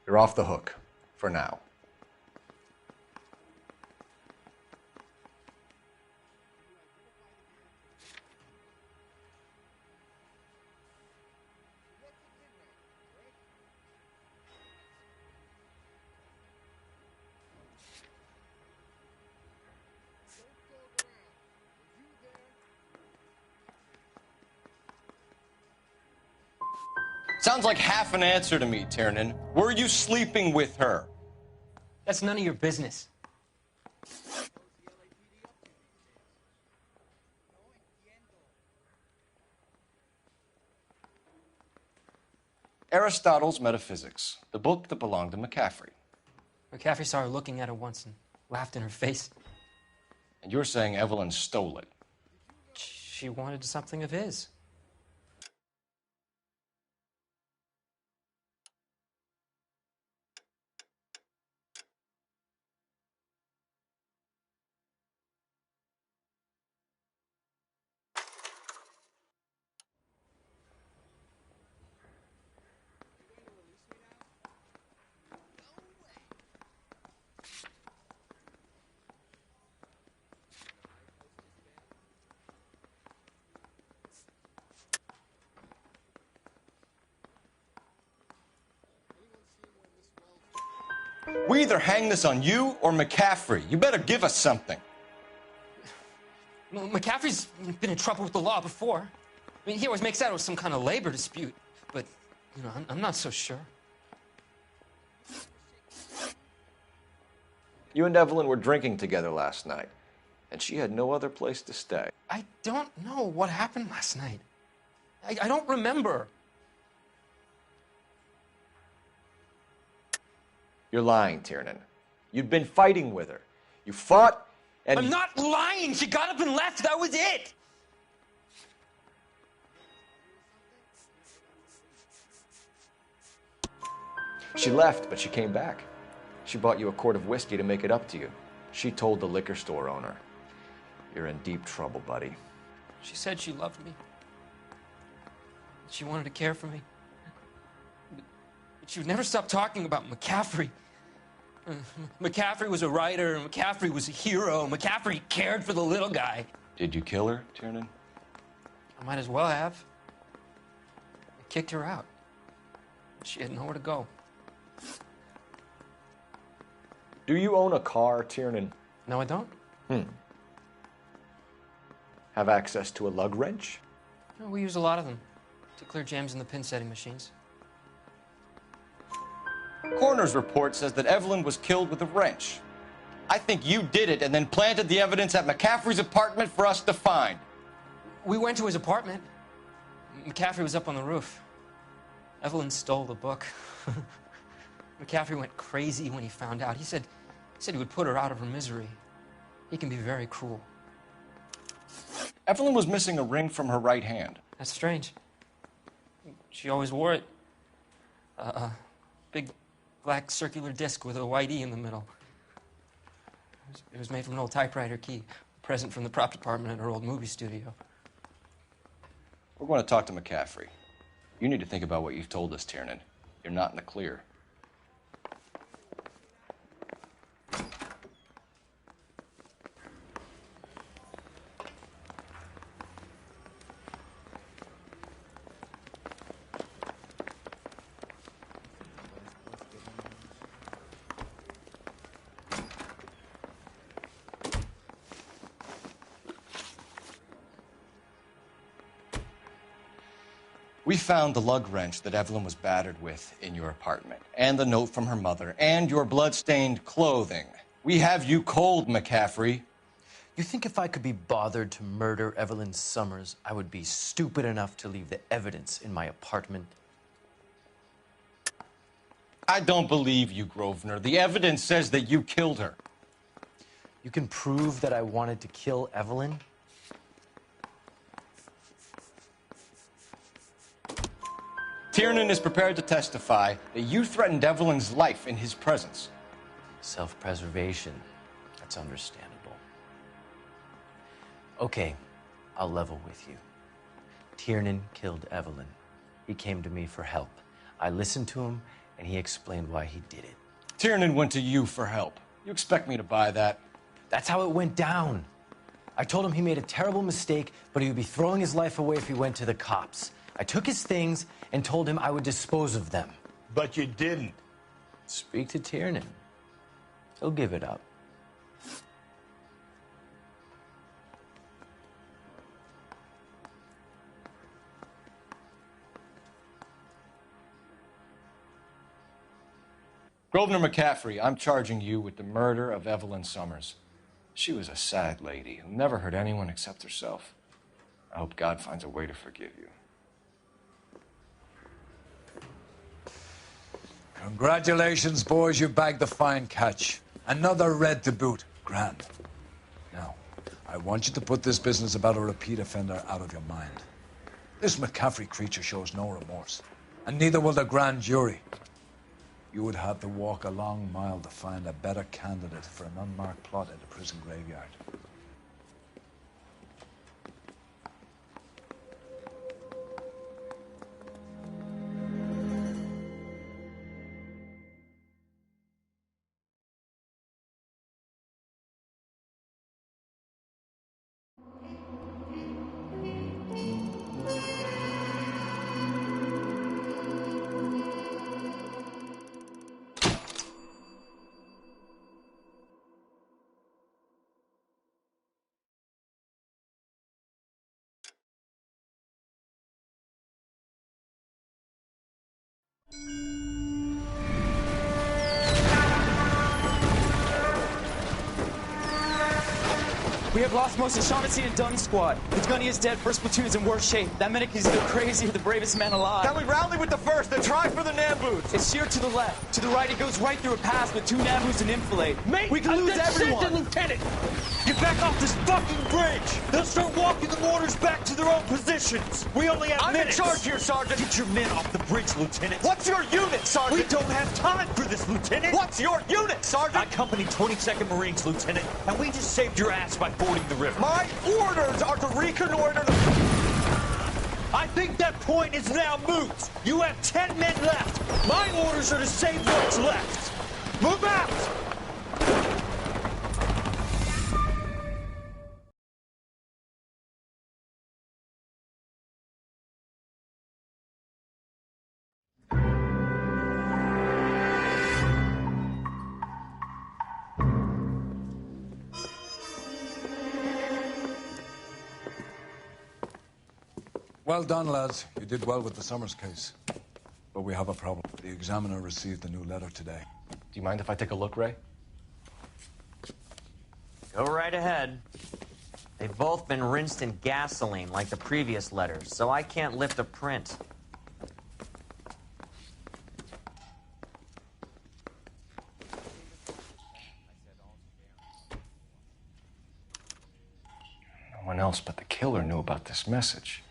You're off the hook. For now. Sounds like half an answer to me, Tiernan. Were you sleeping with her? That's none of your business. Aristotle's Metaphysics, the book that belonged to McCaffrey. McCaffrey saw her looking at it once and laughed in her face. And you're saying Evelyn stole it? She wanted something of his. We either hang this on you or McCaffrey. You better give us something. Well, McCaffrey's been in trouble with the law before. I mean, he always makes out it was some kind of labor dispute. But, you know, I'm not so sure. You and Evelyn were drinking together last night, and she had no other place to stay. I don't know what happened last night. I don't remember. You're lying, Tiernan. You'd been fighting with her. You fought, and... I'm not lying! She got up and left! That was it! She left, but she came back. She bought you a quart of whiskey to make it up to you. She told the liquor store owner. You're in deep trouble, buddy. She said she loved me. She wanted to care for me. But she would never stop talking about McCaffrey. McCaffrey was a writer, and McCaffrey was a hero. McCaffrey cared for the little guy. Did you kill her, Tiernan? I might as well have. I kicked her out. She had nowhere to go. Do you own a car, Tiernan? No, I don't. Have access to a lug wrench? No, we use a lot of them to clear jams in the pin setting machines. Coroner's report says that Evelyn was killed with a wrench. I think you did it and then planted the evidence at McCaffrey's apartment for us to find. We went to his apartment. McCaffrey was up on the roof. Evelyn stole the book. McCaffrey went crazy when he found out. He said he would put her out of her misery. He can be very cruel. Evelyn was missing a ring from her right hand. That's strange. She always wore it. Big black circular disc with a white E in the middle. It was made from an old typewriter key, a present from the prop department at her old movie studio. We're going to talk to McCaffrey. You need to think about what you've told us, Tiernan. You're not in the clear. We found the lug wrench that Evelyn was battered with in your apartment, and the note from her mother, and your blood-stained clothing. We have you cold, McCaffrey. You think if I could be bothered to murder Evelyn Summers, I would be stupid enough to leave the evidence in my apartment? I don't believe you, Grosvenor. The evidence says that you killed her. You can prove that I wanted to kill Evelyn? Tiernan is prepared to testify that you threatened Evelyn's life in his presence. Self-preservation. That's understandable. Okay, I'll level with you. Tiernan killed Evelyn. He came to me for help. I listened to him, and he explained why he did it. Tiernan went to you for help. You expect me to buy that? That's how it went down. I told him he made a terrible mistake, but he would be throwing his life away if he went to the cops. I took his things and told him I would dispose of them. But you didn't. Speak to Tiernan. He'll give it up. Grosvenor McCaffrey, I'm charging you with the murder of Evelyn Summers. She was a sad lady who never hurt anyone except herself. I hope God finds a way to forgive you. Congratulations, boys. You bagged the fine catch. Another red to boot. Grand. Now, I want you to put this business about a repeat offender out of your mind. This McCaffrey creature shows no remorse, and neither will the grand jury. You would have to walk a long mile to find a better candidate for an unmarked plot in the prison graveyard. We have lost most of Shaughnessy and Dunn's squad. The gunny is dead. First platoon is in worse shape. That medic is either crazy or the bravest man alive. Can we rally with the first and try for the Namboots? It's sheer to the left. To the right, it goes right through a pass with 2 Namboots and Enfilade. Mate, we can lose everyone. Lieutenant, get back off this fucking bridge. They'll start walking the mortars back to their own positions. We only have minutes. I'm in charge here, Sergeant. Get your men off the bridge, Lieutenant. What's your unit, Sergeant? We don't have time for this, Lieutenant. What's your unit, Sergeant? I company 22nd Marines, Lieutenant, and we just saved your ass by fording the river. My orders are to reconnoiter the... I think that point is now moot. You have 10 men left. My orders are to save what's left. Move out! Well done, lads. You did well with the Summers case. But we have a problem. The examiner received a new letter today. Do you mind if I take a look, Ray? Go right ahead. They've both been rinsed in gasoline like the previous letters, so I can't lift a print. No one else but the killer knew about this message.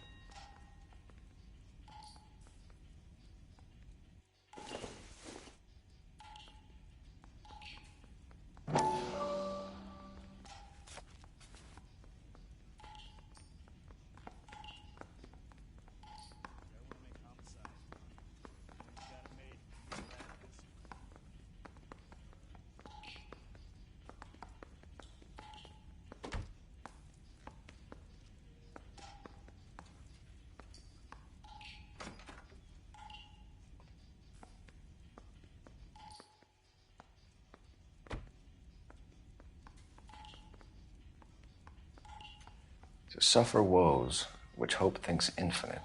To suffer woes which hope thinks infinite,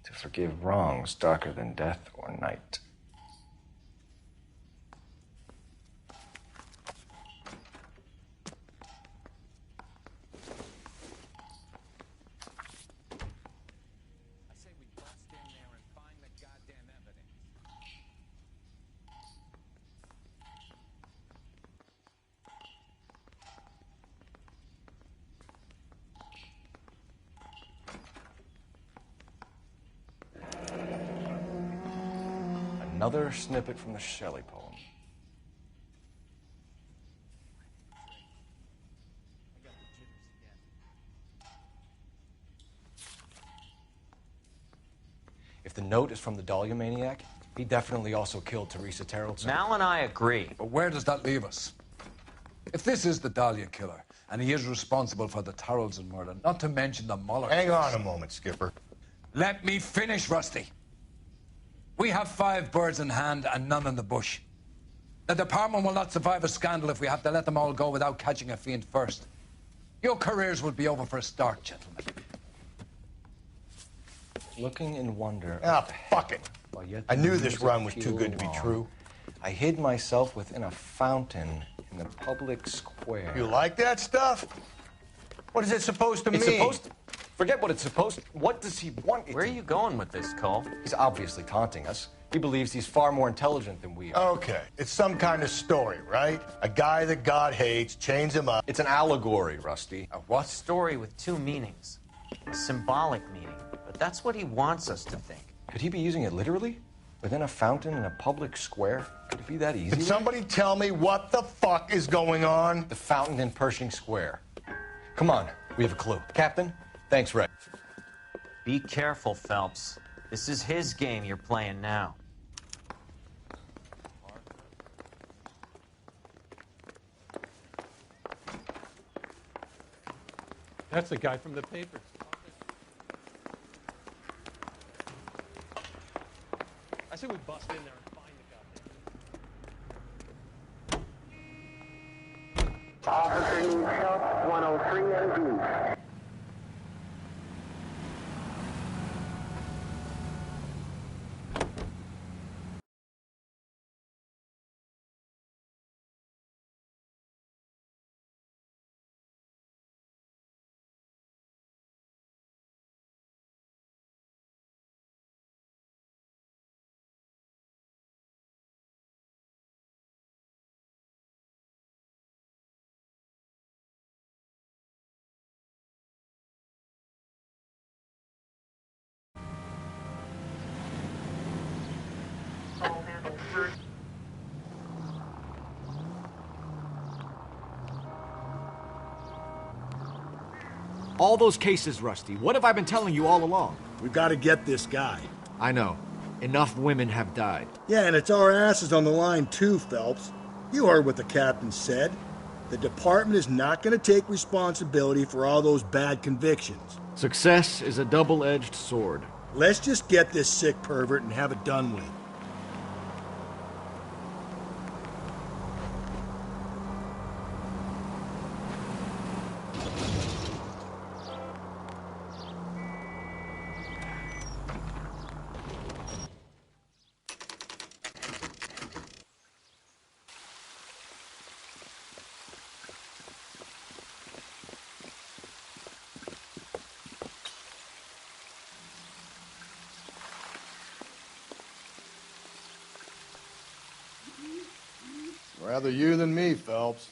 To forgive wrongs darker than death or night. Another snippet from the Shelley poem. If the note is from the Dahlia maniac, he definitely also killed Teresa Terrellson. Mal and I agree. But where does that leave us? If this is the Dahlia killer, and he is responsible for the Terrellson murder, not to mention the Muller Hang case. on a moment, Skipper. Let me finish, Rusty. We have 5 birds in hand and none in the bush. The department will not survive a scandal if we have to let them all go without catching a fiend first. Your careers will be over for a start, gentlemen. Looking in wonder. Ah, fuck it. I knew this run was too good to be true. I hid myself within a fountain in the public square. You like that stuff? What is it supposed to mean? It's supposed to... Forget what it's supposed to... What does he want it Where are you going with this, Cole? He's obviously taunting us. He believes he's far more intelligent than we are. Okay, it's some kind of story, right? A guy that God hates, chains him up. It's an allegory, Rusty. A what? Story with 2 meanings. A symbolic meaning. But that's what he wants us to think. Could he be using it literally? Within a fountain in a public square? Could it be that easy? Can somebody tell me what the fuck is going on? The fountain in Pershing Square. Come on, we have a clue. Captain, thanks, Ray. Be careful, Phelps. This is his game you're playing now. That's the guy from the papers. I say we bust in there and find the goddamn. Officer needs help, 103 NV. All those cases, Rusty. What have I been telling you all along? We've got to get this guy. I know. Enough women have died. Yeah, and it's our asses on the line too, Phelps. You heard what the captain said. The department is not going to take responsibility for all those bad convictions. Success is a double-edged sword. Let's just get this sick pervert and have it done with. Rather you than me, Phelps.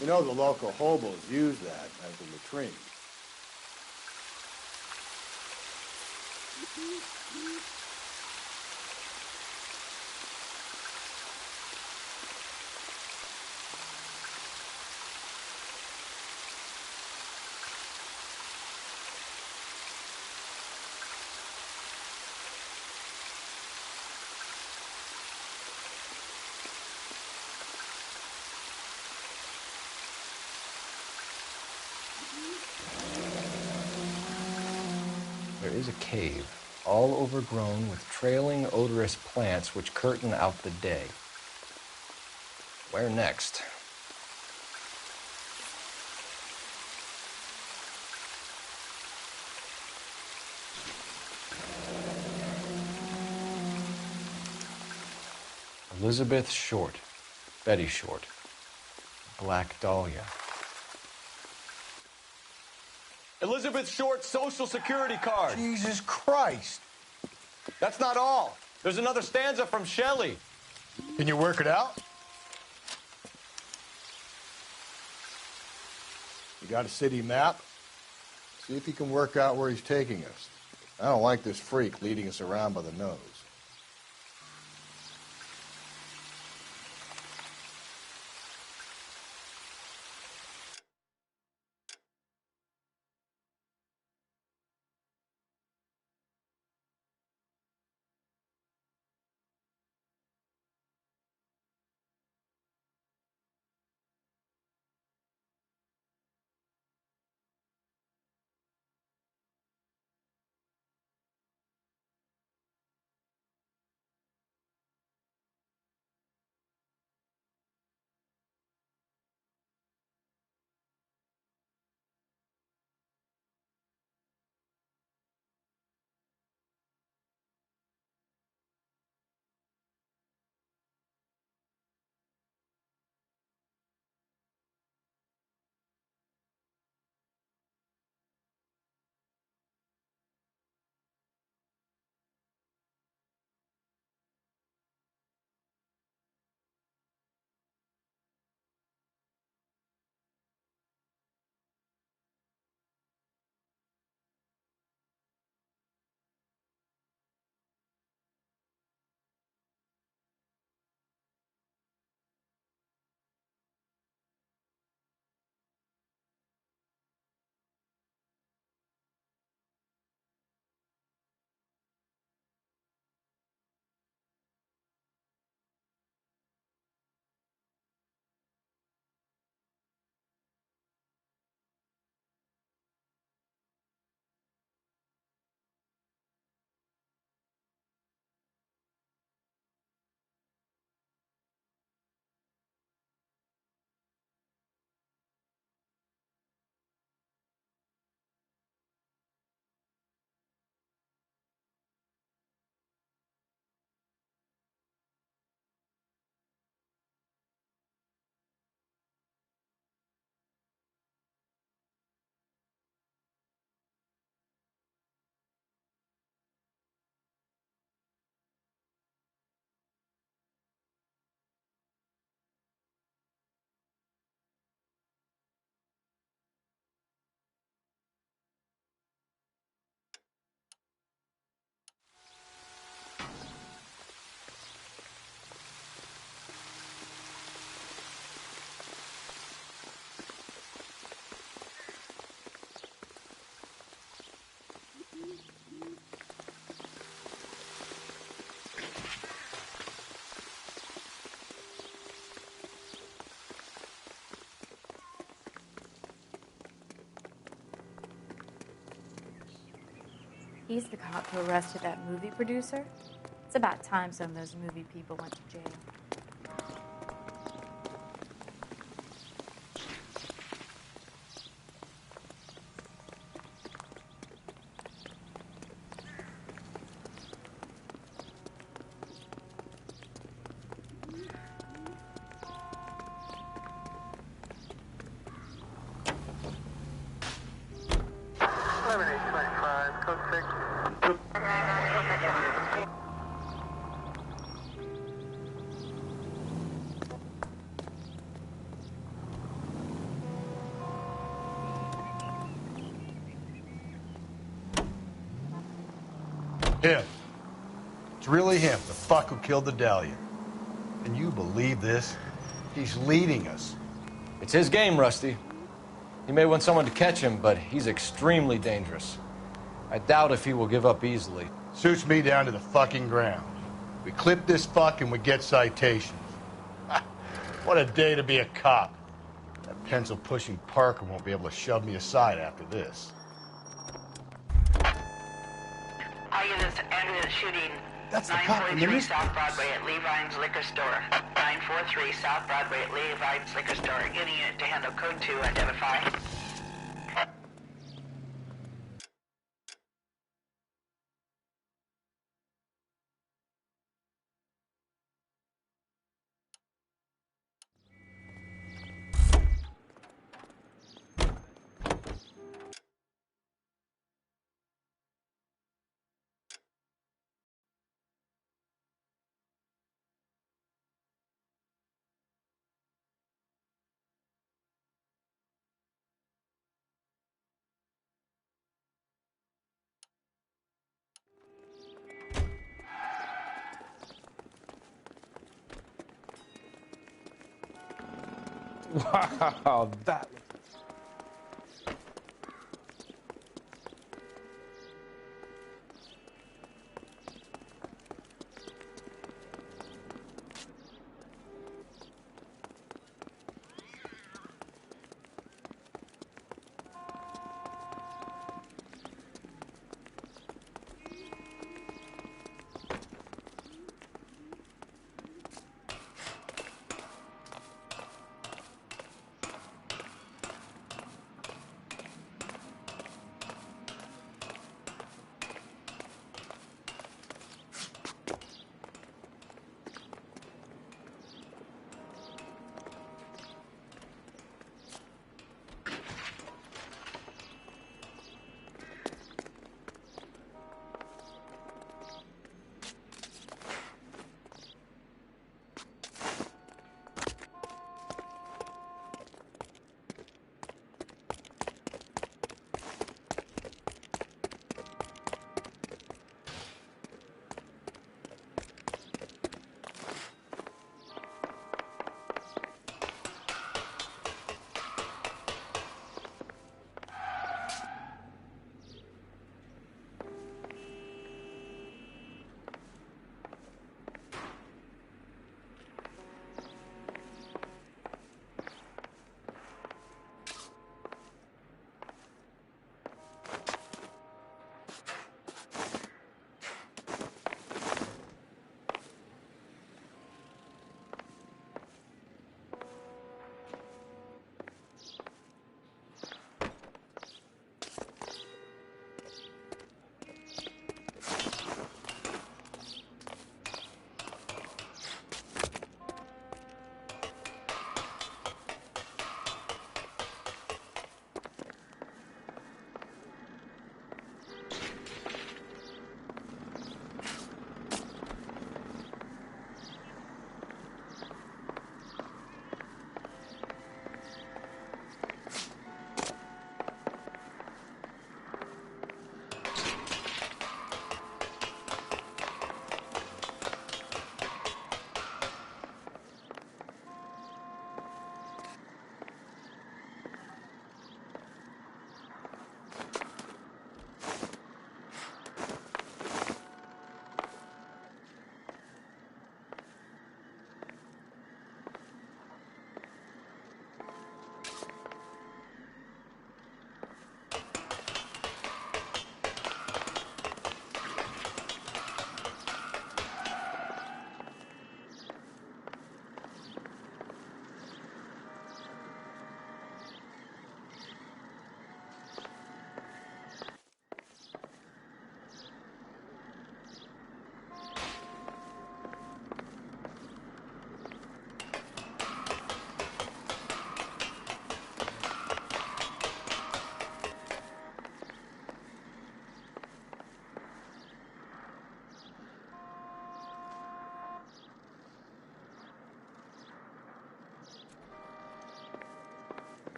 You know the local hobos use that as a latrine. is a cave, all overgrown with trailing, odorous plants which curtain out the day. Where next? Elizabeth Short, Betty Short, Black Dahlia. Elizabeth Short's Social Security card. Jesus Christ. That's not all. There's another stanza from Shelley. Can you work it out? You got a city map? See if you can work out where he's taking us. I don't like this freak leading us around by the nose. He's the cop who arrested that movie producer. It's about time some of those movie people went to jail. Him. It's really him, the fuck who killed the Dahlia. Can you believe this? He's leading us. It's his game, Rusty. He may want someone to catch him, but he's extremely dangerous. I doubt if he will give up easily. Suits me down to the fucking ground. We clip this fuck and we get citations. What a day to be a cop. That pencil-pushing Parker won't be able to shove me aside after this. ambulance shooting. That's the cop in the 943 South Broadway at Levine's Liquor Store. 943 South Broadway at Levine's Liquor Store. Getting unit to handle code 2. Identify. Wow, that.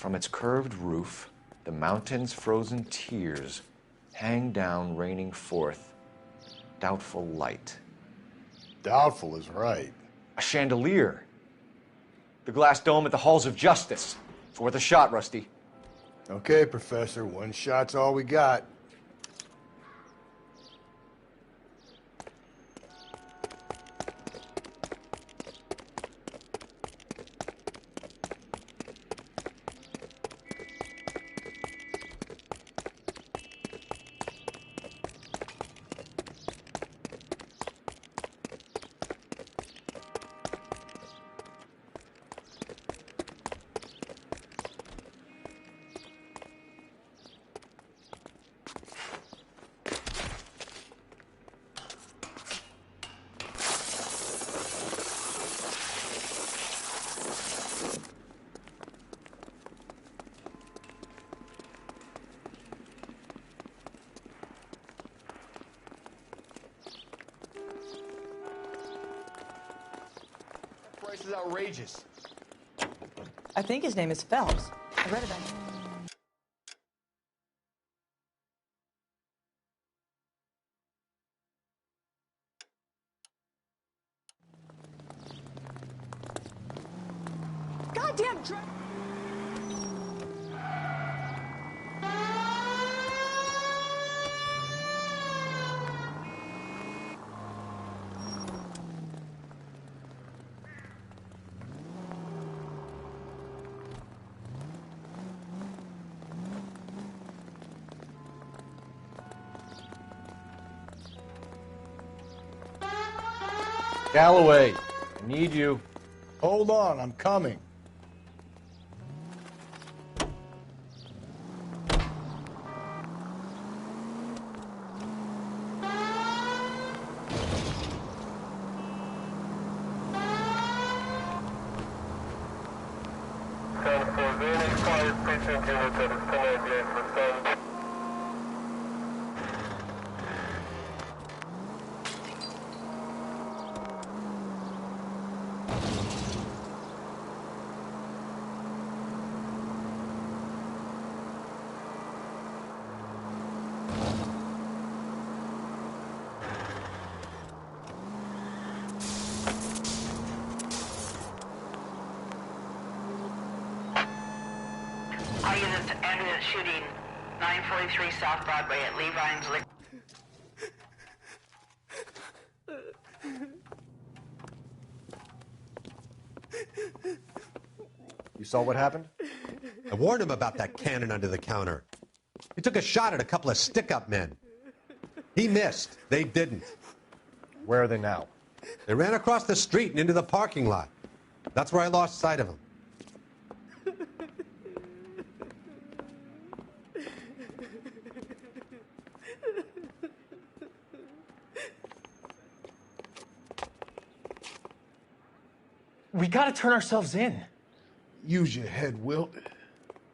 From its curved roof, the mountain's frozen tears hang down, raining forth doubtful light. Doubtful is right. A chandelier. The glass dome at the halls of justice. It's worth a shot, Rusty. Okay, Professor, one shot's all we got. This is outrageous. I think his name is Phelps. I read about him. Goddamn drunk! Galloway, I need you. Hold on, I'm coming. All units, ambulance shooting 943 South Broadway at Levine's Liquor. You saw what happened? I warned him about that cannon under the counter. He took a shot at a couple of stick-up men. He missed. They didn't. Where are they now? They ran across the street and into the parking lot. That's where I lost sight of them. We gotta turn ourselves in. Use your head, Wilt.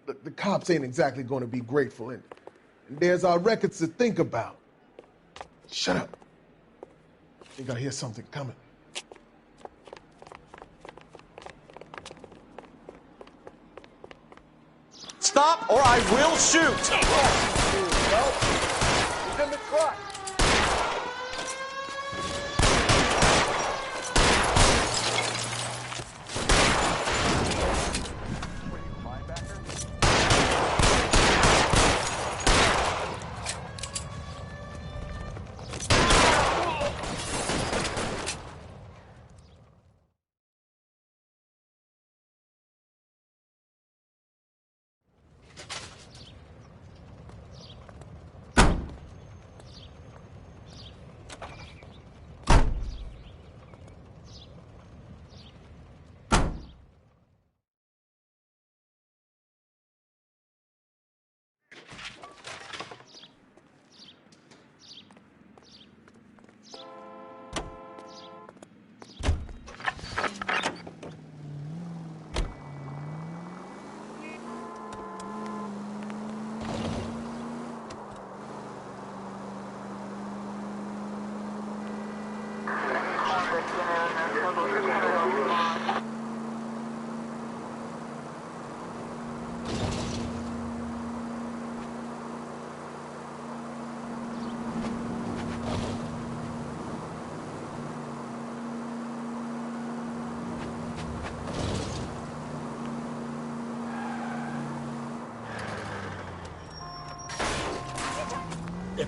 Look, the cops ain't exactly going to be grateful, and there's our records to think about. Shut up. I think I hear something coming. Stop or I will shoot! Well, he's in the truck.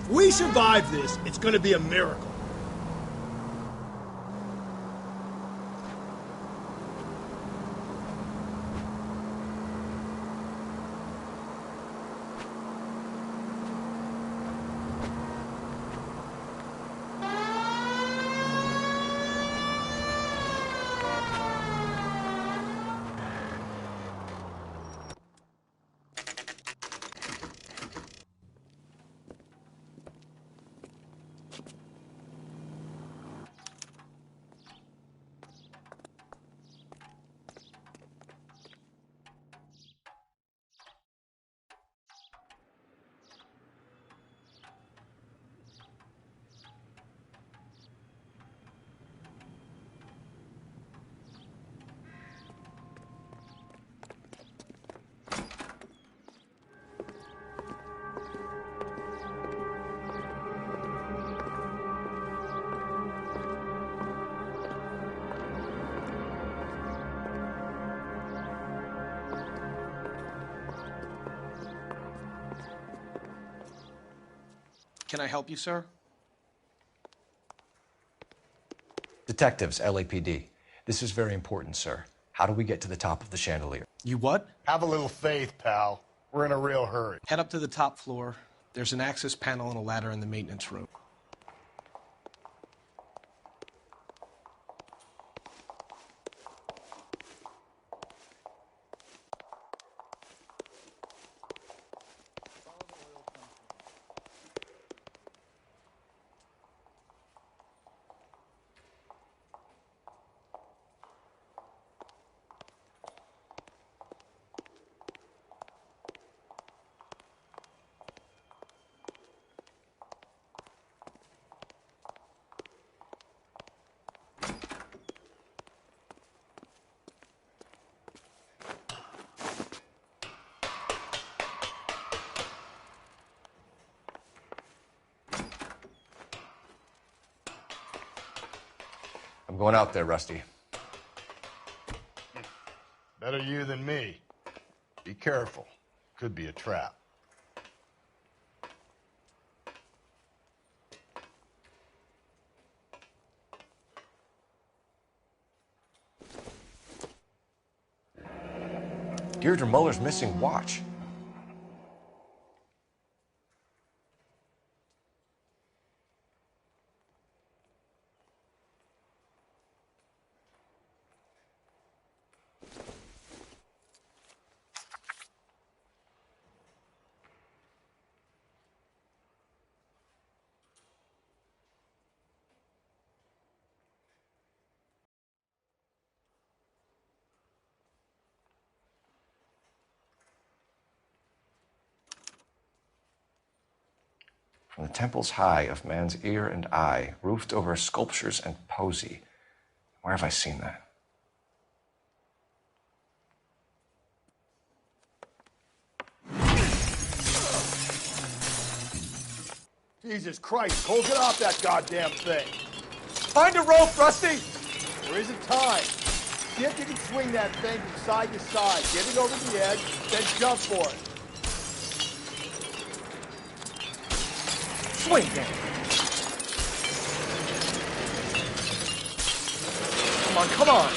If we survive this, it's gonna be a miracle. Can I help you, sir? Detectives, LAPD. This is very important, sir. How do we get to the top of the chandelier? You what? Have a little faith, pal. We're in a real hurry. Head up to the top floor. There's an access panel and a ladder in the maintenance room. I'm going out there, Rusty. Better you than me. Be careful. Could be a trap. Deirdre Muller's missing watch. From the temples high of man's ear and eye, roofed over sculptures and poesy. Where have I seen that? Jesus Christ, Cole, get off that goddamn thing. Find a rope, Rusty! There isn't time. See if you can swing that thing from side to side. Get it over the edge, then jump for it. Swing, Dan. Come on, come on.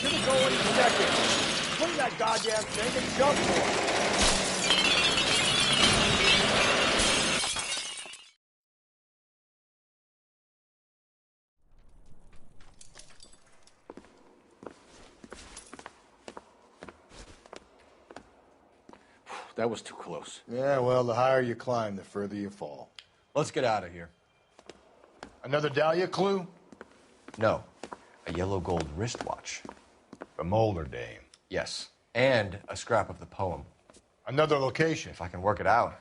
Give it go any second. Swing that goddamn thing and jump for it. That was too close. Yeah, well, the higher you climb, the further you fall. Let's get out of here. Another Dahlia clue? No. A yellow gold wristwatch. The Molder dame. Yes. And a scrap of the poem. Another location. If I can work it out.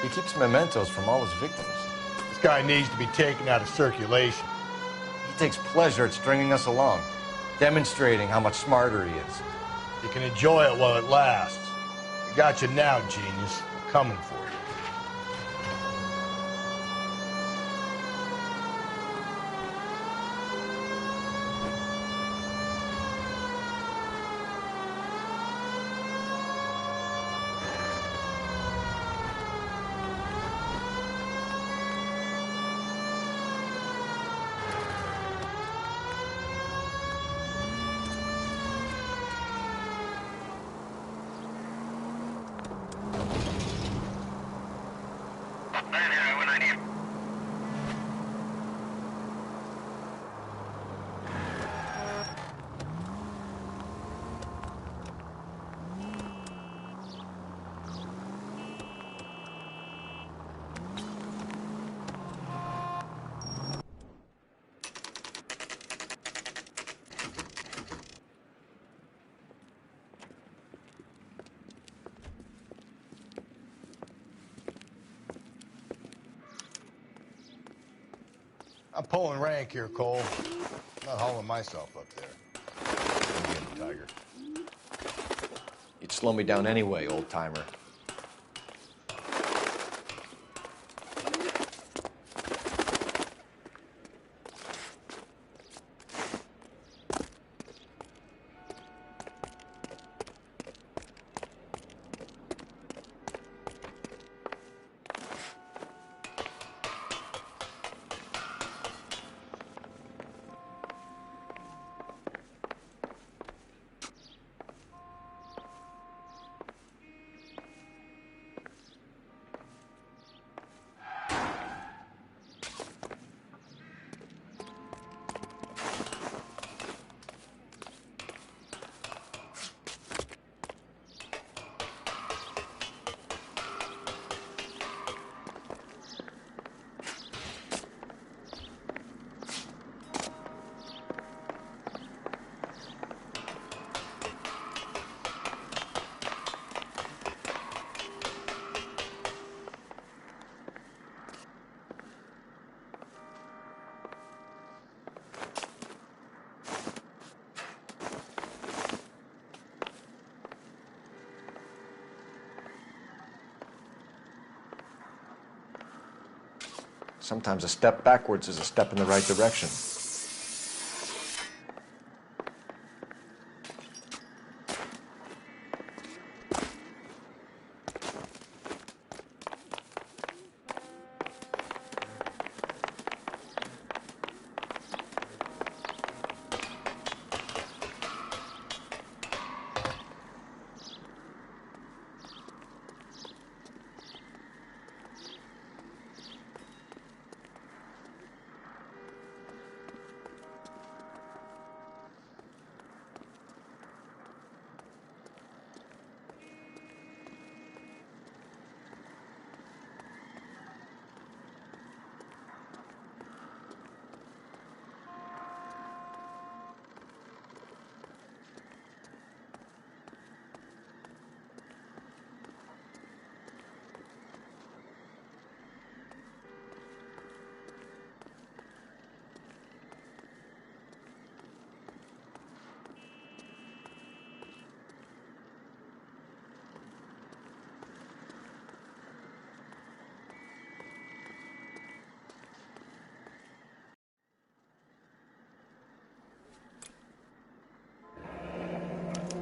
He keeps mementos from all his victims. This guy needs to be taken out of circulation. He takes pleasure at stringing us along, demonstrating how much smarter he is. You can enjoy it while it lasts. I got you now, genius. I'm coming for you. I'm pulling rank here, Cole. I'm not hauling myself up there. I'm getting Tiger. You'd slow me down anyway, old-timer. Sometimes a step backwards is a step in the right direction.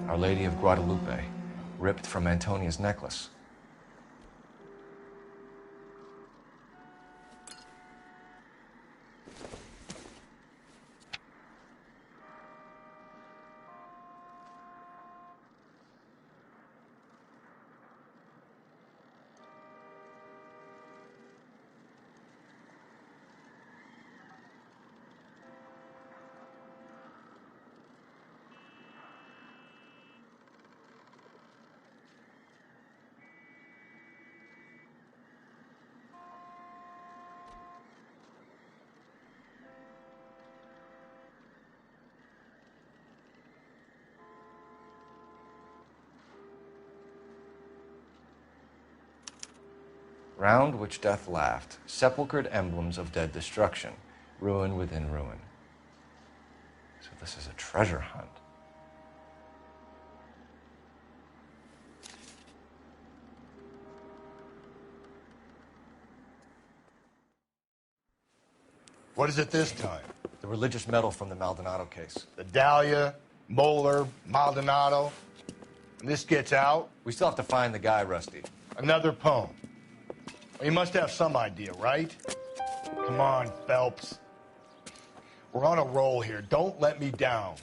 Our Lady of Guadalupe, ripped from Antonia's necklace. round which death laughed, sepulchred emblems of dead destruction, ruin within ruin. So this is a treasure hunt. What is it this time? The religious medal from the Maldonado case. The Dahlia, Moeller, Maldonado. And this gets out? We still have to find the guy, Rusty. Another poem. Well, you must have some idea, right? Come on, Phelps. We're on a roll here. Don't let me down.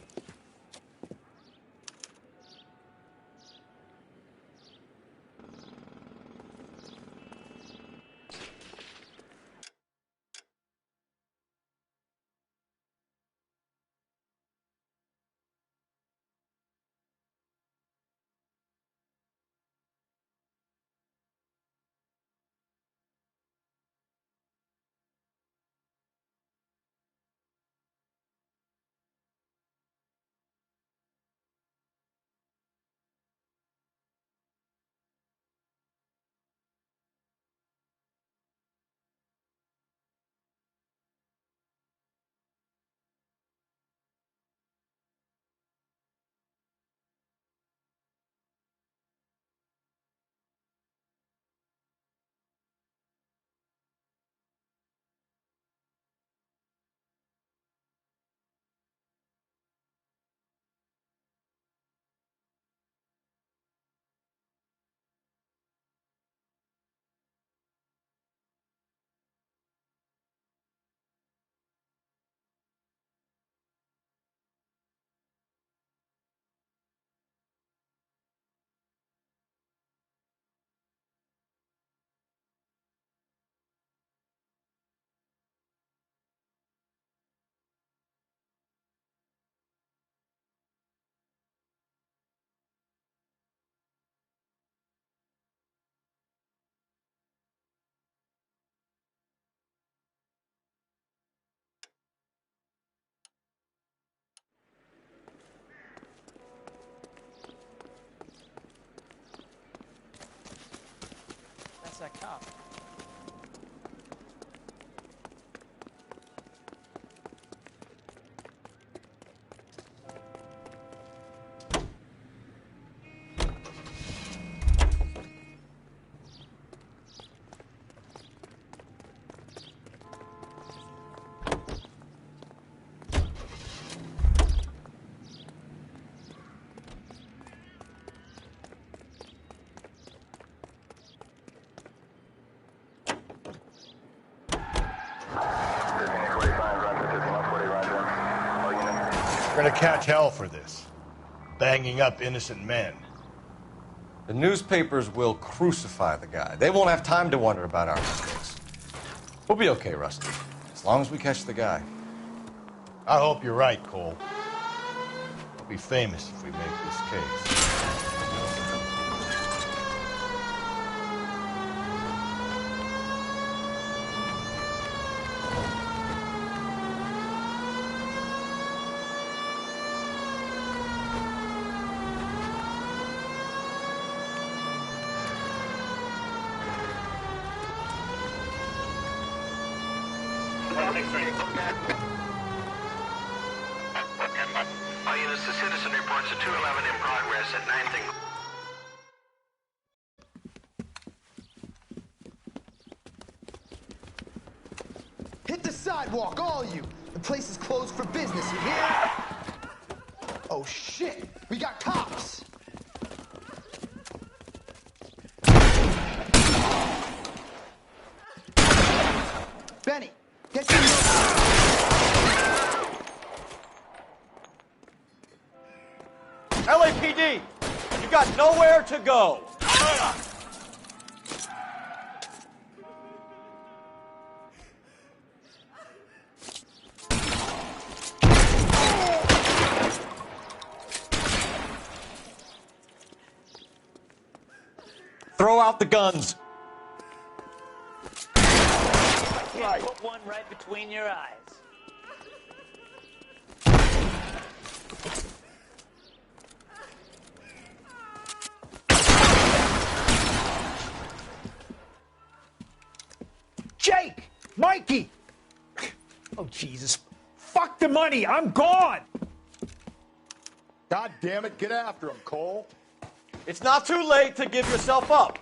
That's that cop. We're gonna catch hell for this. Banging up innocent men. The newspapers will crucify the guy. They won't have time to wonder about our mistakes. We'll be okay, Rusty, as long as we catch the guy. I hope you're right, Cole. We'll be famous if we make this case. All units, the citizen reports a 211 in progress at 9th and... Hit the sidewalk, all of you! The place is closed for business, you hear? Oh shit! We got cops! Benny, get your... LAPD, you got nowhere to go. Throw out the guns. Right. Put one right between your eyes. Mikey! Oh, Jesus. Fuck the money. I'm gone. God damn it, get after him, Cole. It's not too late to give yourself up.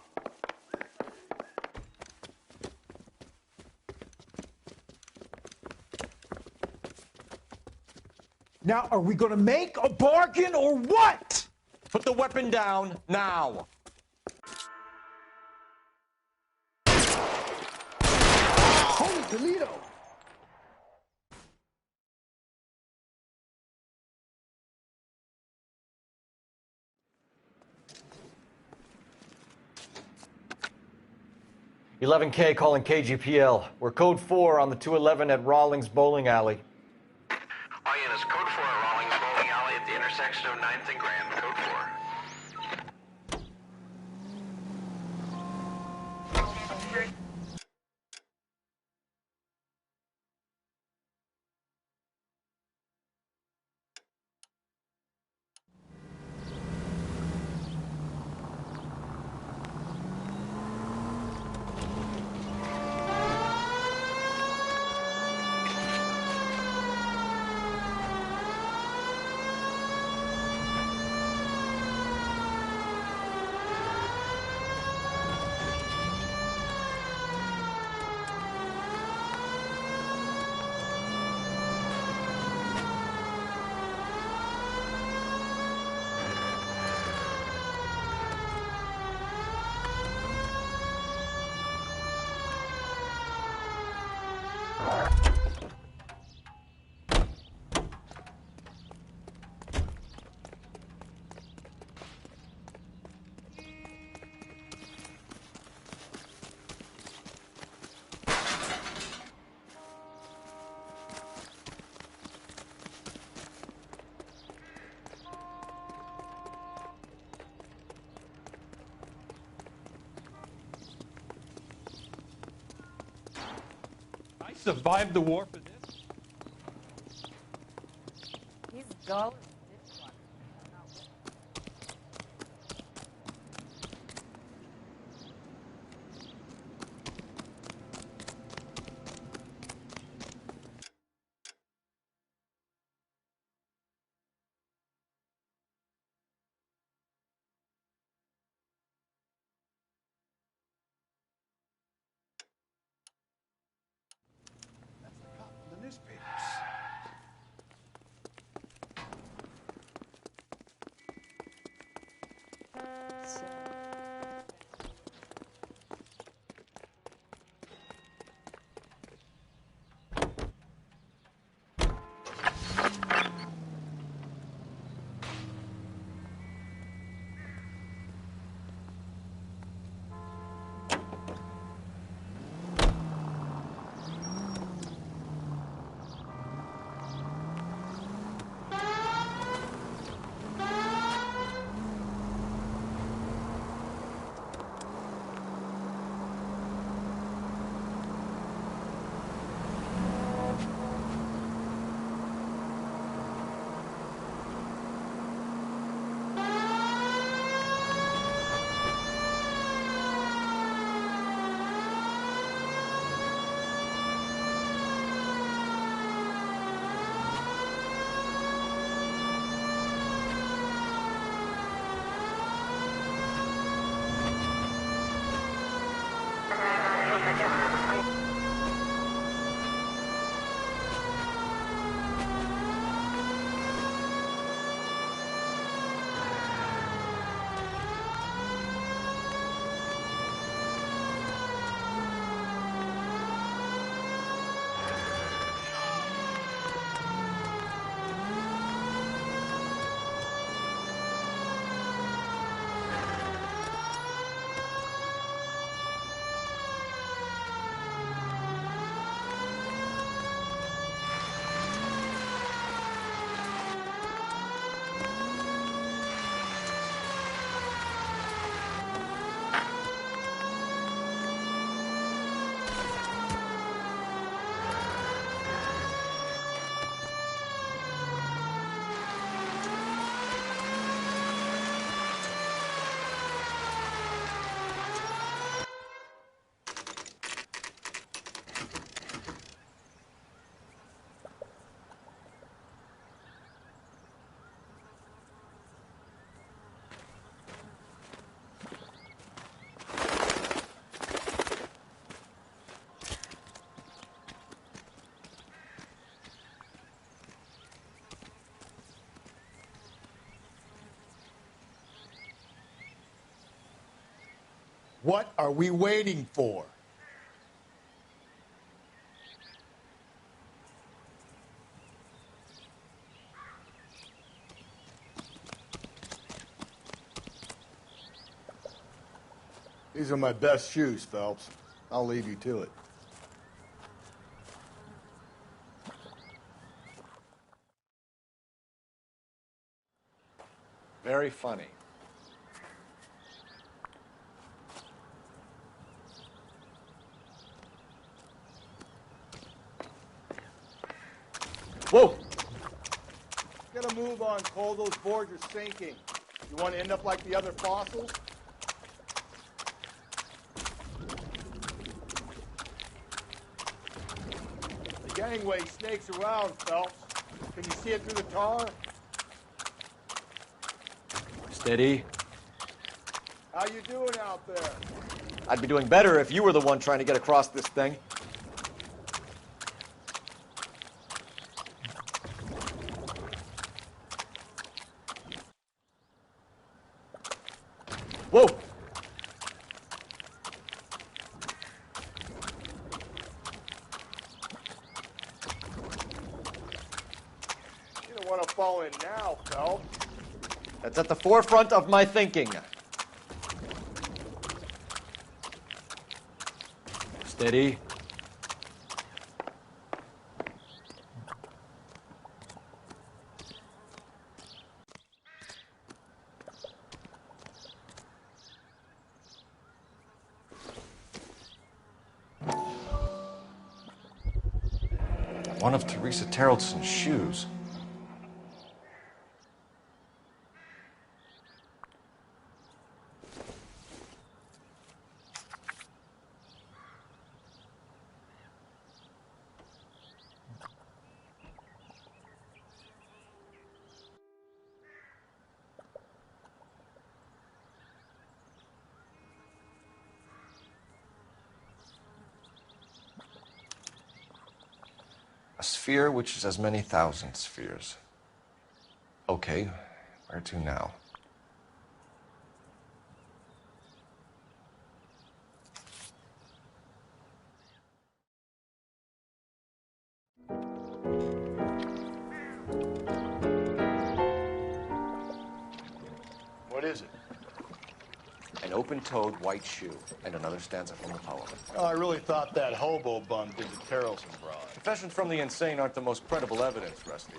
Now, are we going to make a bargain or what? Put the weapon down now. Holy Toledo! "11K calling KGPL. We're code 4 on the 211 at Rawlings Bowling Alley. All units, code 4 at Rawlings Bowling Alley at the intersection of 9th and Grand. Code 4. I survived the war for this. He's dull. The newspapers. What are we waiting for? These are my best shoes, Phelps. I'll leave you to it. Very funny. Whoa! Get a move on, Cole. Those boards are sinking. You want to end up like the other fossils? The gangway snakes around, Phelps. Can you see it through the tar? Steady. How you doing out there? I'd be doing better if you were the one trying to get across this thing. Whoa! You don't want to fall in now, Phelps. That's at the forefront of my thinking. Steady. One of Teresa Terrelson's shoes. A sphere which is as many thousand spheres. Okay, where to now? What is it? An open-toed white shoe, and another stanza from the poem. Oh, I really thought that hobo bum did the Terrelson broad. Confessions from the insane aren't the most credible evidence, Rusty.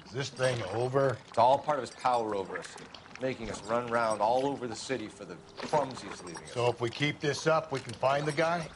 Is this thing over? It's all part of his power over us, making us run round all over the city for the crumbs he's leaving us. So if we keep this up, we can find the guy?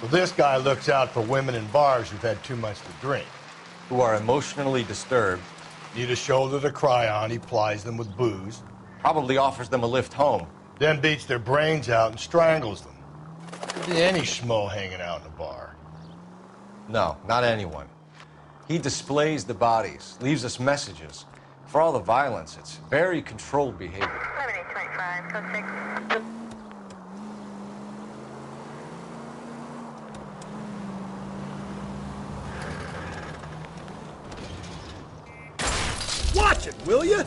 So this guy looks out for women in bars who've had too much to drink. Who are emotionally disturbed. Need a shoulder to cry on, he plies them with booze. Probably offers them a lift home. Then beats their brains out and strangles them. Could be any schmo hanging out in a bar. No, not anyone. He displays the bodies, leaves us messages. For all the violence, it's very controlled behavior. 7825, code 6. Watch it, will you?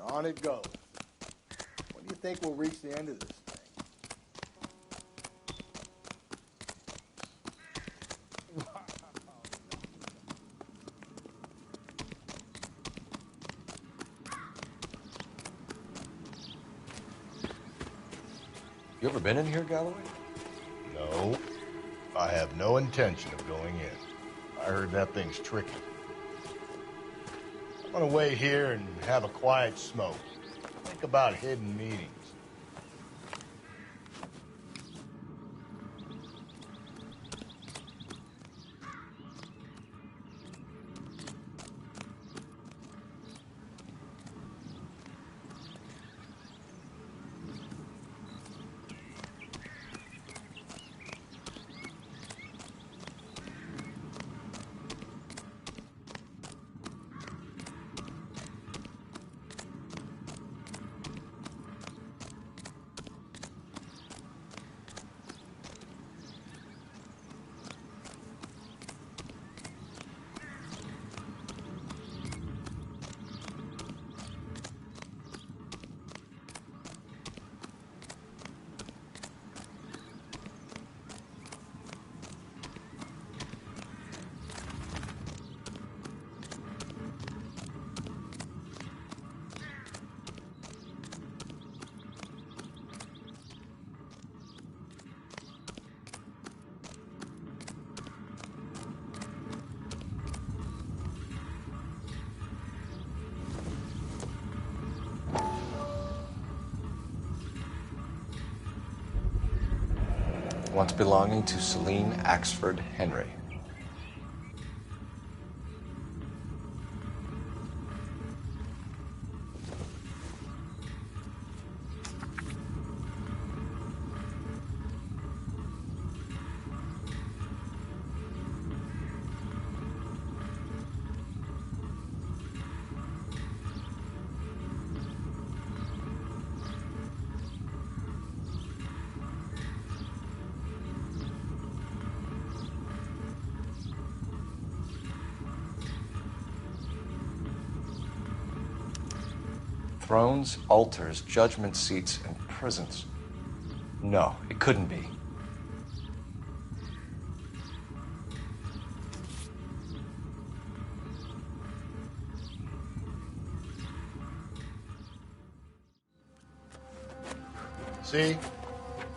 On it goes. When do you think we'll reach the end of this thing? You ever been in here, Galloway? No. I have no intention of going in. I heard that thing's tricky. I'm gonna wait here and have a quiet smoke. Think about hidden meetings. Once belonging to Celine Axford Henry. Thrones, altars, judgment seats, and prisons. No, it couldn't be. See?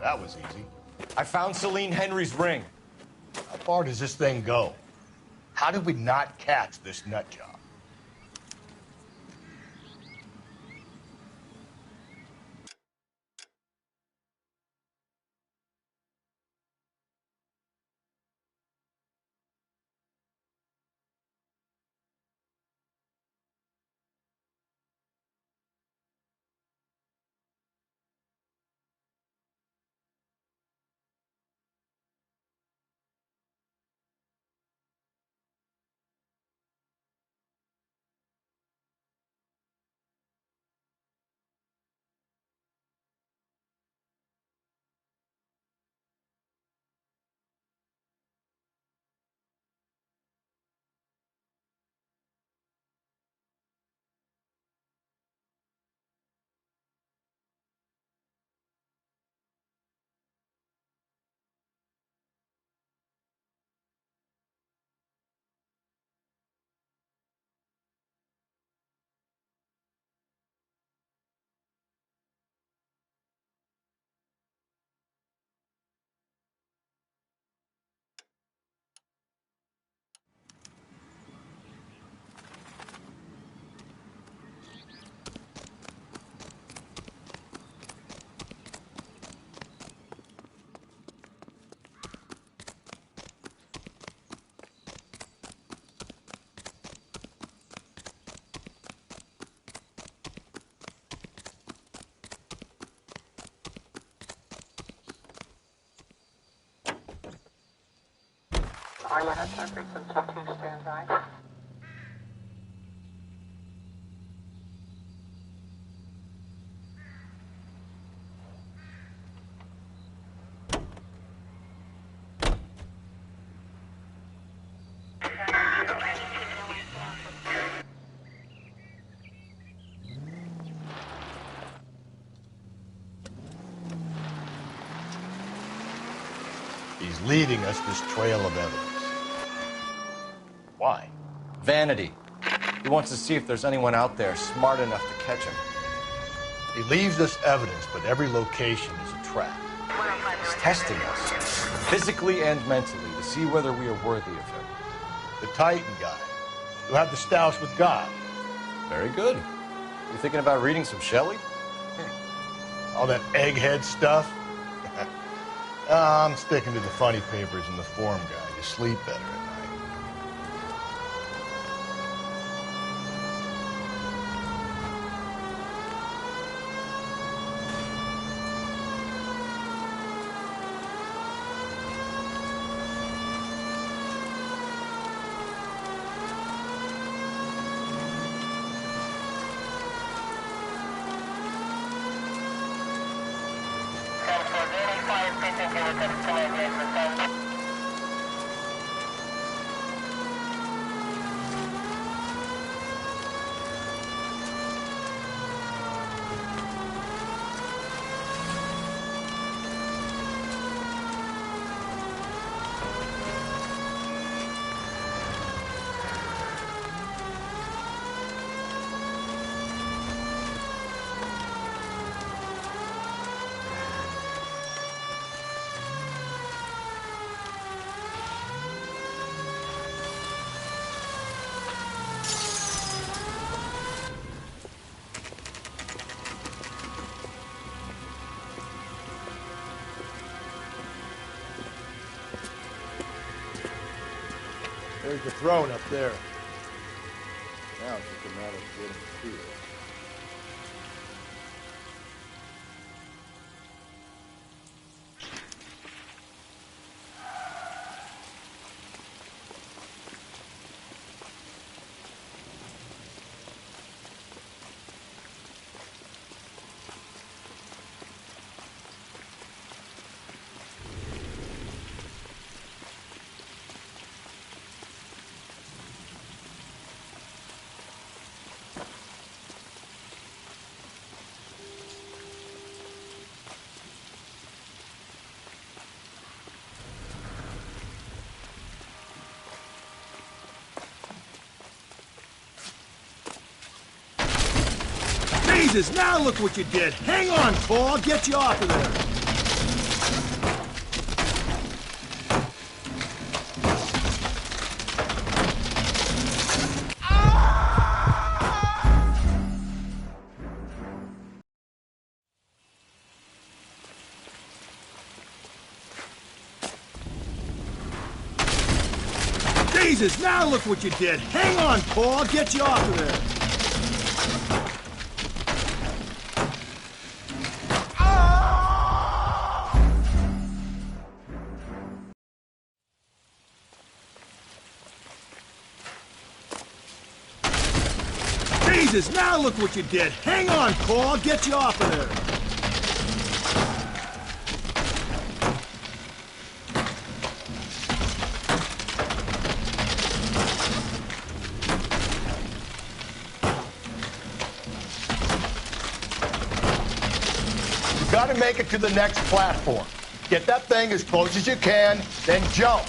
That was easy. I found Celine Henry's ring. How far does this thing go? How did we not catch this nut job? Are you at Circuit 2 stand by? He's leaving us this trail of evidence. Why? Vanity. He wants to see if there's anyone out there smart enough to catch him. He leaves us evidence, but every location is a trap. He's testing us, physically and mentally, to see whether we are worthy of him. The Titan guy, who had the stoush with God. Very good. You thinking about reading some Shelley? All that egghead stuff? I'm sticking to the funny papers and the form guide. You sleep better at night. There's the throne up there. Now it's just a matter of getting to it. Jesus, now look what you did. Hang on, Paul. I'll get you off of there. Jesus, now look what you did. Hang on, Paul. I'll get you off of there. Jesus, now look what you did. Hang on, Paul. I'll get you off of there. You gotta make it to the next platform. Get that thing as close as you can, then jump.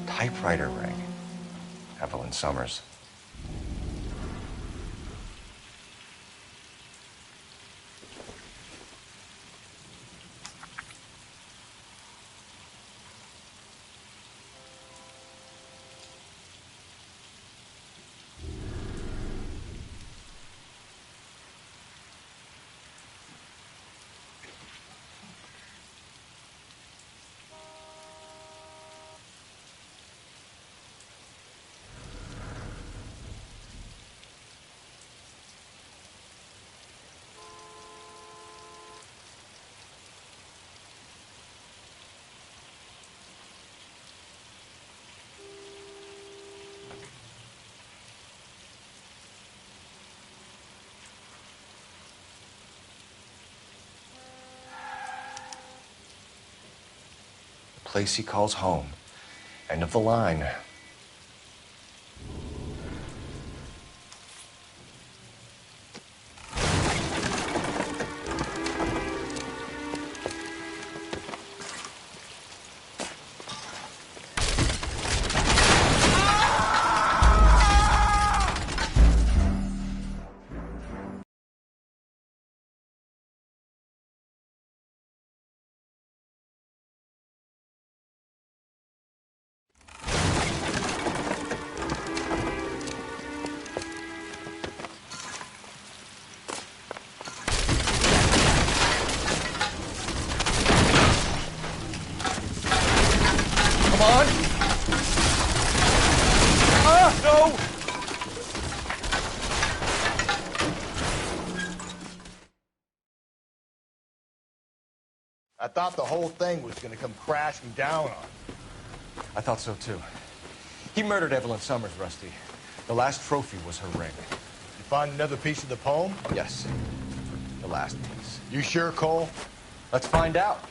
Typewriter ring. Evelyn Summers. place he calls home. End of the line. on! Ah, no! I thought the whole thing was going to come crashing down on him. I thought so, too. He murdered Evelyn Summers, Rusty. The last trophy was her ring. You find another piece of the poem? Yes. The last piece. You sure, Cole? Let's find out.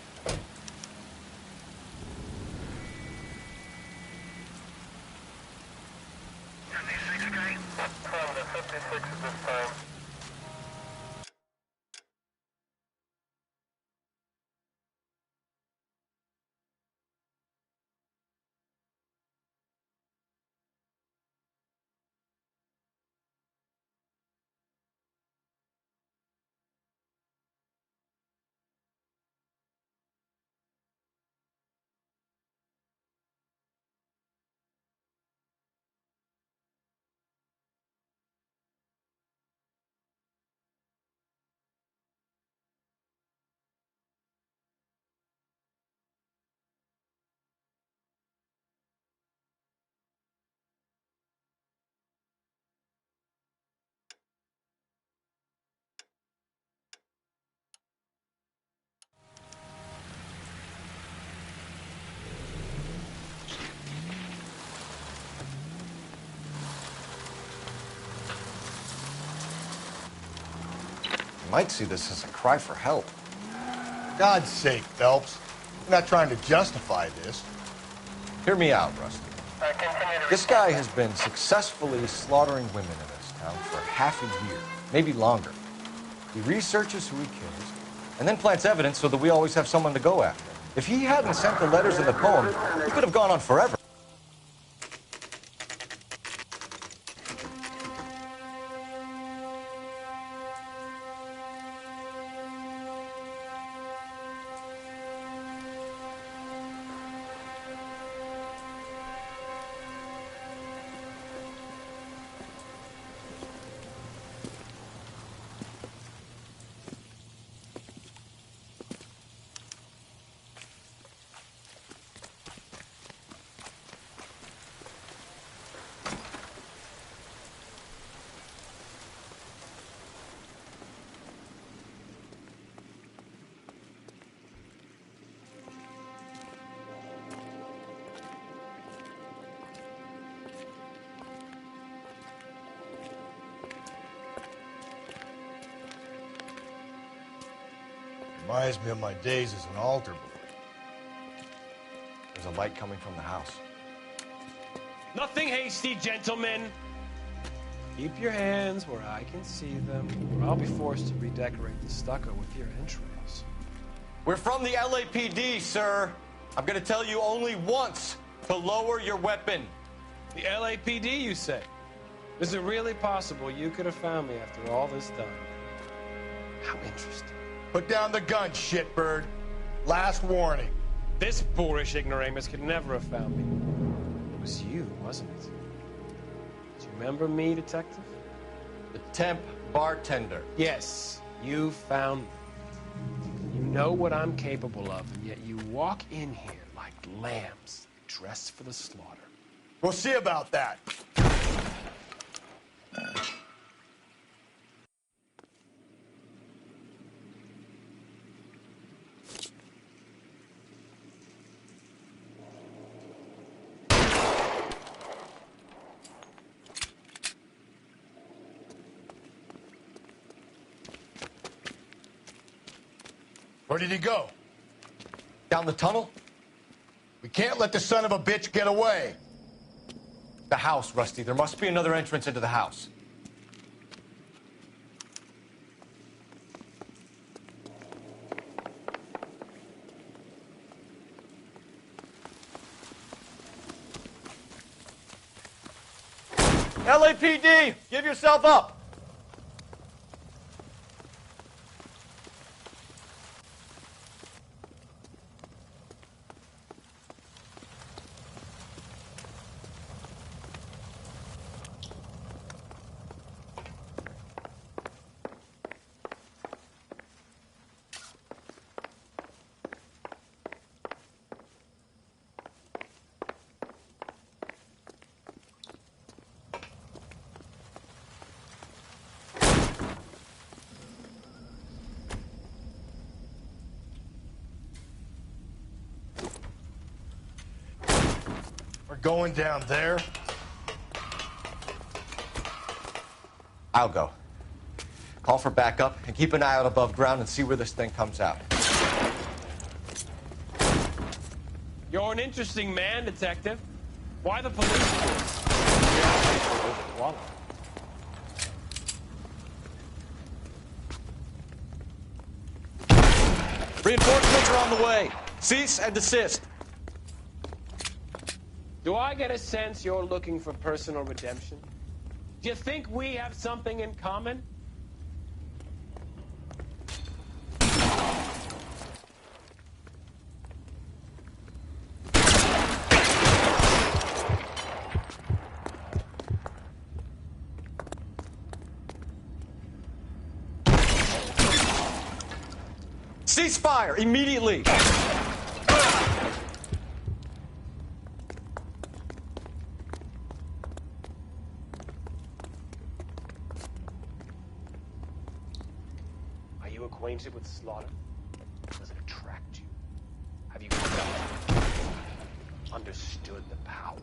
You might see this as a cry for help. For God's sake, Phelps. You're not trying to justify this. Hear me out, Rusty. This guy has been successfully slaughtering women in this town for half a year, maybe longer. He researches who he kills, and then plants evidence so that we always have someone to go after. If he hadn't sent the letters in the poem, he could have gone on forever. Reminds me of my days as an altar boy. There's a light coming from the house. Nothing hasty, gentlemen. Keep your hands where I can see them, or I'll be forced to redecorate the stucco with your entrails. We're from the LAPD, sir. I'm gonna tell you only once to lower your weapon. The LAPD, you say? Is it really possible you could have found me after all this time? How interesting. Put down the gun, shitbird. Last warning. This boorish ignoramus could never have found me. It was you, wasn't it? Do you remember me, detective? The temp bartender. Yes, you found me. You know what I'm capable of, and yet you walk in here like lambs dressed for the slaughter. We'll see about that. Where did he go? Down the tunnel? We can't let the son of a bitch get away. The house, Rusty. There must be another entrance into the house. LAPD, give yourself up. We're going down there. I'll go. Call for backup and keep an eye out above ground and see where this thing comes out. You're an interesting man, Detective. Why the police? Reinforcements are on the way. Cease and desist. Do I get a sense you're looking for personal redemption? Do you think we have something in common? Cease fire immediately. Are you acquainted with slaughter? Does it attract you? Have you felt it? Understood the power?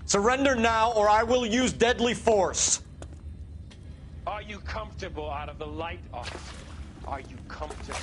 Surrender now, or I will use deadly force. Are you comfortable out of the light, officer? Are you comfortable?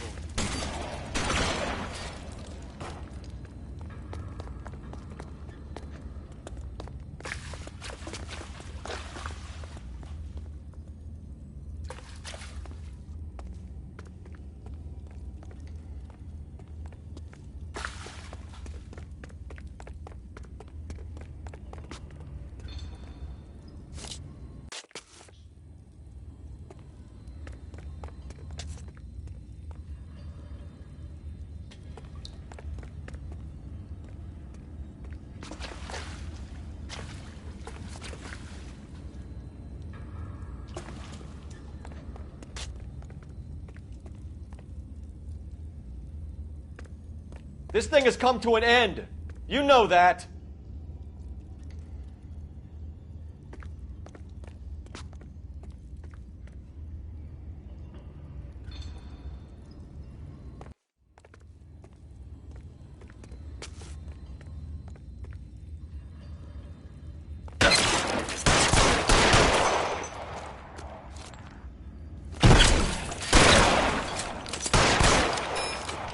This thing has come to an end. You know that.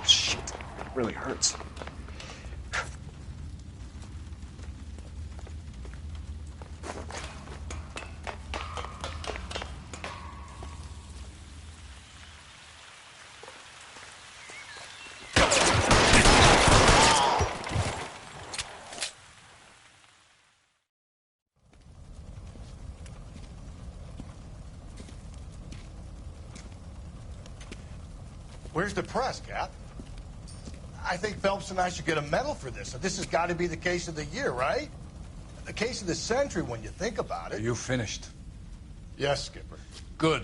Shit, it really hurts. Where's the press, Cap? I think Phelps and I should get a medal for this. This has got to be the case of the year, right? The case of the century when you think about it. Are you finished? Yes, Skipper. Good.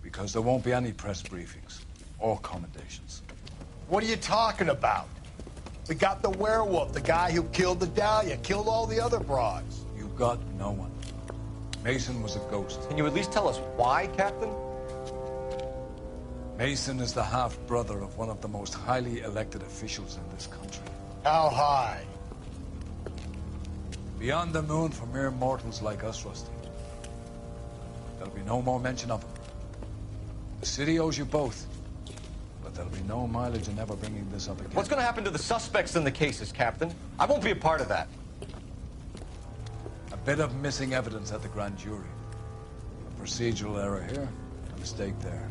Because there won't be any press briefings or commendations. What are you talking about? We got the werewolf, the guy who killed the Dahlia, killed all the other broads. You got no one. Mason was a ghost. Can you at least tell us why, Captain? Mason is the half-brother of one of the most highly elected officials in this country. How high? Beyond the moon for mere mortals like us, Rusty. There'll be no more mention of him. The city owes you both, but But there'll be no mileage in ever bringing this up again. What's going to happen to the suspects in the cases, Captain? I won't be a part of that. A bit of missing evidence at the grand jury. A procedural error here, a mistake there.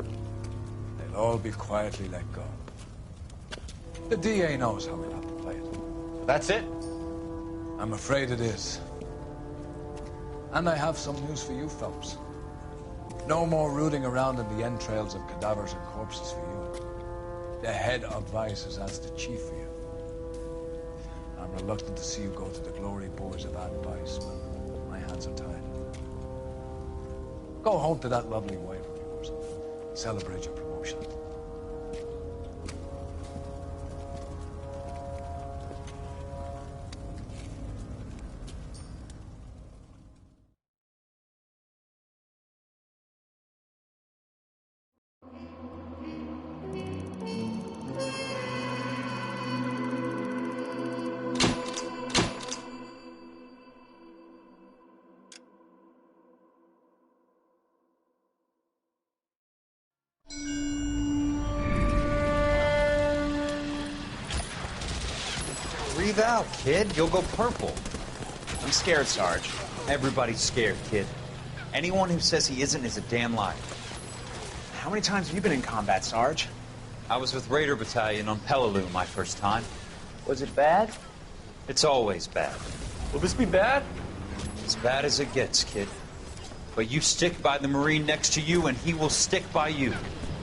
They'll all be quietly let go. The DA knows how we'll have to play it. That's it? I'm afraid it is. And I have some news for you, Phelps. No more rooting around in the entrails of cadavers and corpses for you. The head of Vice has asked the chief for you. I'm reluctant to see you go to the glory boards of advice, but my hands are tied. Go home to that lovely wife of yours. Celebrate your promotion. Breathe out, kid. You'll go purple. I'm scared, Sarge. Everybody's scared, kid. Anyone who says he isn't is a damn liar. How many times have you been in combat, Sarge? I was with Raider Battalion on Peleliu my first time. Was it bad? It's always bad. Will this be bad? As bad as it gets, kid. But you stick by the Marine next to you, and he will stick by you.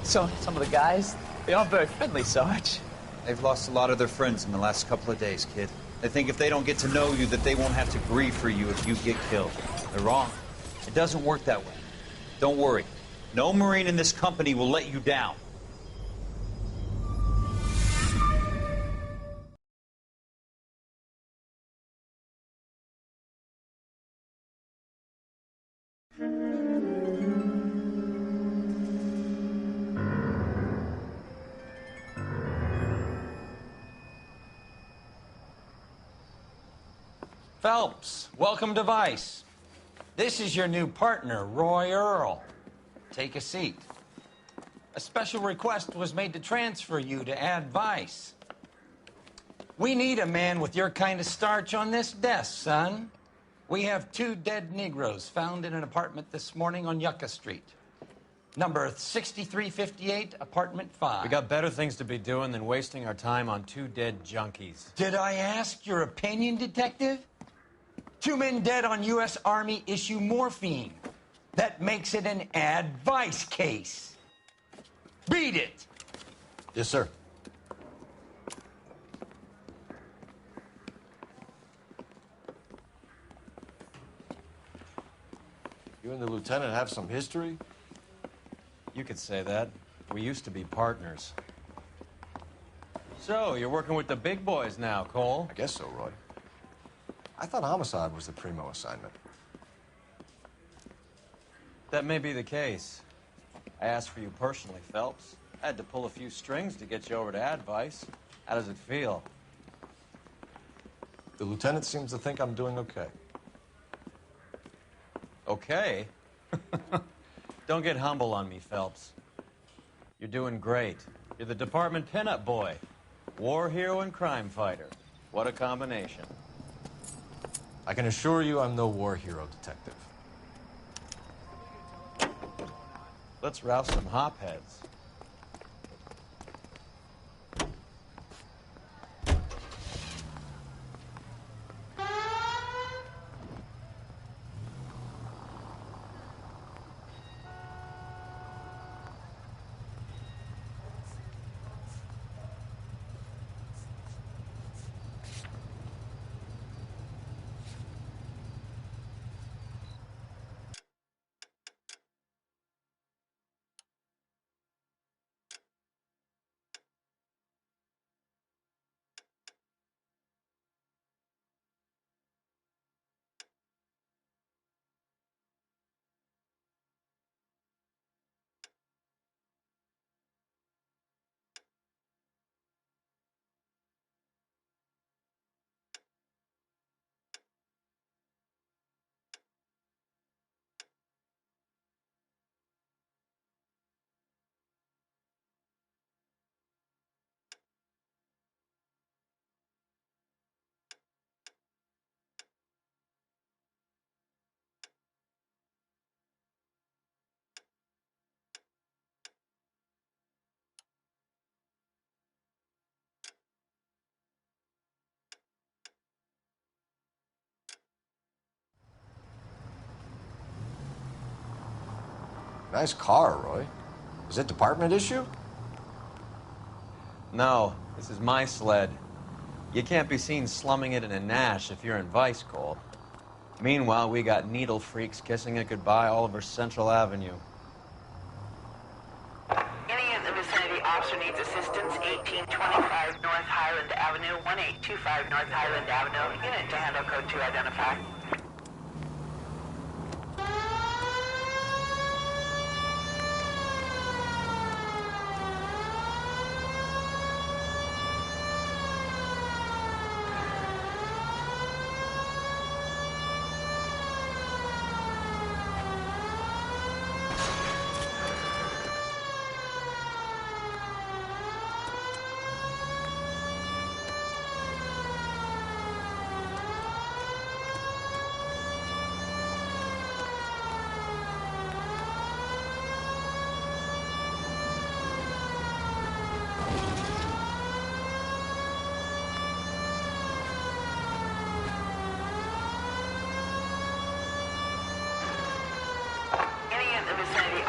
So, some of the guys, they aren't very friendly, Sarge. They've lost a lot of their friends in the last couple of days, kid. They think if they don't get to know you, that they won't have to grieve for you if you get killed. They're wrong. It doesn't work that way. Don't worry. No Marine in this company will let you down. Phelps, welcome to Vice. This is your new partner, Roy Earl. Take a seat. A special request was made to transfer you to Ad Vice. We need a man with your kind of starch on this desk, son. We have 2 dead Negroes found in an apartment this morning on Yucca Street. Number 6358, apartment 5. We got better things to be doing than wasting our time on 2 dead junkies. Did I ask your opinion, detective? 2 men dead on U.S. Army issue morphine. That makes it an advice case. Beat it! Yes, sir. You and the lieutenant have some history? You could say that. We used to be partners. So, you're working with the big boys now, Cole? I guess so, Roy. I thought homicide was the primo assignment. That may be the case. I asked for you personally, Phelps. I had to pull a few strings to get you over to Advice. How does it feel? The lieutenant seems to think I'm doing okay. Okay? Don't get humble on me, Phelps. You're doing great. You're the department pinup boy. War hero and crime fighter. What a combination. I can assure you I'm no war hero, detective. Let's rouse some hopheads. Nice car, Roy. Is it department issue? No, this is my sled. You can't be seen slumming it in a Nash if you're in Vice, Cole. Meanwhile, we got needle freaks kissing it goodbye all over Central Avenue. Any in the vicinity officer needs assistance, 1825 North Highland Avenue, 1825 North Highland Avenue. Unit to handle code 2 identify.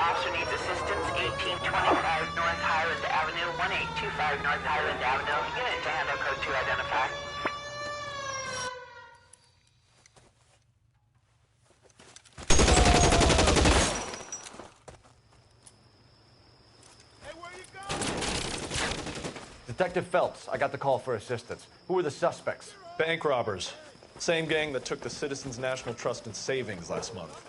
Officer needs assistance, 1825 North Highland Avenue, 1825 North Highland Avenue. Unit to handle code 2 identify. Detective Phelps, I got the call for assistance. Who are the suspects? Bank robbers. Same gang that took the Citizens National Trust and Savings last month.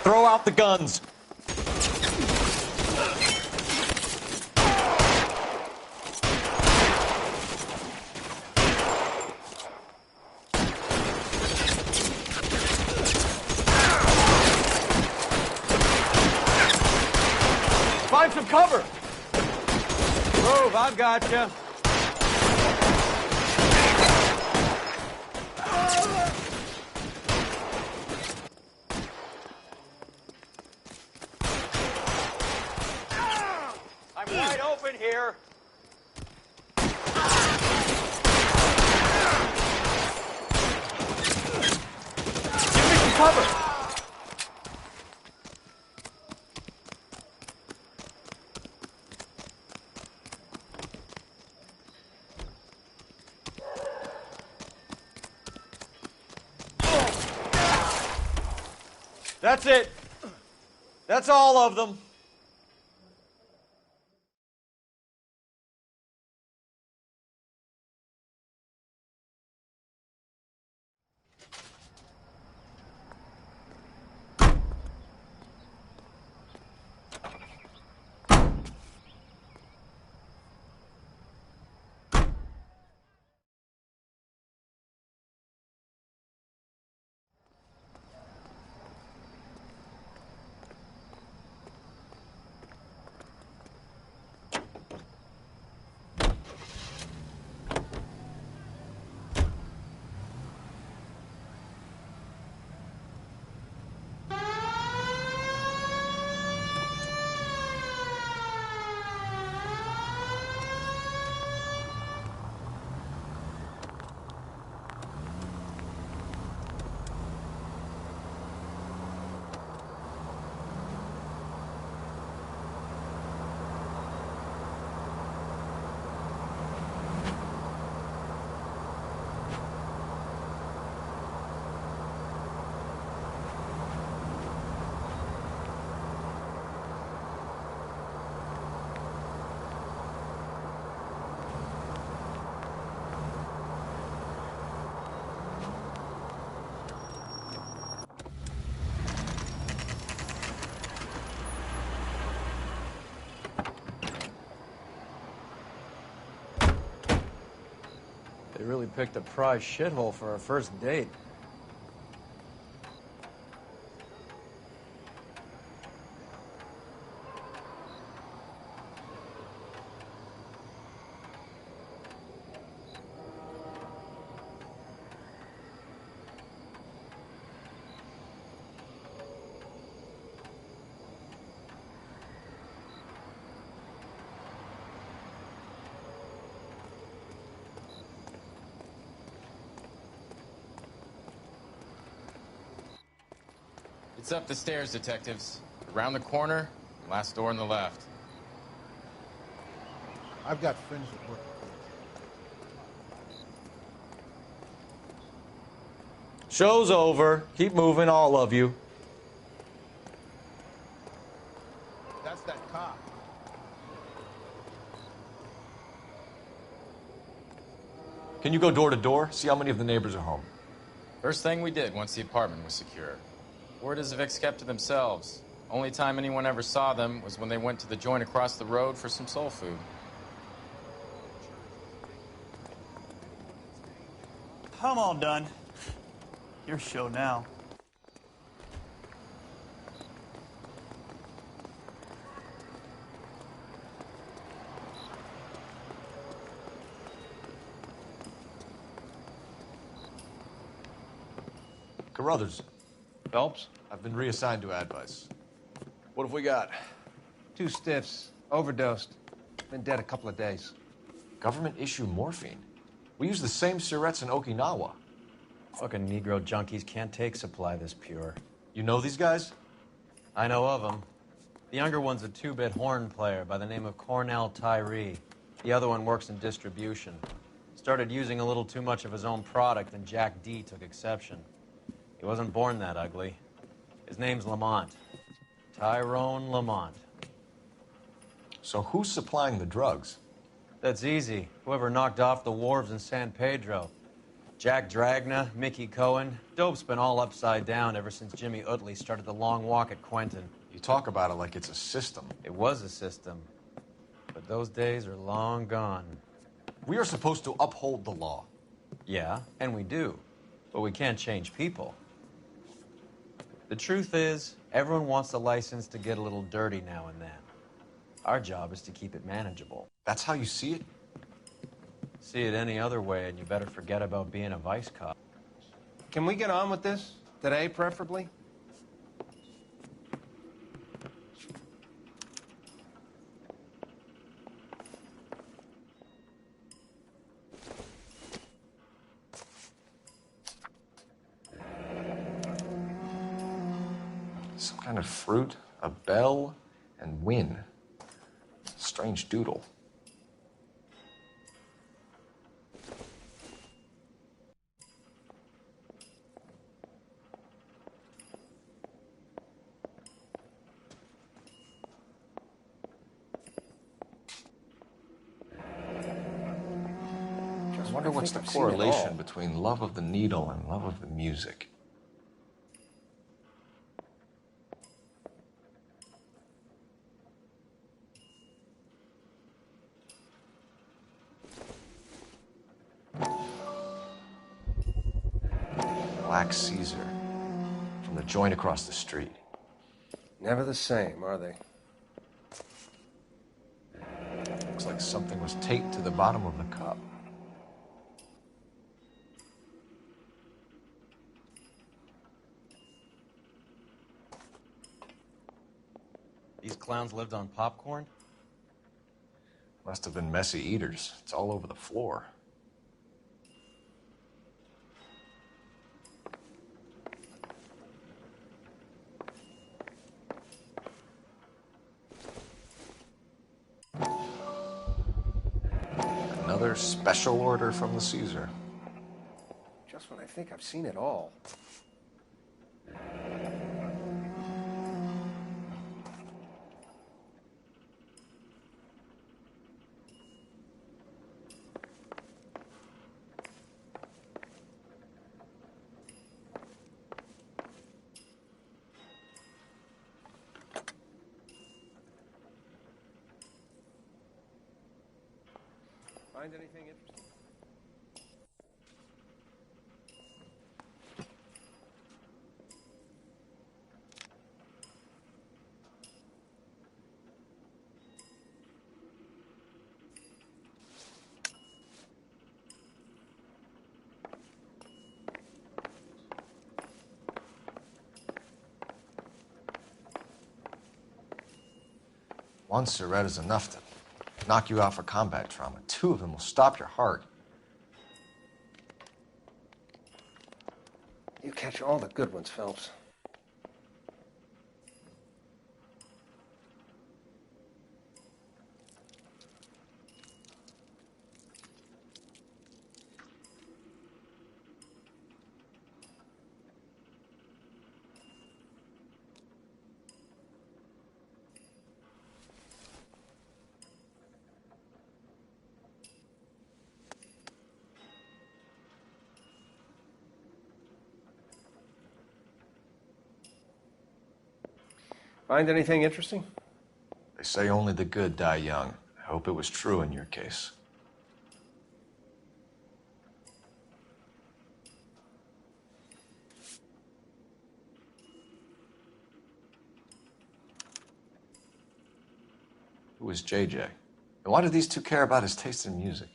Throw out the guns. Find some cover! Move, I've got you. I'm wide open here. Give me some cover! That's it. That's all of them. They really picked a prize shithole for our first date. It's up the stairs, detectives. Around the corner, last door on the left. I've got friends that work. Show's over. Keep moving, all of you. That's that cop. Can you go door to door? See how many of the neighbors are home. First thing we did once the apartment was secure. Word is the Vicks kept to themselves. Only time anyone ever saw them was when they went to the joint across the road for some soul food. I'm all done. Your show now. Carruthers, Phelps? I've been reassigned to advice. What have we got? 2 stiffs, overdosed. Been dead a couple of days. Government issue morphine. We use the same syrettes in Okinawa. Fucking Negro junkies can't take supply this pure. You know these guys? I know of them. The younger one's a 2-bit horn player by the name of Cornell Tyree. The other one works in distribution. Started using a little too much of his own product, and Jack D took exception. He wasn't born that ugly. His name's Lamont. Tyrone Lamont. So who's supplying the drugs? That's easy. Whoever knocked off the wharves in San Pedro. Jack Dragna, Mickey Cohen. Dope's been all upside down ever since Jimmy Utley started the long walk at Quentin. You talk about it like it's a system. It was a system. But those days are long gone. We are supposed to uphold the law. Yeah, and we do. But we can't change people. The truth is, everyone wants a license to get a little dirty now and then. Our job is to keep it manageable. That's how you see it? See it any other way, and you better forget about being a vice cop. Can we get on with this? Today, preferably? Some kind of fruit, a bell, and win. Strange doodle. I wonder what's the correlation between love of the needle and love of the music. Black Caesar from the joint across the street. Never the same, are they? Looks like something was taped to the bottom of the cup. These clowns lived on popcorn? Must have been messy eaters. It's all over the floor. Another special order from the Caesar. Just when I think I've seen it all. Find anything interesting? One Surette is enough to knock you out for combat trauma. 2 of them will stop your heart. You catch all the good ones, Phelps. Find anything interesting? They say only the good die young. I hope it was true in your case. Who was JJ? And why do these two care about his taste in music?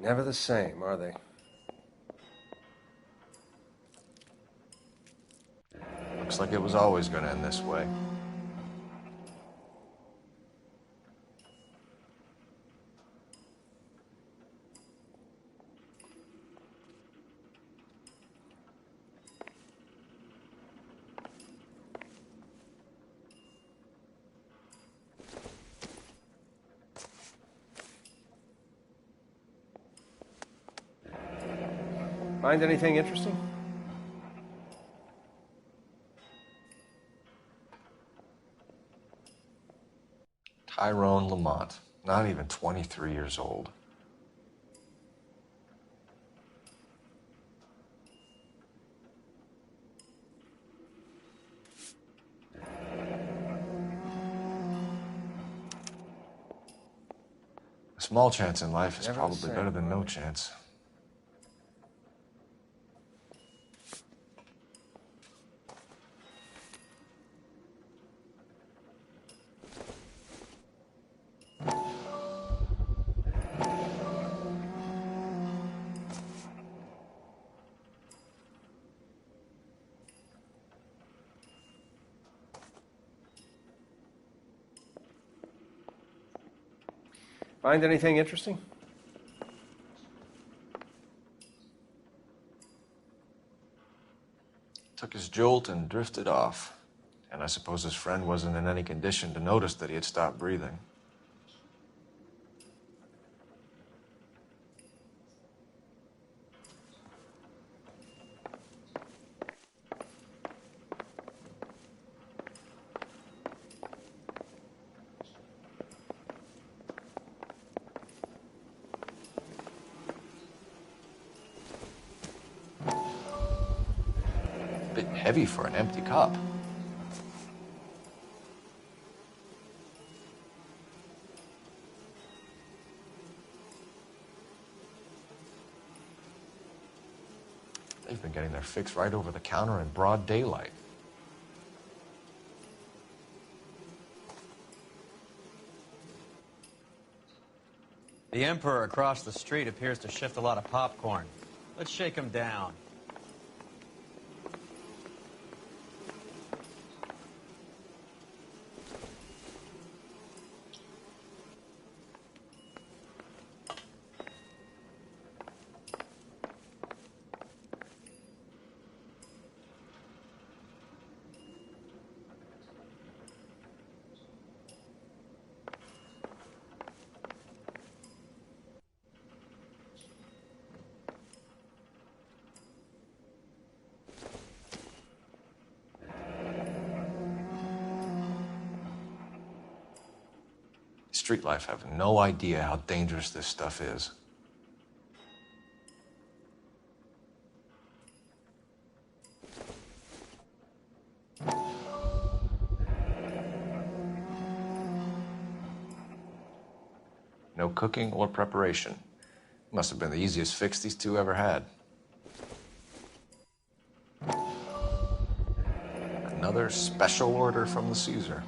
Never the same, are they? Looks like it was always going to end this way. Find anything interesting? Tyrone Lamont, not even 23 years old. A small chance in life is Never the probably same, better than no are they? chance. Find anything interesting? Took his jolt and drifted off. And I suppose his friend wasn't in any condition to notice that he had stopped breathing. Bit heavy for an empty cup. They've been getting their fix right over the counter in broad daylight. The Emperor across the street appears to shift a lot of popcorn. Let's shake him down. Street life have no idea how dangerous this stuff is. No cooking or preparation. Must have been the easiest fix these two ever had. Another special order from the Caesar.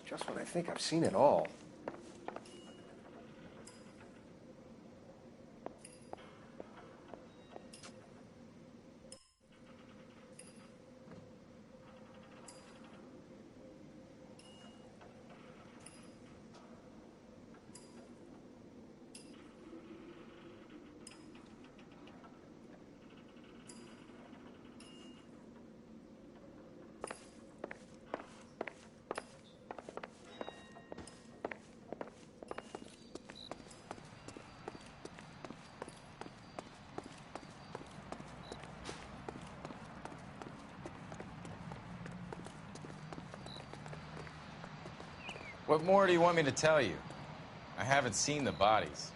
Just when I think I've seen it all. What more do you want me to tell you? I haven't seen the bodies.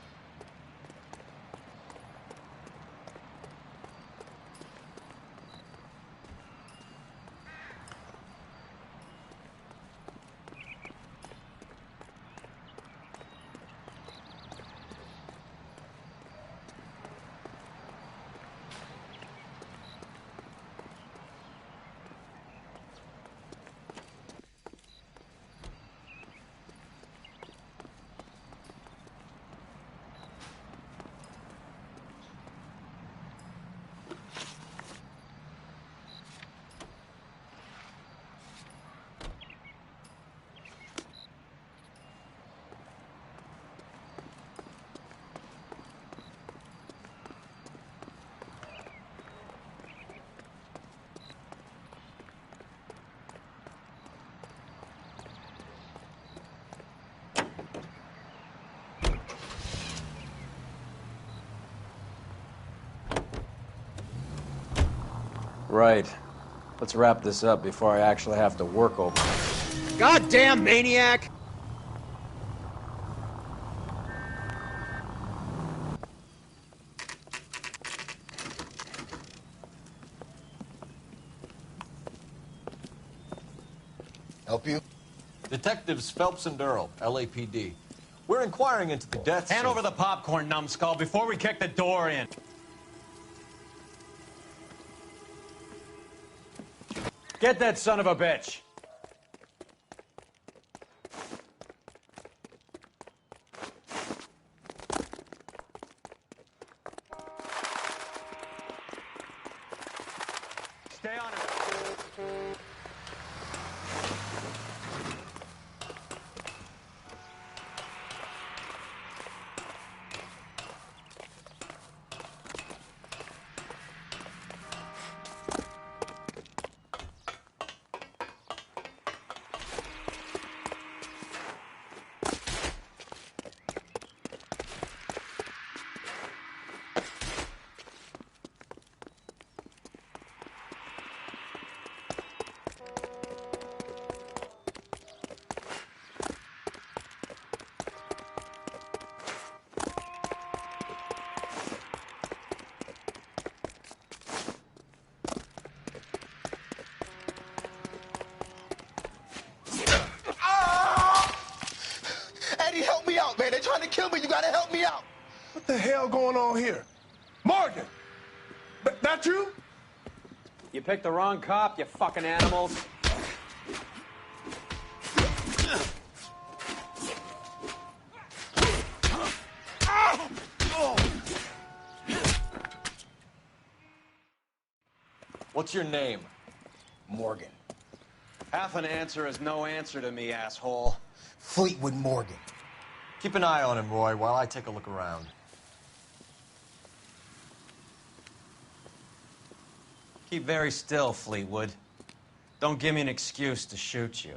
Right. Let's wrap this up before I actually have to work over it. Goddamn maniac! Help you? Detectives Phelps and Earl, LAPD. We're inquiring into the deaths. Hand over the popcorn, numbskull, before we kick the door in. Get that son of a bitch! Stay on him. Eddie, help me out, man. They're trying to kill me. You gotta help me out. What the hell going on here? Morgan! That you? You picked the wrong cop, you fucking animals. What's your name? Morgan. Half an answer is no answer to me, asshole. Fleetwood Morgan. Keep an eye on him, Roy, while I take a look around. Keep very still, Fleetwood. Don't give me an excuse to shoot you.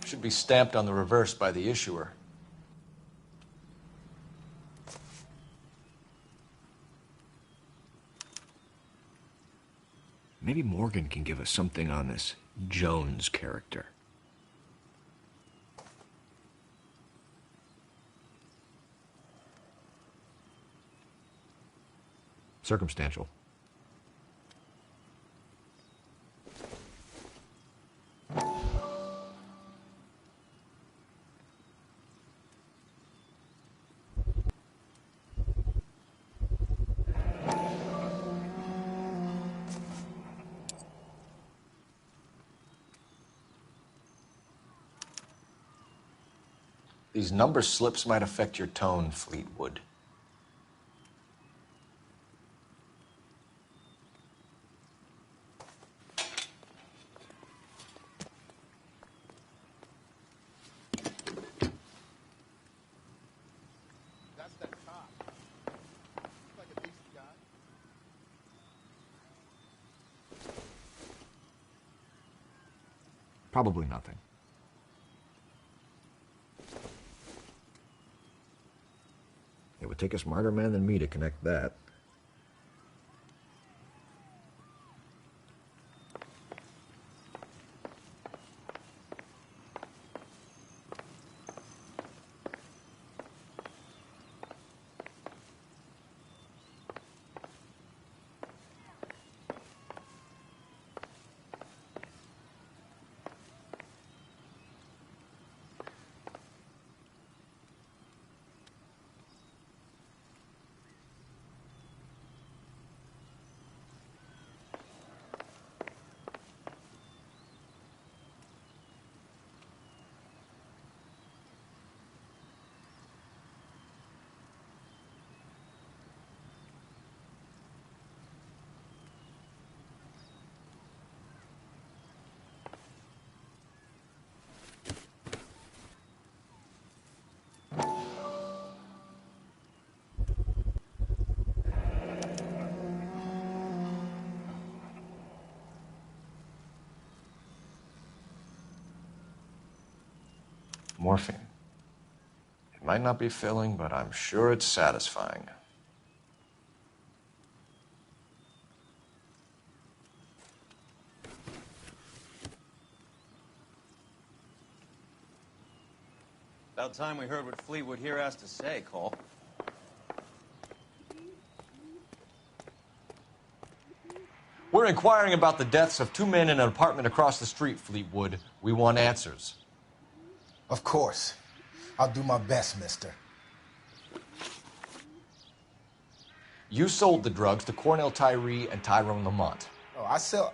Should be stamped on the reverse by the issuer. Maybe Morgan can give us something on this Jones character. Circumstantial. These number slips might affect your tone, Fleetwood. That's that cop. Looks like a decent guy. Probably nothing. It would take a smarter man than me to connect that. Morphine. It might not be filling, but I'm sure it's satisfying. About time we heard what Fleetwood here has to say, Cole. We're inquiring about the deaths of 2 men in an apartment across the street, Fleetwood. We want answers. Of course. I'll do my best, mister. You sold the drugs to Cornell Tyree and Tyrone Lamont. Oh, I sell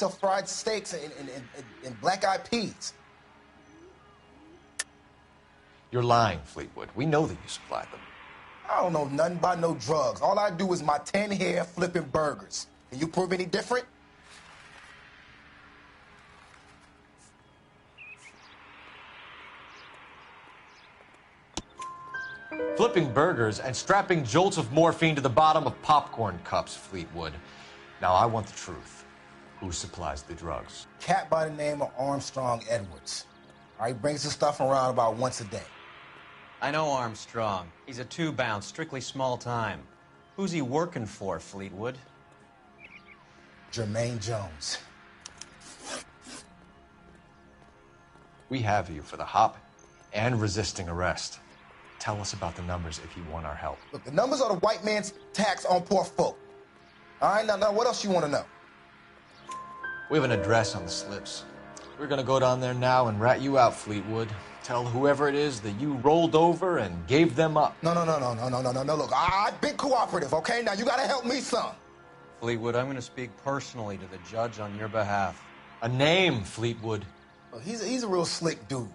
fried steaks and black-eyed peas. You're lying, Fleetwood. We know that you supplied them. I don't know nothing about no drugs. All I do is my 10 hair flipping burgers. Can you prove any different? Flipping burgers and strapping jolts of morphine to the bottom of popcorn cups, Fleetwood. Now, I want the truth. Who supplies the drugs? Cat by the name of Armstrong Edwards. All right, he brings the stuff around about once a day. I know Armstrong. He's a two-bounce, strictly small time. Who's he working for, Fleetwood? Jermaine Jones. We have you for the hop and resisting arrest. Tell us about the numbers if you want our help. Look, the numbers are the white man's tax on poor folk. All right, now what else you want to know? We have an address on the slips. We're gonna go down there now and rat you out, Fleetwood. Tell whoever it is that you rolled over and gave them up. No. Look, I've been cooperative, okay? Now you gotta help me some. Fleetwood, I'm gonna speak personally to the judge on your behalf. A name, Fleetwood. Look, he's a real slick dude.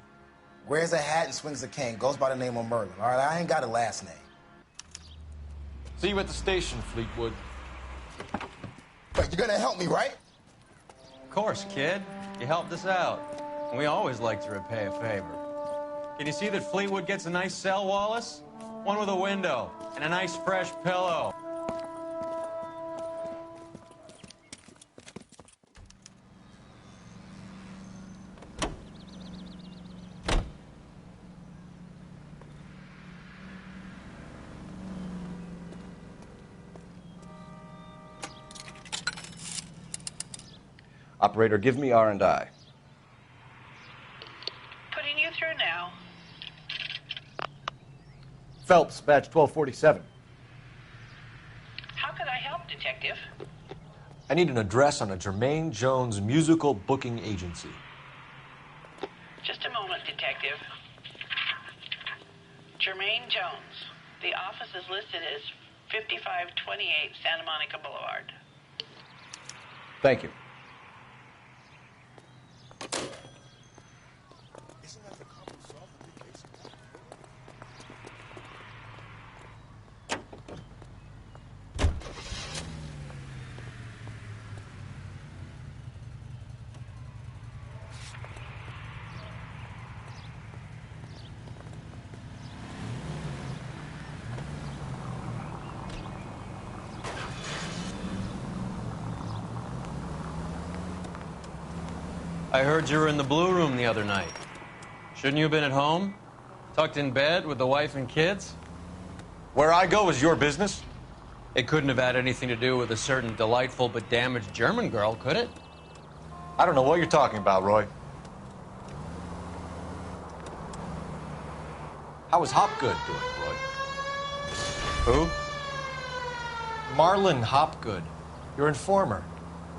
Wears a hat and swings a cane. Goes by the name of Merlin. All right, I ain't got a last name. See you at the station, Fleetwood. But you're gonna help me, right? Of course, kid. You helped us out. And we always like to repay a favor. Can you see that Fleetwood gets a nice cell, Wallace? One with a window and a nice fresh pillow. Operator, give me R&I. Putting you through now. Phelps, badge 1247. How could I help, Detective? I need an address on a Jermaine Jones musical booking agency. Just a moment, Detective. Jermaine Jones. The office is listed as 5528 Santa Monica Boulevard. Thank you. I heard you were in the Blue Room the other night. Shouldn't you have been at home? Tucked in bed with the wife and kids? Where I go is your business? It couldn't have had anything to do with a certain delightful but damaged German girl, could it? I don't know what you're talking about, Roy. How is Hopgood doing, Roy? Who? Marlon Hopgood, your informer.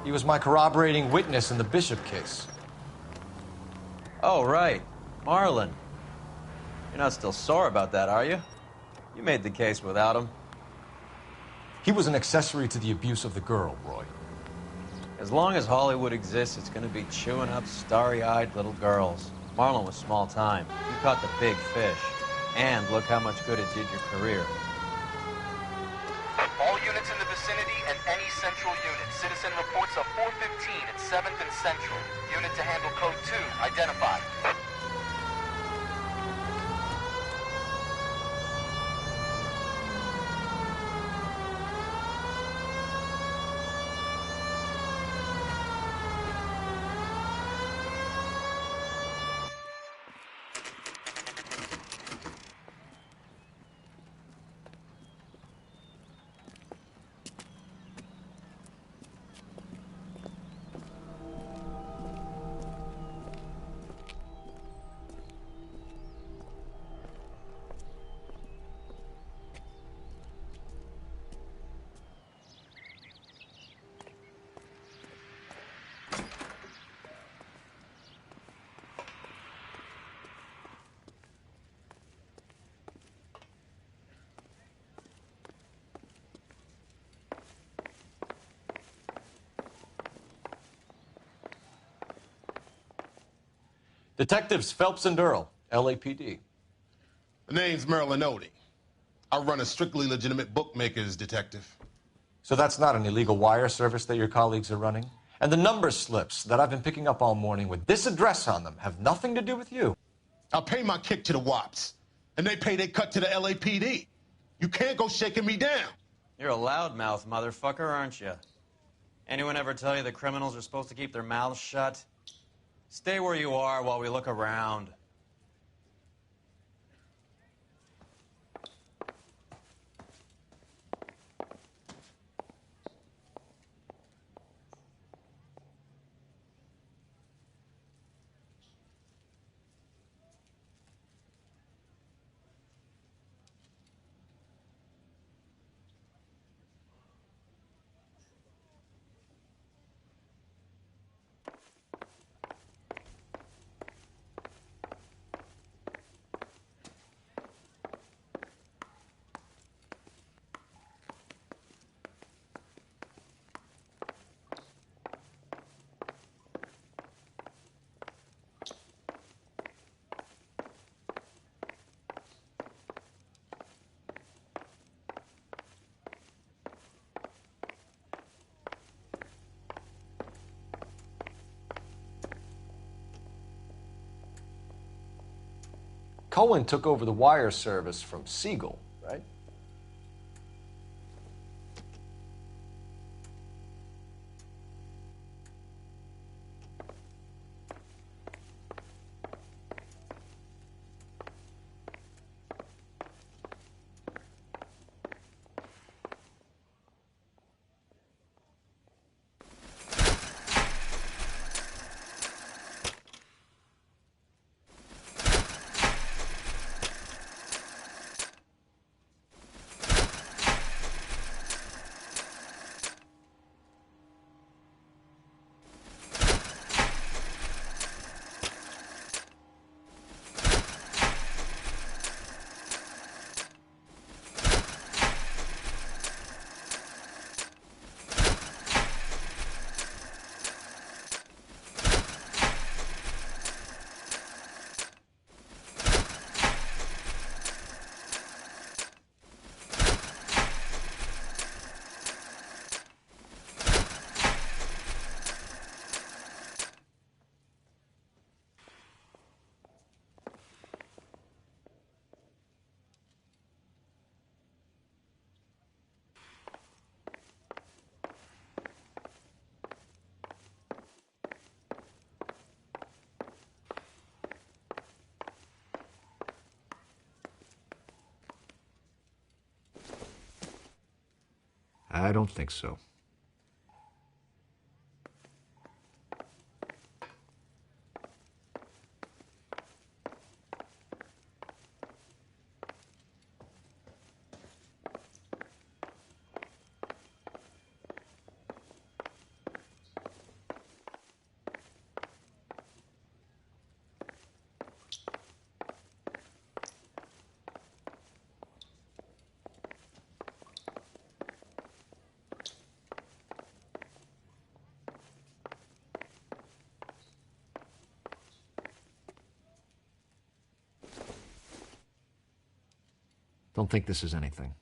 He was my corroborating witness in the Bishop case. Oh, right. Marlon. You're not still sore about that, are you? You made the case without him. He was an accessory to the abuse of the girl, Roy. As long as Hollywood exists, it's going to be chewing up starry-eyed little girls. Marlon was small time. You caught the big fish. And look how much good it did your career. All units in the vicinity and any central unit. Citizen reports of 415 at 7th and Central. Unit to handle code 2, identified. Detectives Phelps and Earl, LAPD. The name's L.A.Noire. I run a strictly legitimate bookmakers detective. So that's not an illegal wire service that your colleagues are running? And the number slips that I've been picking up all morning with this address on them have nothing to do with you? I pay my kick to the WAPs, and they pay their cut to the LAPD. You can't go shaking me down. You're a loudmouth motherfucker, aren't you? Anyone ever tell you that criminals are supposed to keep their mouths shut? Stay where you are while we look around. Cohen took over the wire service from Siegel, right? I don't think so. Don't think this is anything.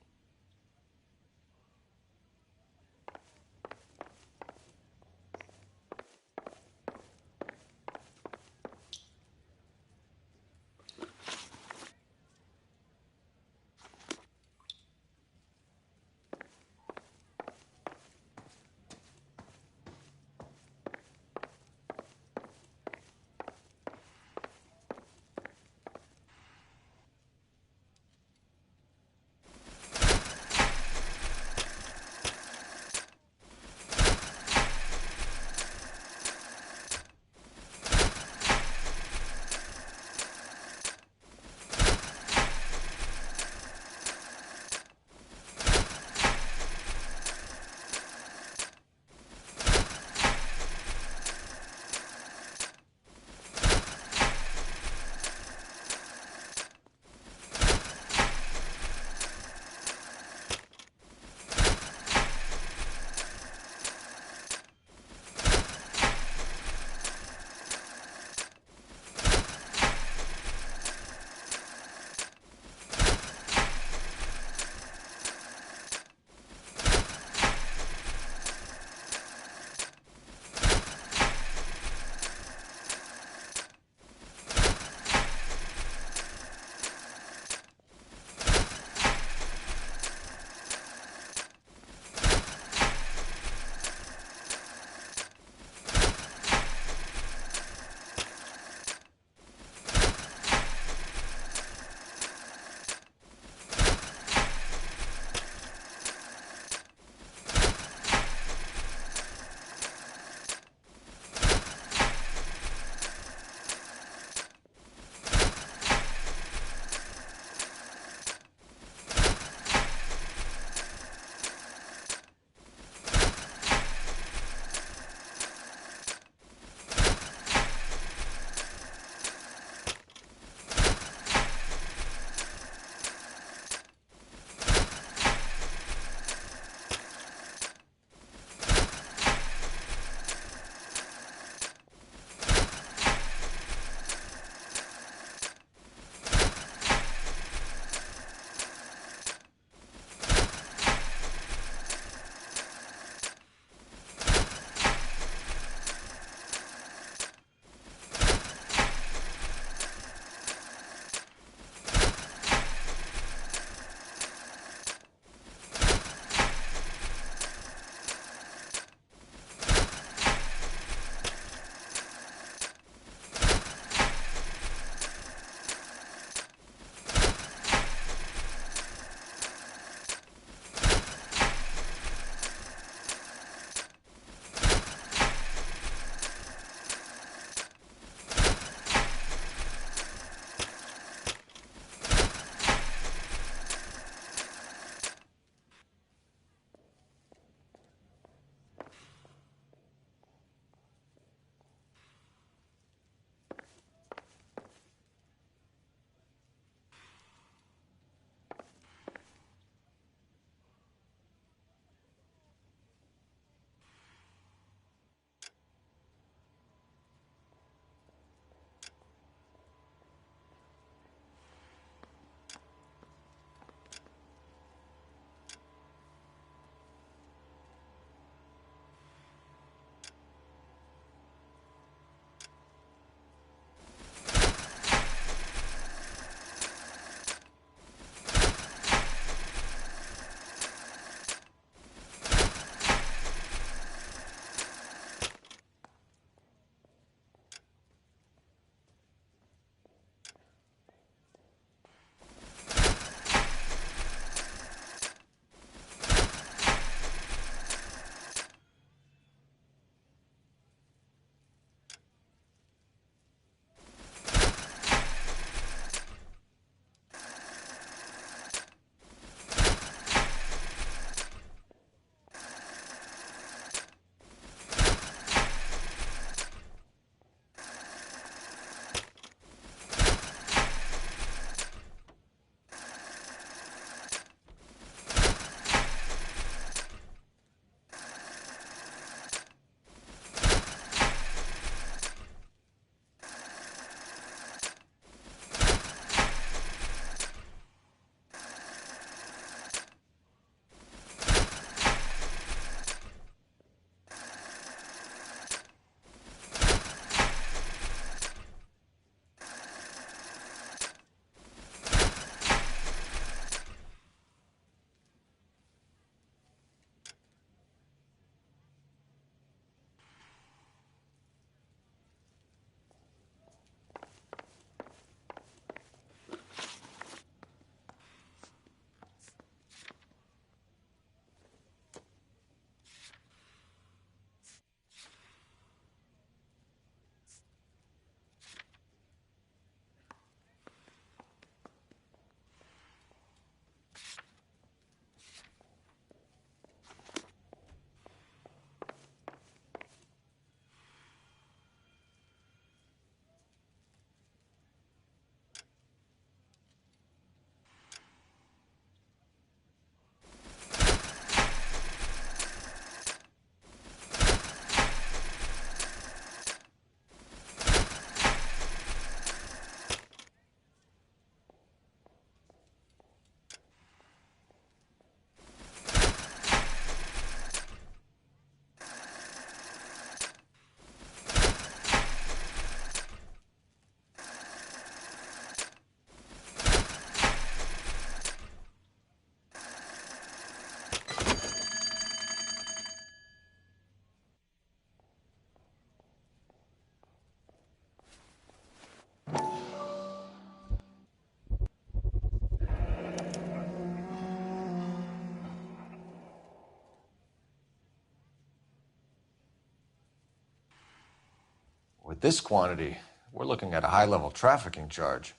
With this quantity, we're looking at a high-level trafficking charge.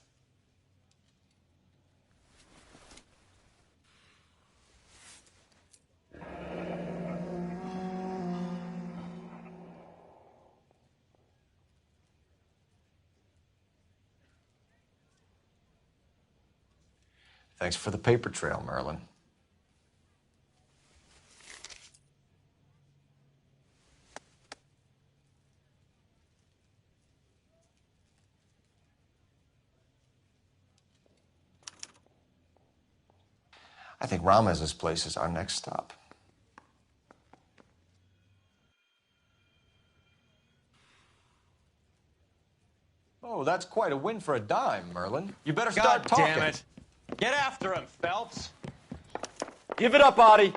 Thanks for the paper trail, Merlin. I think Ramez's place is our next stop. Oh, that's quite a win for a dime, Merlin. You better start talking. God damn it. Get after him, Phelps. Give it up, Audie.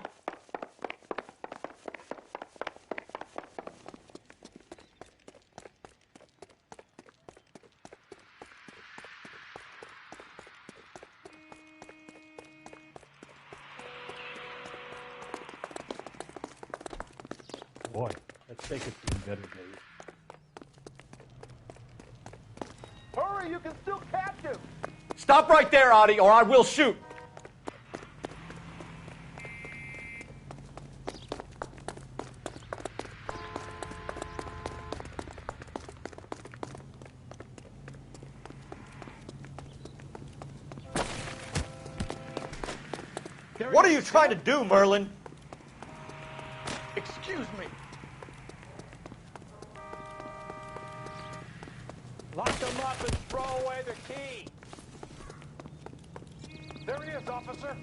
Boy, let's take it to better days. Hurry, you can still catch him! Stop right there, Audie, or I will shoot. What are you trying to do, Merlin? Excuse me. Lock them up and throw away the key. There he is, officer.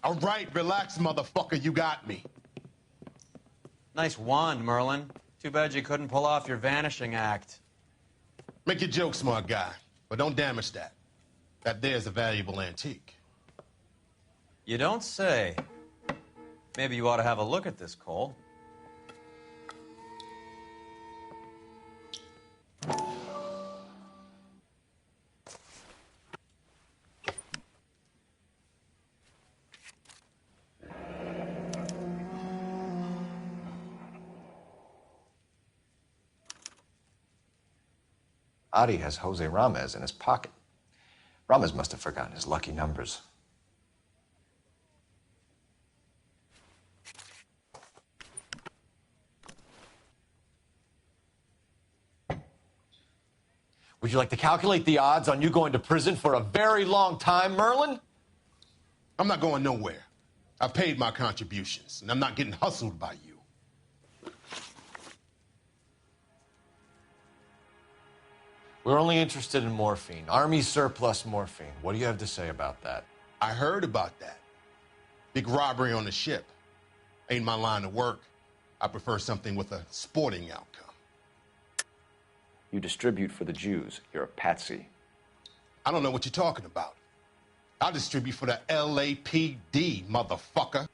All right, relax, motherfucker, you got me. Nice wand, Merlin. Too bad you couldn't pull off your vanishing act. Make your joke, smart guy, but don't damage that. That there's a valuable antique. You don't say. Maybe you ought to have a look at this, Cole. Audie has Jose Ramez in his pocket. Ramez must have forgotten his lucky numbers. Would you like to calculate the odds on you going to prison for a very long time, Merlin? I'm not going nowhere. I've paid my contributions, and I'm not getting hustled by you. We're only interested in morphine. Army surplus morphine. What do you have to say about that? I heard about that. Big robbery on the ship. Ain't my line of work. I prefer something with a sporting outcome. You distribute for the Jews. You're a patsy. I don't know what you're talking about. I distribute for the L.A.P.D., motherfucker.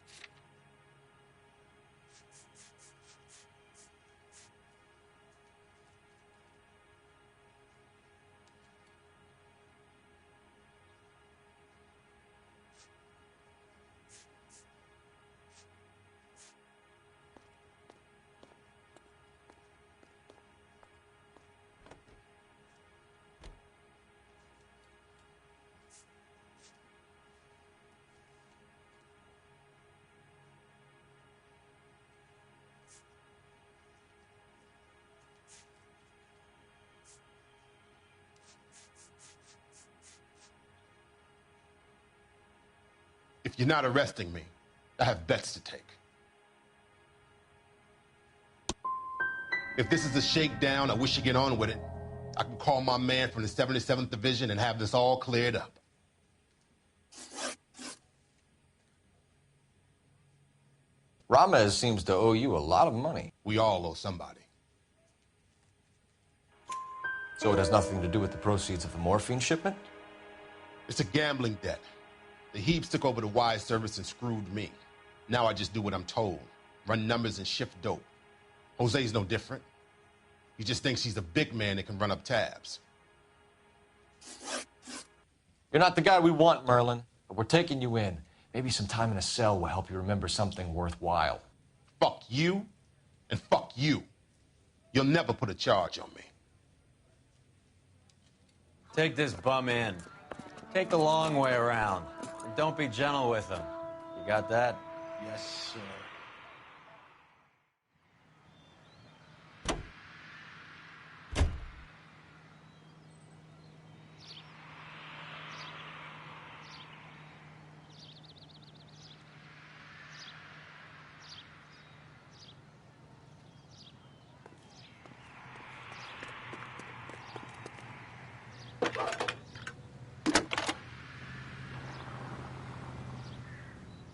If you're not arresting me, I have bets to take. If this is a shakedown, I wish you get on with it. I can call my man from the 77th Division and have this all cleared up. Ramez seems to owe you a lot of money. We all owe somebody. So it has nothing to do with the proceeds of the morphine shipment? It's a gambling debt. The Heaps took over the wire service and screwed me. Now I just do what I'm told. Run numbers and shift dope. Jose's no different. He just thinks he's a big man that can run up tabs. You're not the guy we want, Merlin, but we're taking you in. Maybe some time in a cell will help you remember something worthwhile. Fuck you, and fuck you. You'll never put a charge on me. Take this bum in. Take the long way around. And don't be gentle with him. You got that? Yes, sir.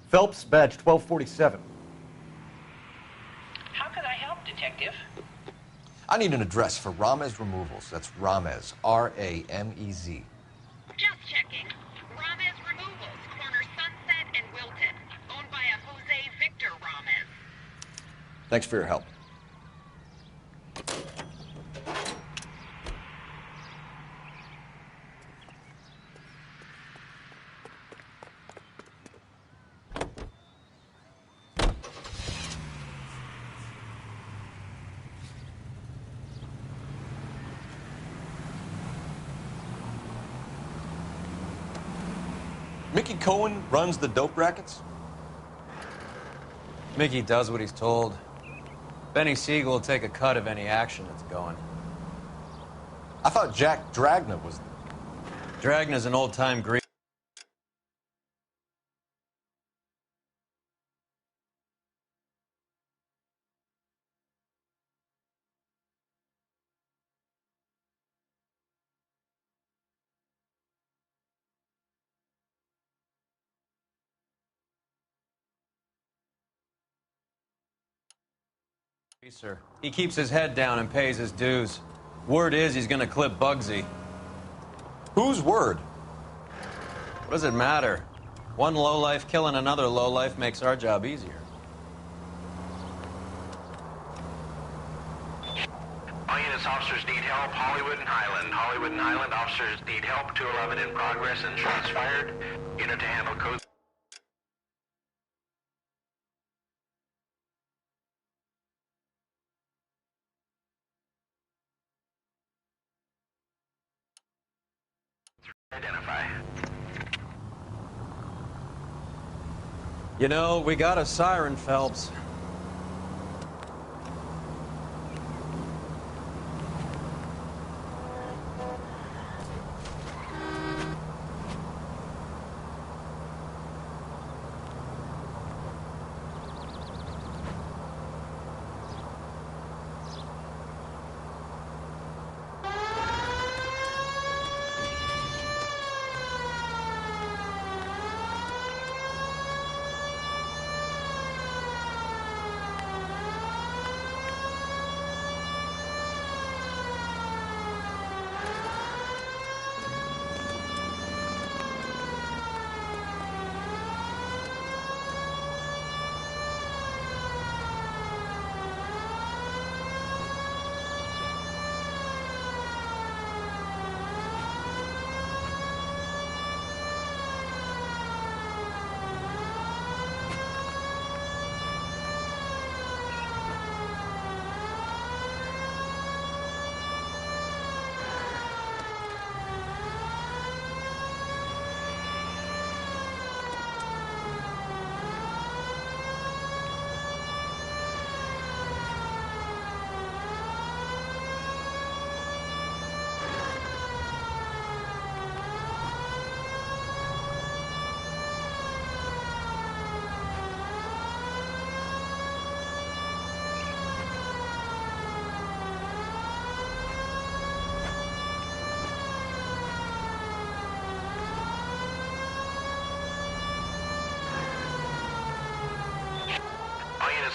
Phelps, badge 1247. How could I help, Detective? I need an address for Ramez Removals. That's Ramez, R-A-M-E-Z. Just checking. Ramez Removals, corner Sunset and Wilton. Owned by a Jose Victor Ramez. Thanks for your help. Mickey Cohen runs the dope rackets? Mickey does what he's told. Benny Siegel will take a cut of any action that's going. I thought Jack Dragna was... Dragna's an old-time Greek. Sir. He keeps his head down and pays his dues. Word is he's gonna clip Bugsy. Whose word? What does it matter? One lowlife killing another lowlife makes our job easier. All units, officers need help. Hollywood and Highland. Hollywood and Highland officers need help. 211 in progress and shots fired. Unit to handle code. Identify. You know, we got a siren, Phelps.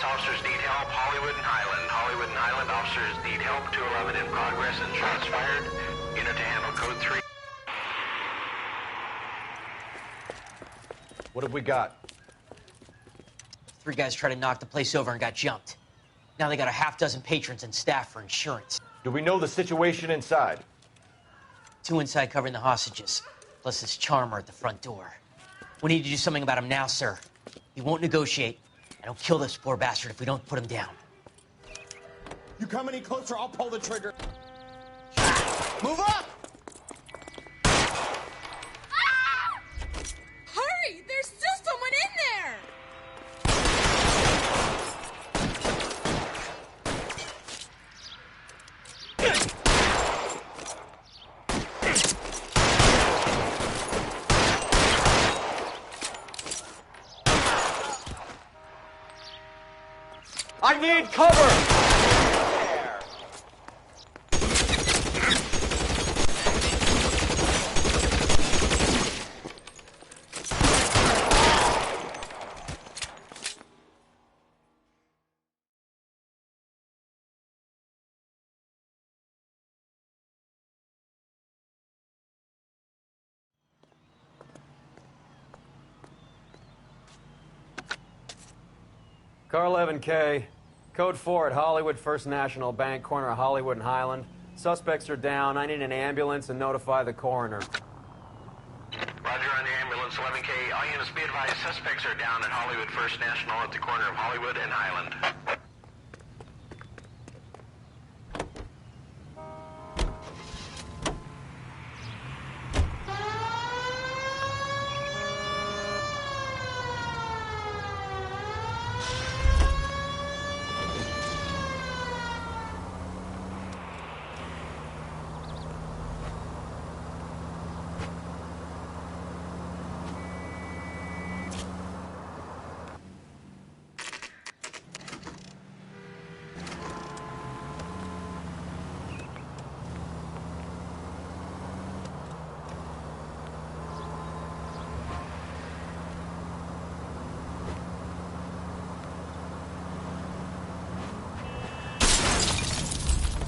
Officers need help. Hollywood and Highland. Hollywood and Highland officers need help. 211 in progress and shots fired. Unit to handle code 3. What have we got? 3 guys tried to knock the place over and got jumped. Now they got a half dozen patrons and staff for insurance. Do we know the situation inside? 2 inside covering the hostages, plus this charmer at the front door. We need to do something about him now, sir. He won't negotiate. And he'll kill this poor bastard if we don't put him down. You come any closer, I'll pull the trigger. Move up! Hurry! There's still someone in there! I need cover! Car 11K, code 4 at Hollywood First National Bank, corner of Hollywood and Highland. Suspects are down. I need an ambulance and notify the coroner. Roger on the ambulance, 11K. All units be advised, suspects are down at Hollywood First National at the corner of Hollywood and Highland.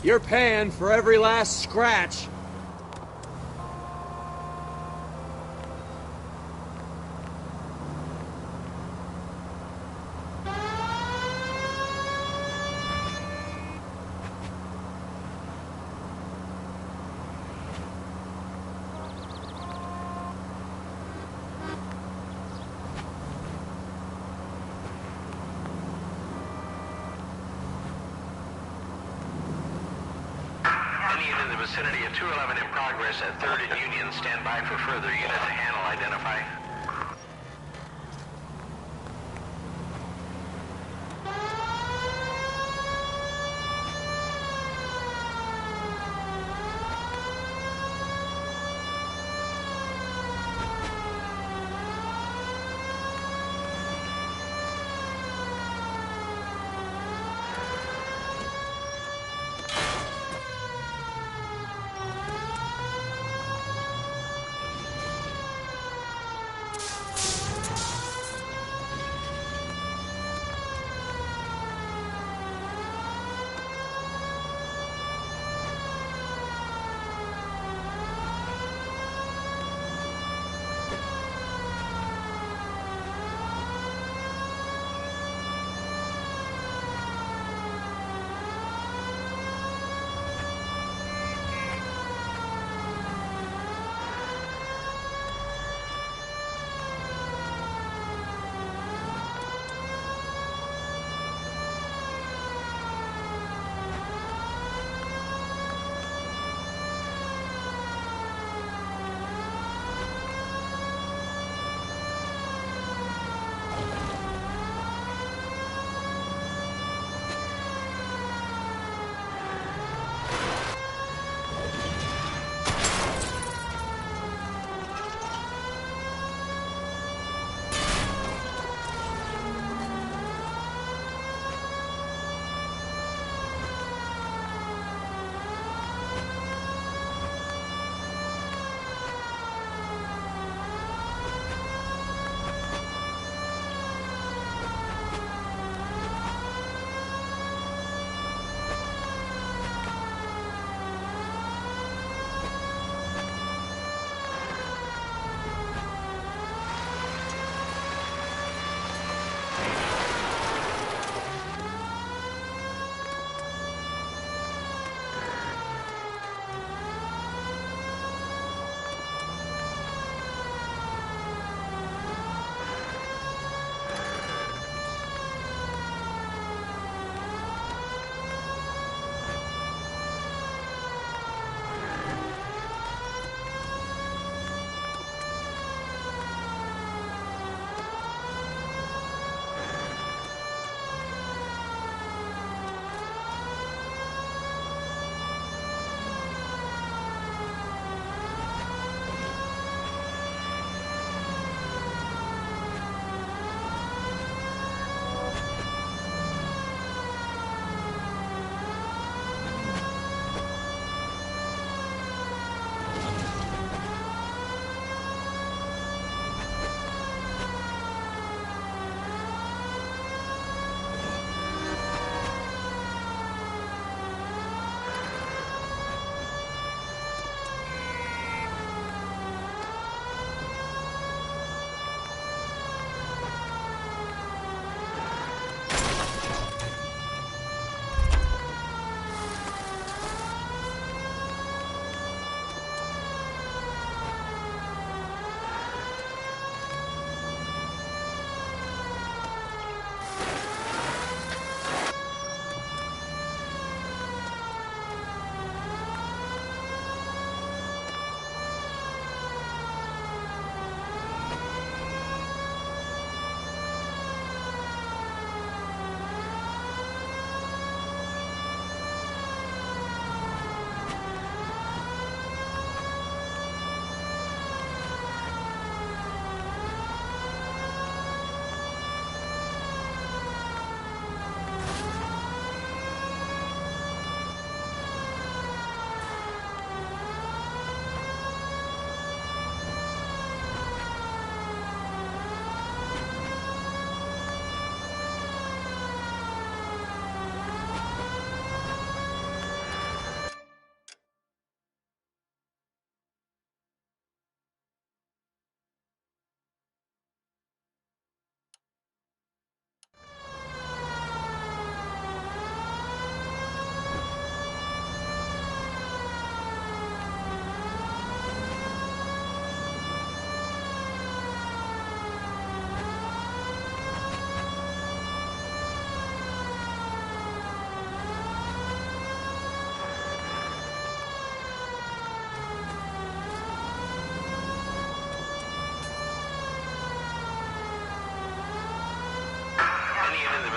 You're paying for every last scratch. Vicinity of 211 in progress at 3rd and Union. Stand by for further unit to handle, identify.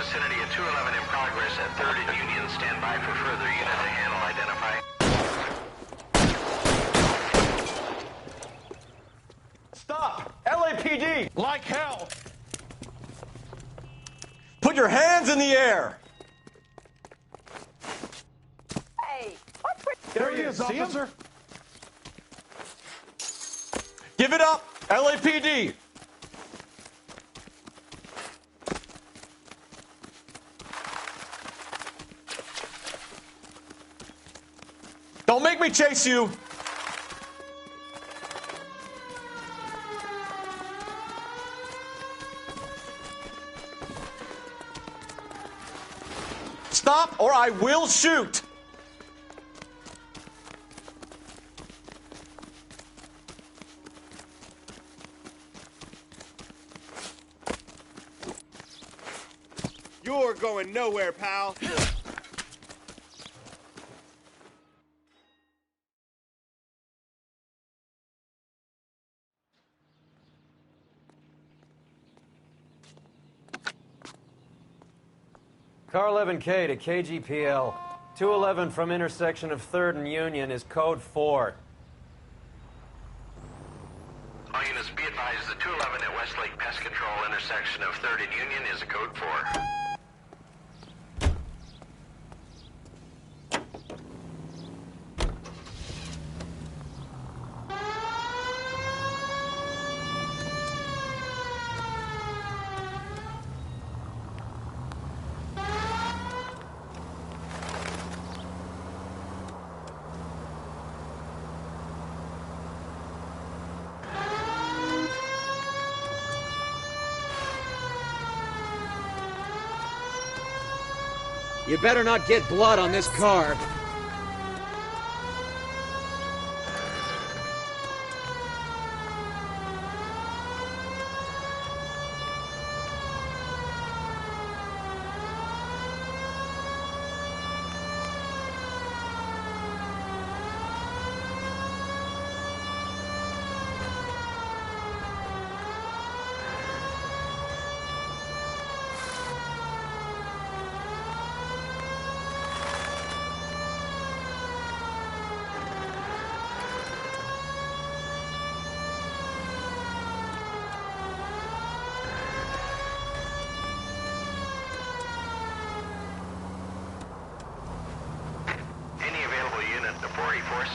vicinity of 211 in progress at 3rd and Union. Stand by for further unit to handle. Identify. Stop! LAPD! Like hell! Put your hands in the air! Hey, what's with... There he is, officer. Give it up! LAPD! Don't make me chase you! Stop or I will shoot! You're going nowhere, pal. Car 11K to KGPL. 211 from intersection of 3rd and Union is code 4. All units be advised, the 211 at Westlake Pest Control intersection of 3rd and Union is a code 4. You better not get blood on this car.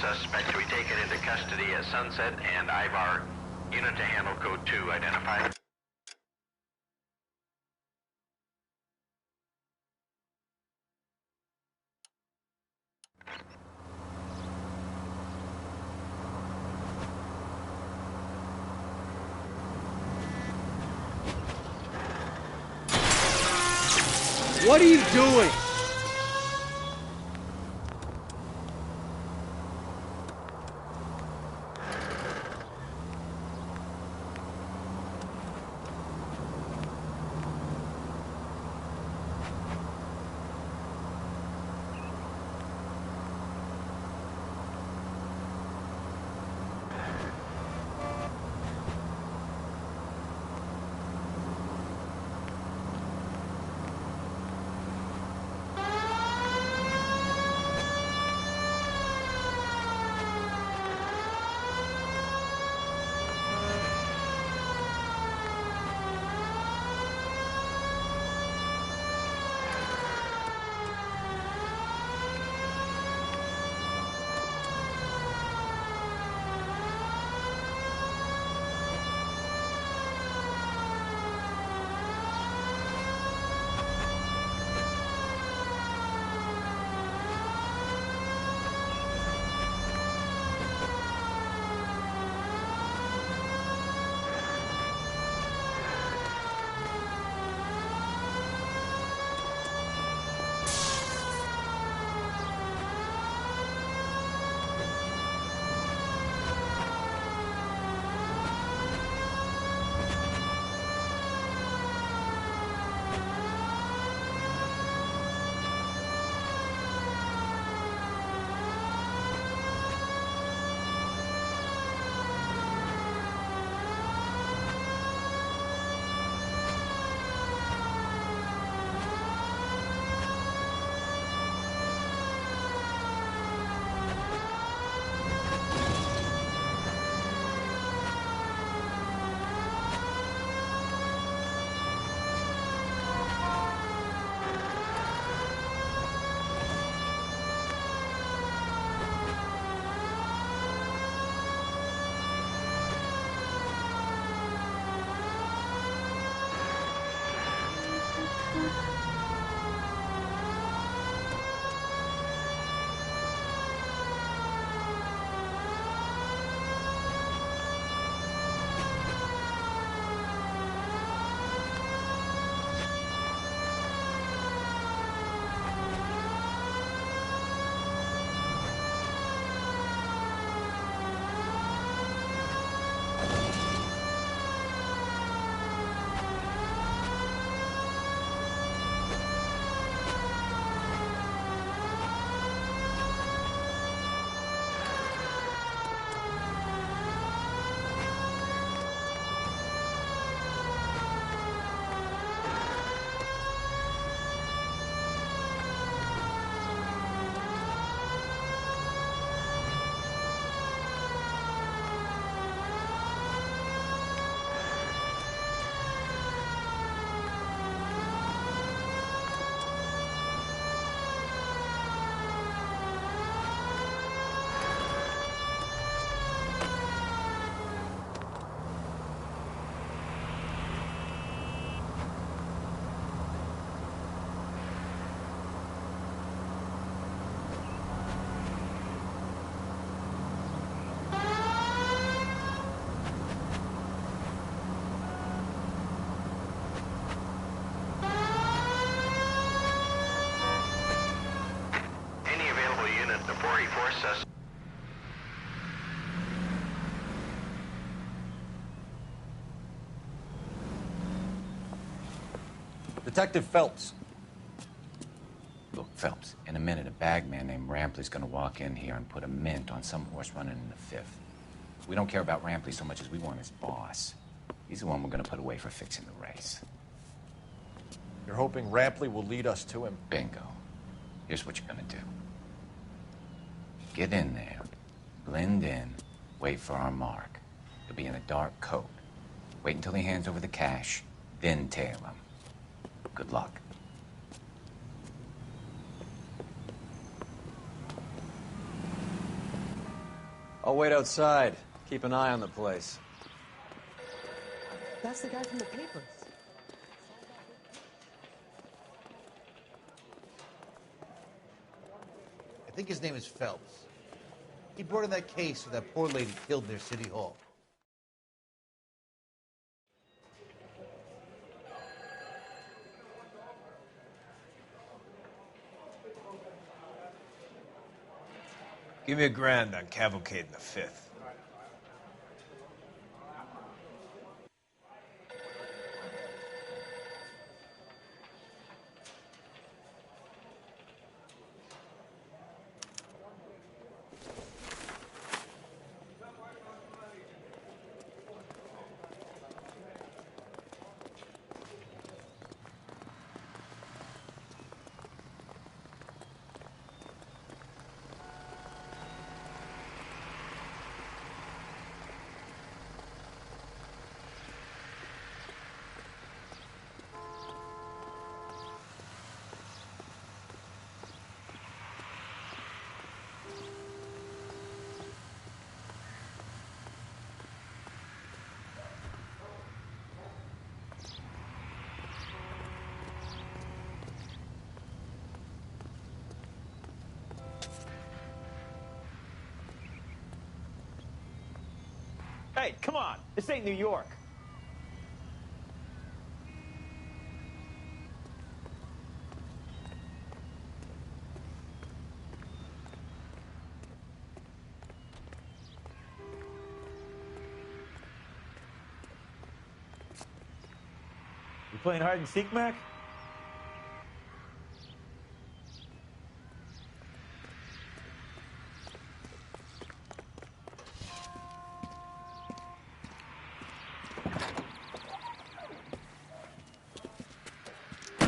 Suspect to be taken into custody at Sunset and Ivar. Unit to handle code 2 identified. What are you doing? Detective Phelps. Look, Phelps, in a minute, a bagman named Rampley's gonna walk in here and put a mint on some horse running in the fifth. We don't care about Rampley so much as we want his boss. He's the one we're gonna put away for fixing the race. You're hoping Rampley will lead us to him? Bingo. Here's what you're gonna do. Get in there, blend in, wait for our mark. He'll be in a dark coat. Wait until he hands over the cash, then tail him. Good luck. I'll wait outside. Keep an eye on the place. That's the guy from the papers. I think his name is Phelps. He brought in that case of that poor lady killed near City Hall. Give me $1,000 on Cavalcade in the Fifth. Hey, come on. This ain't New York. You playing hide and seek, Mac?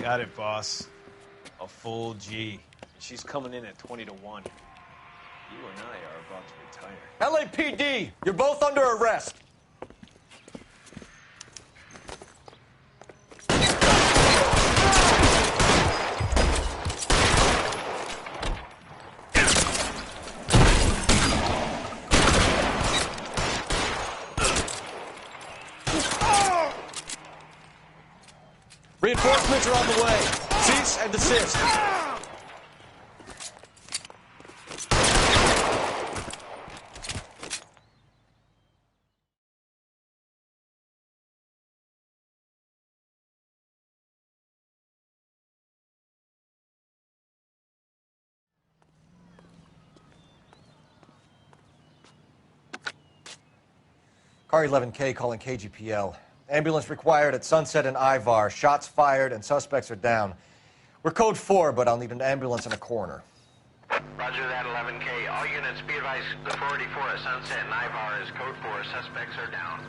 Got it, boss. A full G. She's coming in at 20 to 1. You and I are about to retire. LAPD! You're both under arrest! Reinforcements are on the way. Cease and desist. Car 11K calling KGPL. Ambulance required at Sunset and Ivar. Shots fired and suspects are down. We're code 4, but I'll need an ambulance and a coroner. Roger that, 11K. All units be advised, the 484 at Sunset and Ivar is code 4. Suspects are down.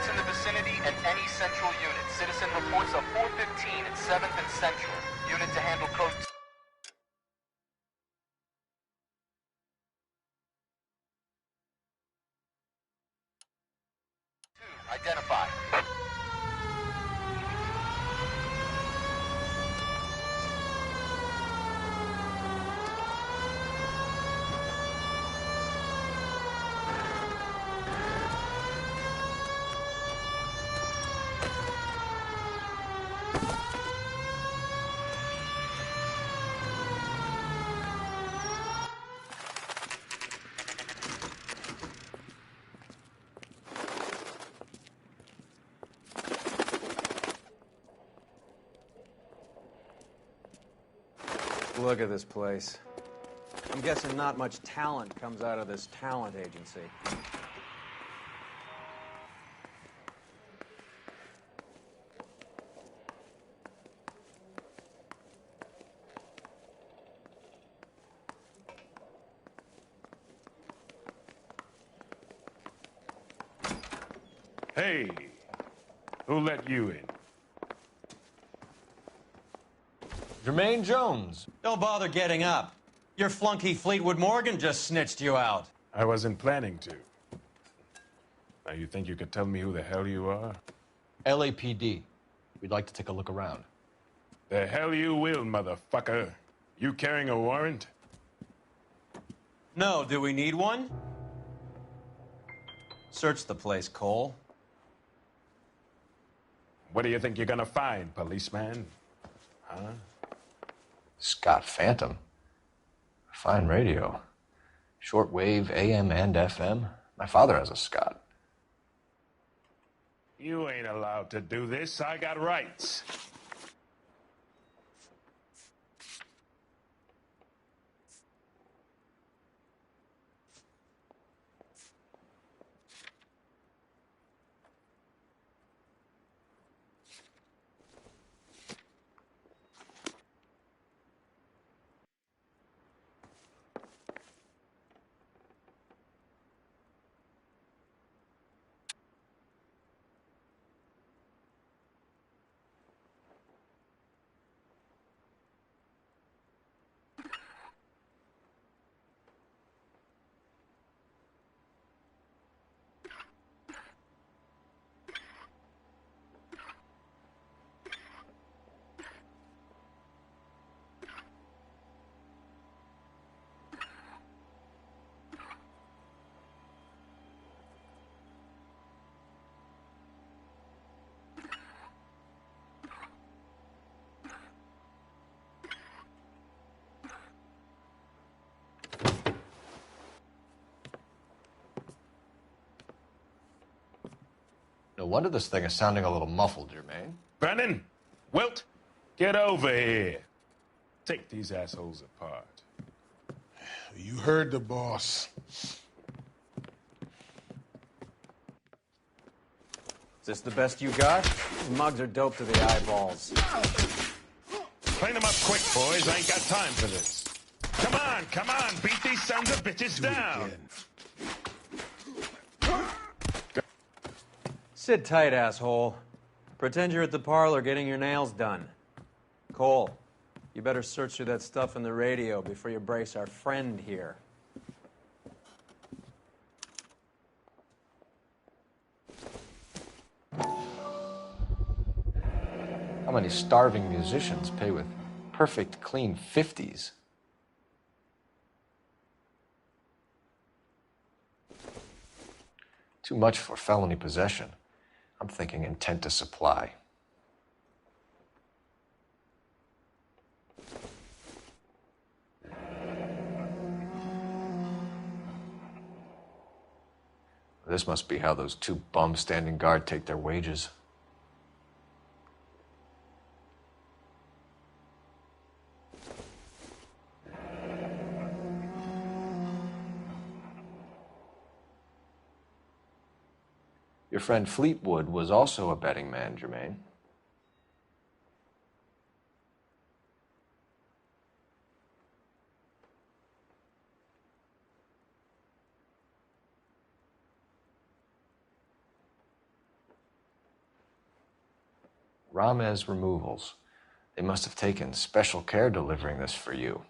Reports in the vicinity and any central unit. Citizen reports of 415 at 7th and Central. Unit to handle code 2. Identify. Look at this place. I'm guessing not much talent comes out of this talent agency. Hey, who let you in? Jermaine Jones. Don't bother getting up. Your flunky Fleetwood Morgan just snitched you out. I wasn't planning to. Now, you think you could tell me who the hell you are? LAPD. We'd like to take a look around. The hell you will, motherfucker. You carrying a warrant? No, do we need one? Search the place, Cole. What do you think you're gonna find, policeman? Huh? Scott Phantom. Fine radio. Shortwave, AM and FM. My father has a Scott. You ain't allowed to do this. I got rights. No wonder this thing is sounding a little muffled, Jermaine. Brennan, Wilt, get over here. Take these assholes apart. You heard the boss. Is this the best you got? These mugs are dope to the eyeballs. Clean them up quick, boys. I ain't got time for this. Come on, beat these sons of bitches down. Sit tight, asshole. Pretend you're at the parlor getting your nails done. Cole, you better search through that stuff in the radio before you brace our friend here. How many starving musicians pay with perfect, clean 50s? Too much for felony possession. I'm thinking intent to supply. This must be how those two bums standing guard take their wages. Your friend Fleetwood was also a betting man, Jermaine. Ramez Removals. They must have taken special care delivering this for you.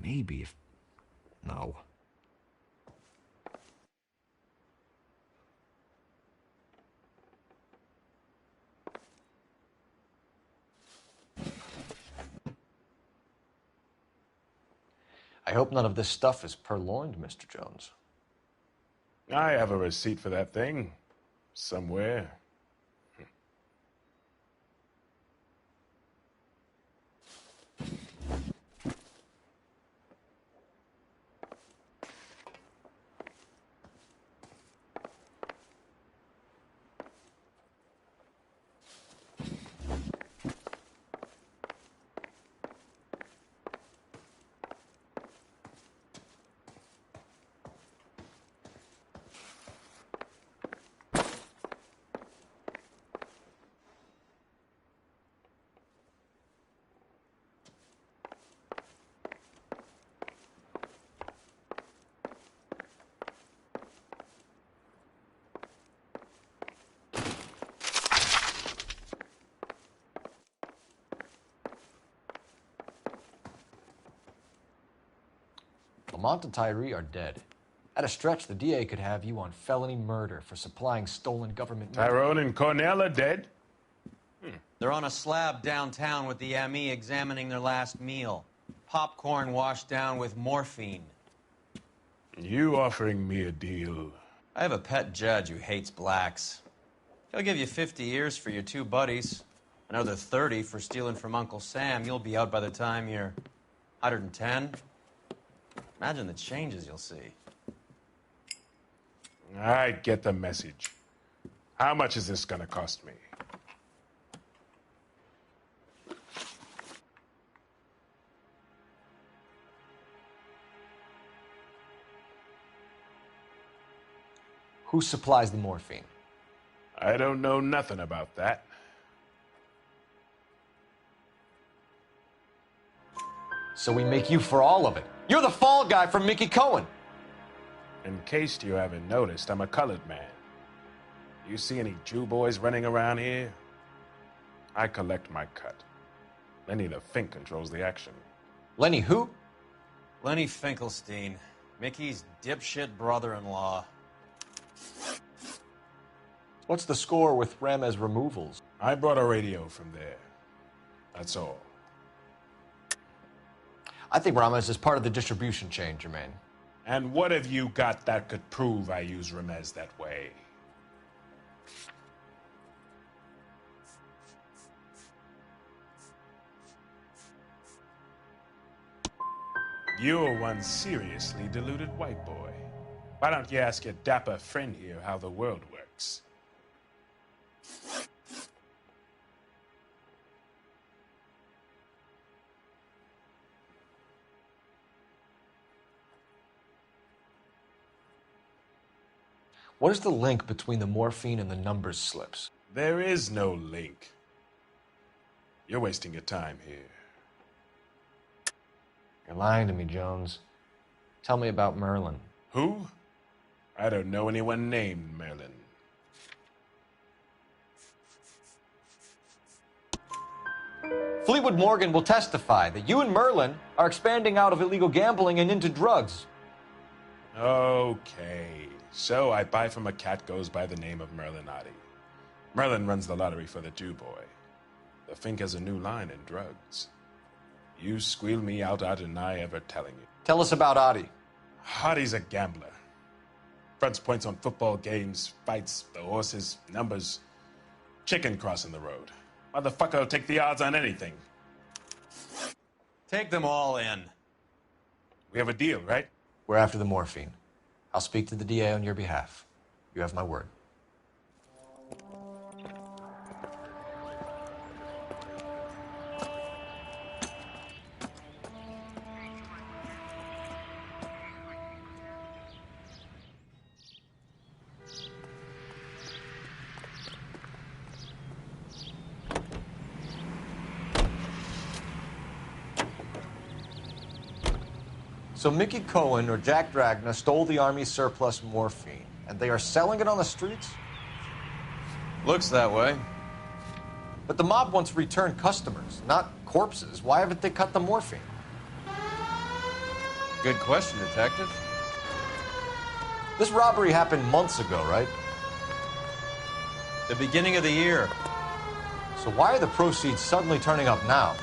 Maybe if... No. I hope none of this stuff is purloined, Mr. Jones. I have a receipt for that thing. Somewhere. Lamont and Tyree are dead. At a stretch, the DA could have you on felony murder for supplying stolen government money. Tyrone and Cornell are dead? They're on a slab downtown with the ME examining their last meal. Popcorn washed down with morphine. You offering me a deal? I have a pet judge who hates blacks. He'll give you 50 years for your two buddies. Another 30 for stealing from Uncle Sam. You'll be out by the time you're 110. Imagine the changes you'll see. I get the message. How much is this gonna cost me? Who supplies the morphine? I don't know nothing about that. So we make you for all of it. You're the fall guy from Mickey Cohen. In case you haven't noticed, I'm a colored man. You see any Jew boys running around here? I collect my cut. Lenny the Fink controls the action. Lenny who? Lenny Finkelstein, Mickey's dipshit brother-in-law. What's the score with Ramez Removals? I brought a radio from there. That's all. I think Ramez is part of the distribution chain, Jermaine. And what have you got that could prove I use Ramez that way? You're one seriously deluded white boy. Why don't you ask your dapper friend here how the world works? What is the link between the morphine and the numbers slips? There is no link. You're wasting your time here. You're lying to me, Jones. Tell me about Merlin. Who? I don't know anyone named Merlin. Fleetwood Morgan will testify that you and Merlin are expanding out of illegal gambling and into drugs. Okay. So I buy from a cat goes by the name of Merlinotti. Merlin runs the lottery for the Jew boy. The Fink has a new line in drugs. You squeal me out, I deny ever telling you. Tell us about Adi. Adi's a gambler. Fronts points on football games, fights, the horses, numbers. Chicken crossing the road. Motherfucker will take the odds on anything. Take them all in. We have a deal, right? We're after the morphine. I'll speak to the DA on your behalf. You have my word. So Mickey Cohen or Jack Dragna stole the Army's surplus morphine, and they are selling it on the streets? Looks that way. But the mob wants return customers, not corpses. Why haven't they cut the morphine? Good question, Detective. This robbery happened months ago, right? The beginning of the year. So why are the proceeds suddenly turning up now?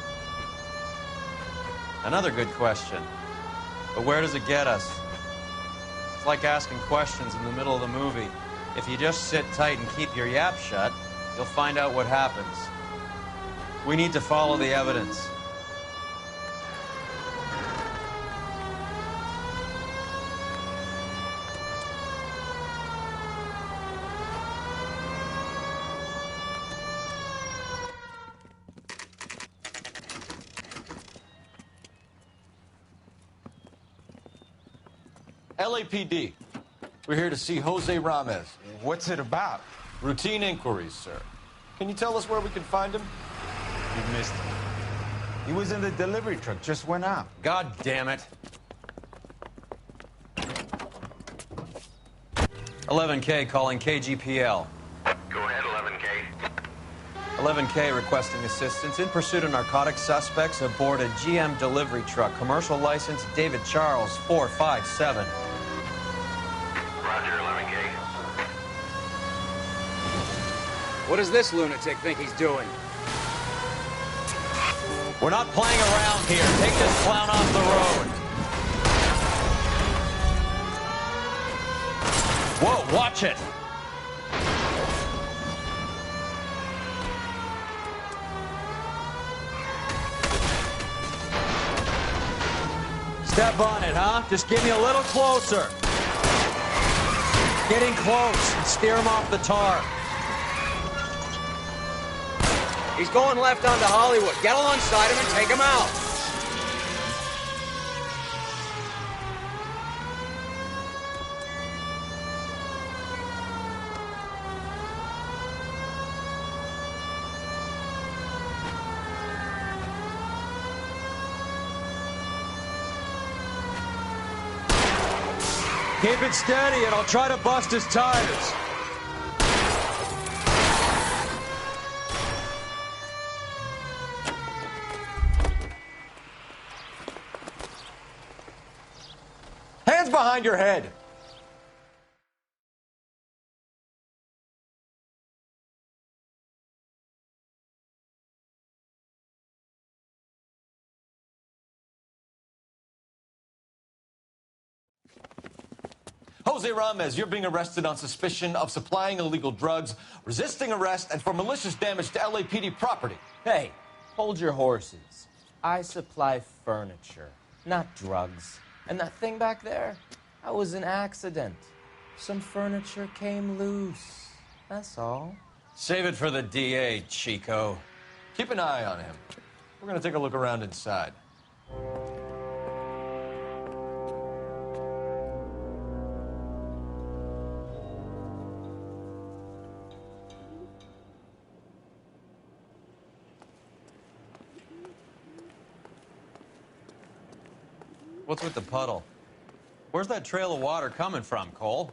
Another good question. But where does it get us? It's like asking questions in the middle of the movie. If you just sit tight and keep your yap shut, you'll find out what happens. We need to follow the evidence. LAPD. We're here to see Jose Ramez. What's it about? Routine inquiries, sir. Can you tell us where we can find him? You missed him. He was in the delivery truck, just went out. God damn it. 11K calling KGPL. Go ahead, 11K. 11K requesting assistance in pursuit of narcotic suspects aboard a GM delivery truck. Commercial license David Charles 457. Roger, 11K. What does this lunatic think he's doing? We're not playing around here. Take this clown off the road. Whoa, watch it. Step on it, huh? Just get me a little closer. Getting close and steer him off the tar. He's going left onto Hollywood. Get alongside him and take him out. Keep it steady and I'll try to bust his tires. Hands behind your head. Jose Ramez, you're being arrested on suspicion of supplying illegal drugs, resisting arrest, and for malicious damage to LAPD property. Hey, hold your horses. I supply furniture, not drugs. And that thing back there, that was an accident. Some furniture came loose. That's all. Save it for the DA, Chico. Keep an eye on him. We're going to take a look around inside. What's with the puddle? Where's that trail of water coming from, Cole?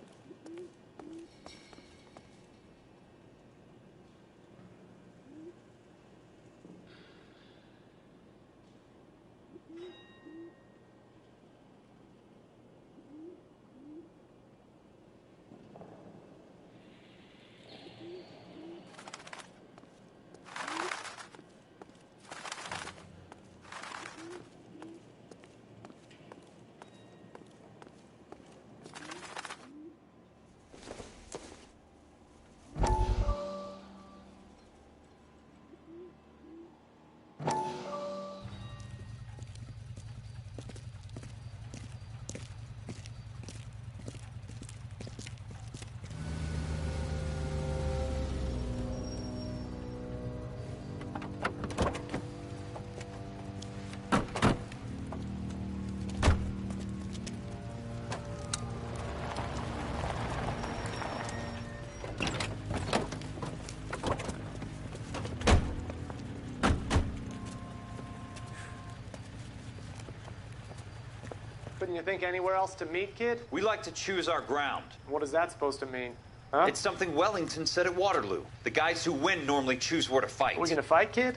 Couldn't you think anywhere else to meet, kid? We like to choose our ground. What is that supposed to mean? Huh? It's something Wellington said at Waterloo. The guys who win normally choose where to fight. Are we gonna fight, kid?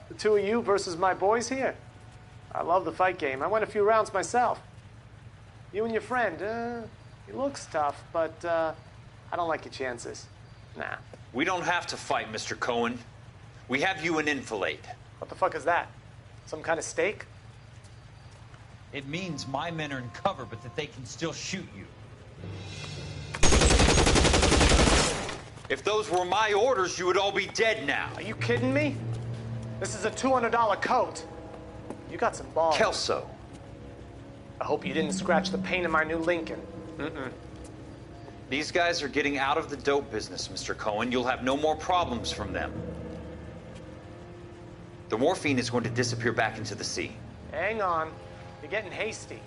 The two of you versus my boys here? I love the fight game. I went a few rounds myself. You and your friend, he looks tough, but I don't like your chances. Nah. We don't have to fight, Mr. Cohen. We have you an enfilade. What the fuck is that? Some kind of steak? It means my men are in cover, but that they can still shoot you. If those were my orders, you would all be dead now. Are you kidding me? This is a $200 coat. You got some balls. Kelso. I hope you didn't scratch the paint of my new Lincoln. Mm-mm. These guys are getting out of the dope business, Mr. Cohen. You'll have no more problems from them. The morphine is going to disappear back into the sea. Hang on. You're getting hasty.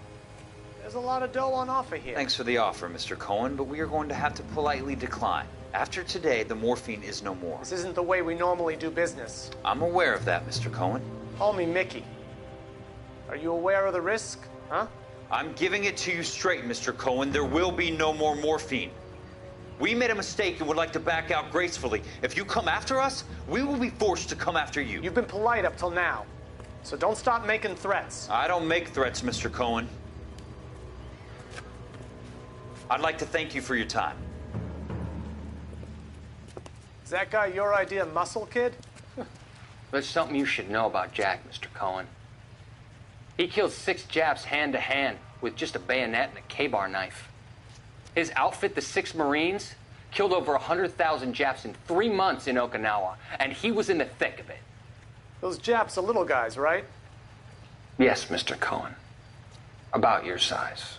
There's a lot of dough on offer here. Thanks for the offer, Mr. Cohen, but we are going to have to politely decline. After today, the morphine is no more. This isn't the way we normally do business. I'm aware of that, Mr. Cohen. Call me Mickey. Are you aware of the risk, huh? I'm giving it to you straight, Mr. Cohen. There will be no more morphine. We made a mistake and would like to back out gracefully. If you come after us, we will be forced to come after you. You've been polite up till now, so don't stop making threats. I don't make threats, Mr. Cohen. I'd like to thank you for your time. Is that guy your idea of muscle, kid? There's something you should know about Jack, Mr. Cohen. He killed 6 Japs hand to hand with just a bayonet and a K-bar knife. His outfit, the 6 Marines, killed over 100,000 Japs in 3 months in Okinawa, and he was in the thick of it. Those Japs are little guys, right? Yes, Mr. Cohen. About your size.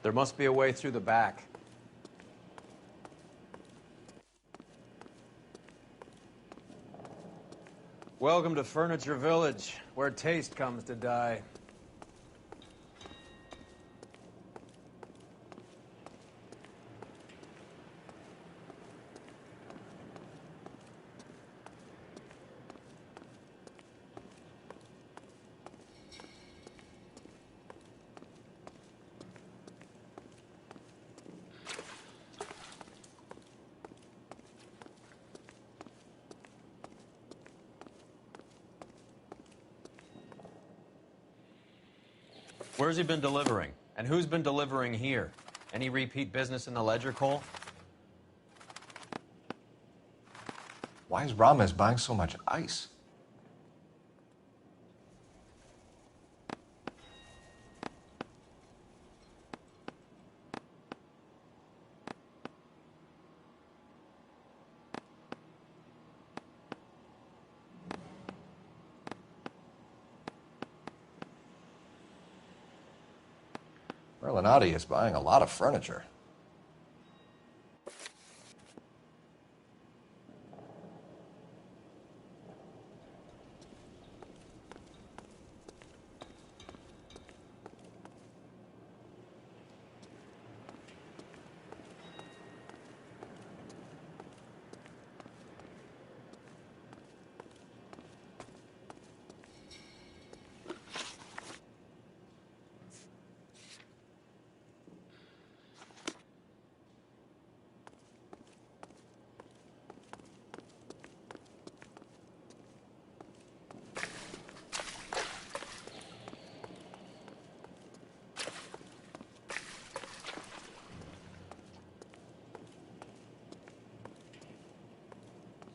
There must be a way through the back. Welcome to Furniture Village, where taste comes to die. Where's he been delivering? And who's been delivering here? Any repeat business in the ledger, Cole? Why is Ramos buying so much ice? L.A.Noire is buying a lot of furniture.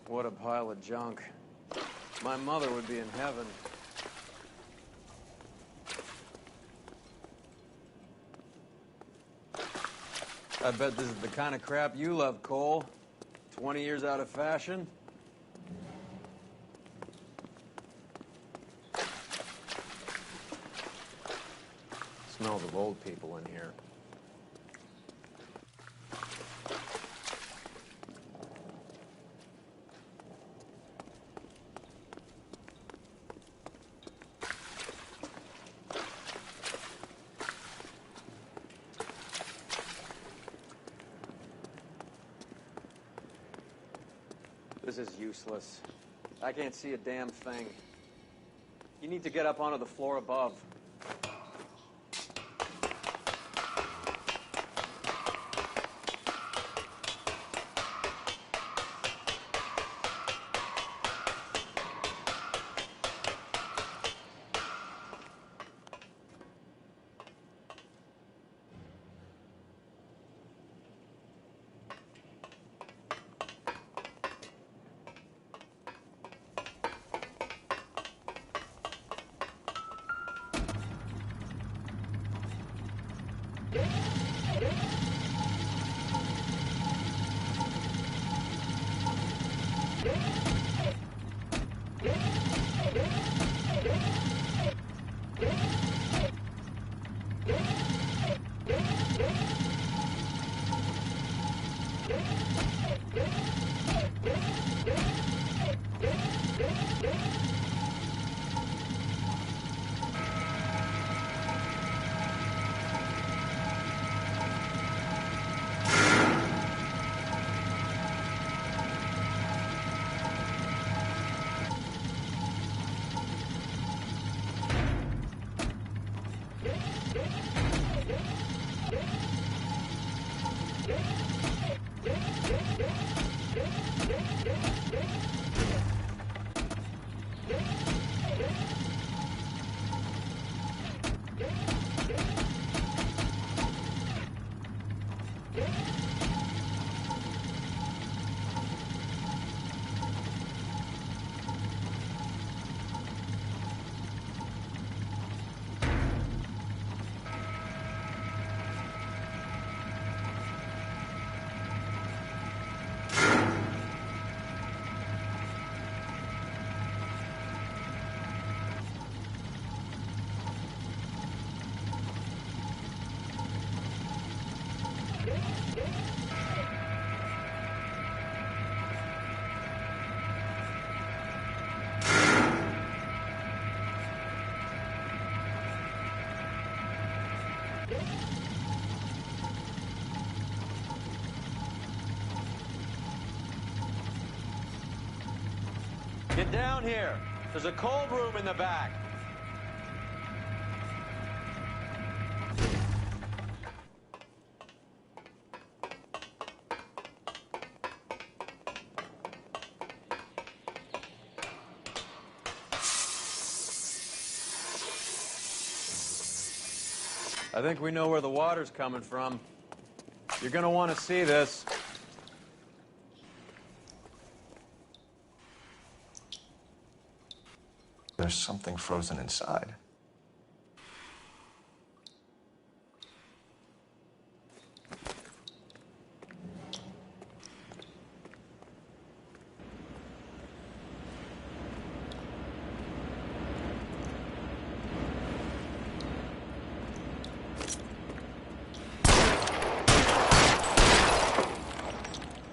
What a pile of junk. My mother would be in heaven. I bet this is the kind of crap you love, Cole. 20 years out of fashion. Smells of old people in here. This is useless. I can't see a damn thing. You need to get up onto the floor above. Get down here. There's a cold room in the back. I think we know where the water's coming from. You're gonna want to see this. There's something frozen inside.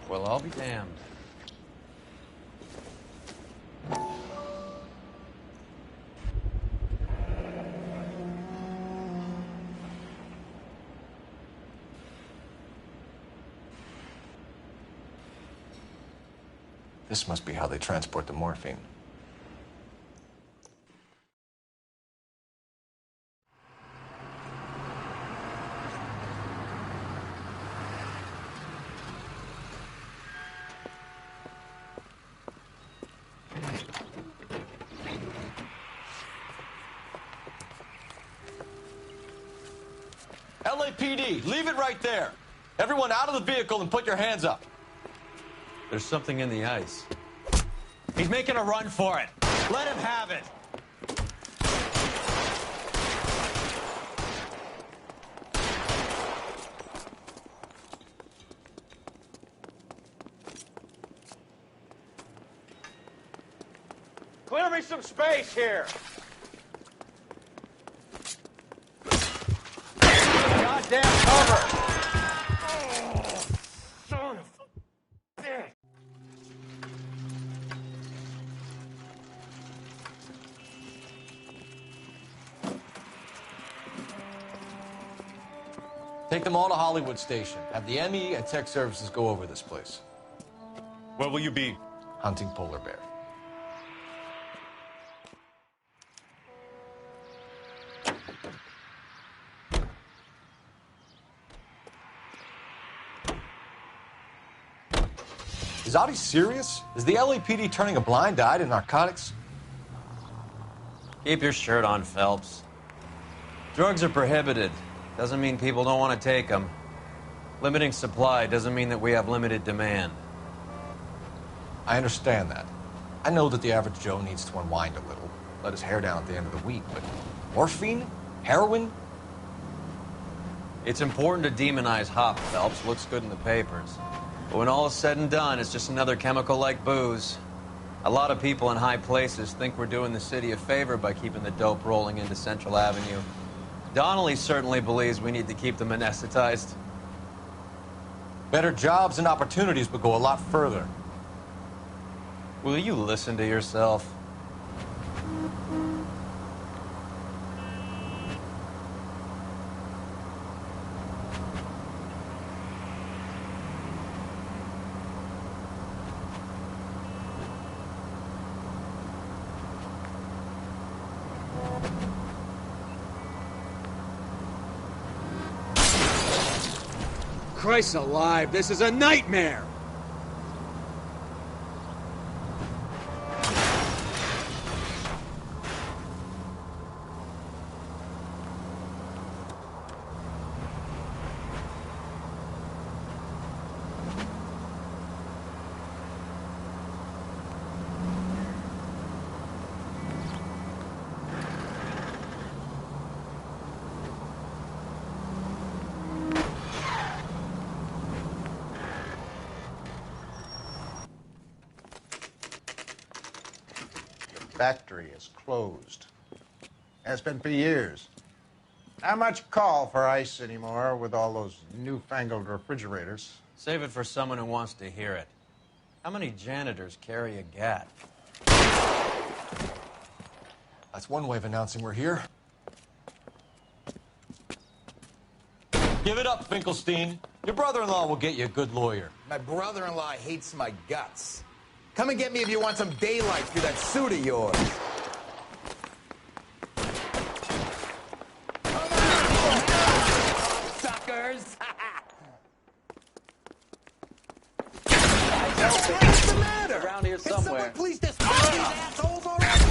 Well, I'll be damned. This must be how they transport the morphine. LAPD, leave it right there. Everyone out of the vehicle and put your hands up. There's something in the ice. He's making a run for it. Let him have it. Clear me some space here. Goddamn cover. Oh, son of a bitch. Take them all to Hollywood Station. Have the ME and Tech Services go over this place. Where will you be? Hunting polar bear. Is Audie serious? Is the LAPD turning a blind eye to narcotics? Keep your shirt on, Phelps. Drugs are prohibited. Doesn't mean people don't want to take them. Limiting supply doesn't mean that we have limited demand. I understand that. I know that the average Joe needs to unwind a little, let his hair down at the end of the week, but morphine? Heroin? It's important to demonize hop, Phelps. Looks good in the papers. But when all is said and done, it's just another chemical like booze. A lot of people in high places think we're doing the city a favor by keeping the dope rolling into Central Avenue. Donnelly certainly believes we need to keep them anesthetized. Better jobs and opportunities would go a lot further. Will you listen to yourself? Christ alive, this is a nightmare! Factory is closed. Has been for years. Not much call for ice anymore with all those newfangled refrigerators. Save it for someone who wants to hear it. How many janitors carry a gat? That's one way of announcing we're here. Give it up, Finkelstein. Your brother-in-law will get you a good lawyer. My brother-in-law hates my guts. Come and get me if you want some daylight through that suit of yours. Suckers! What's the matter? Around here somewhere. Can someone please just kill these assholes already?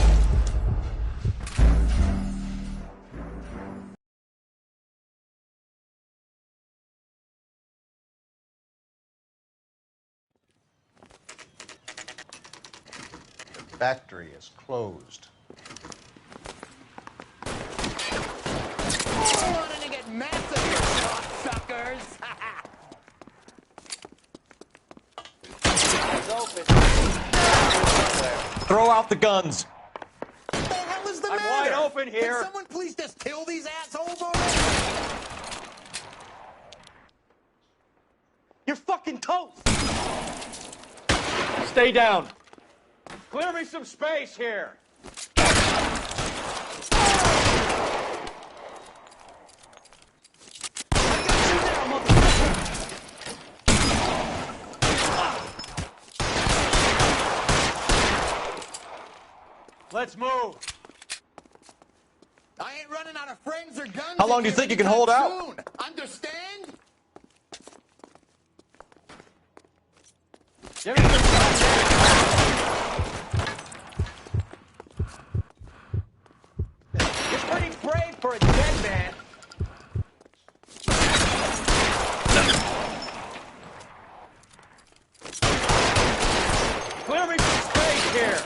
Factory is closed. I wanted to get massive, suckers! It's open. Throw out the guns. What the hell is the I'm matter? wide open here. Can someone please just kill these assholes already? You're fucking toast. Stay down. Clear me some space here. Let's move. I ain't running out of friends or guns. How long do you think you can hold out? Soon. Understand? Give me some You're pretty brave for a dead man. Clear me some space here.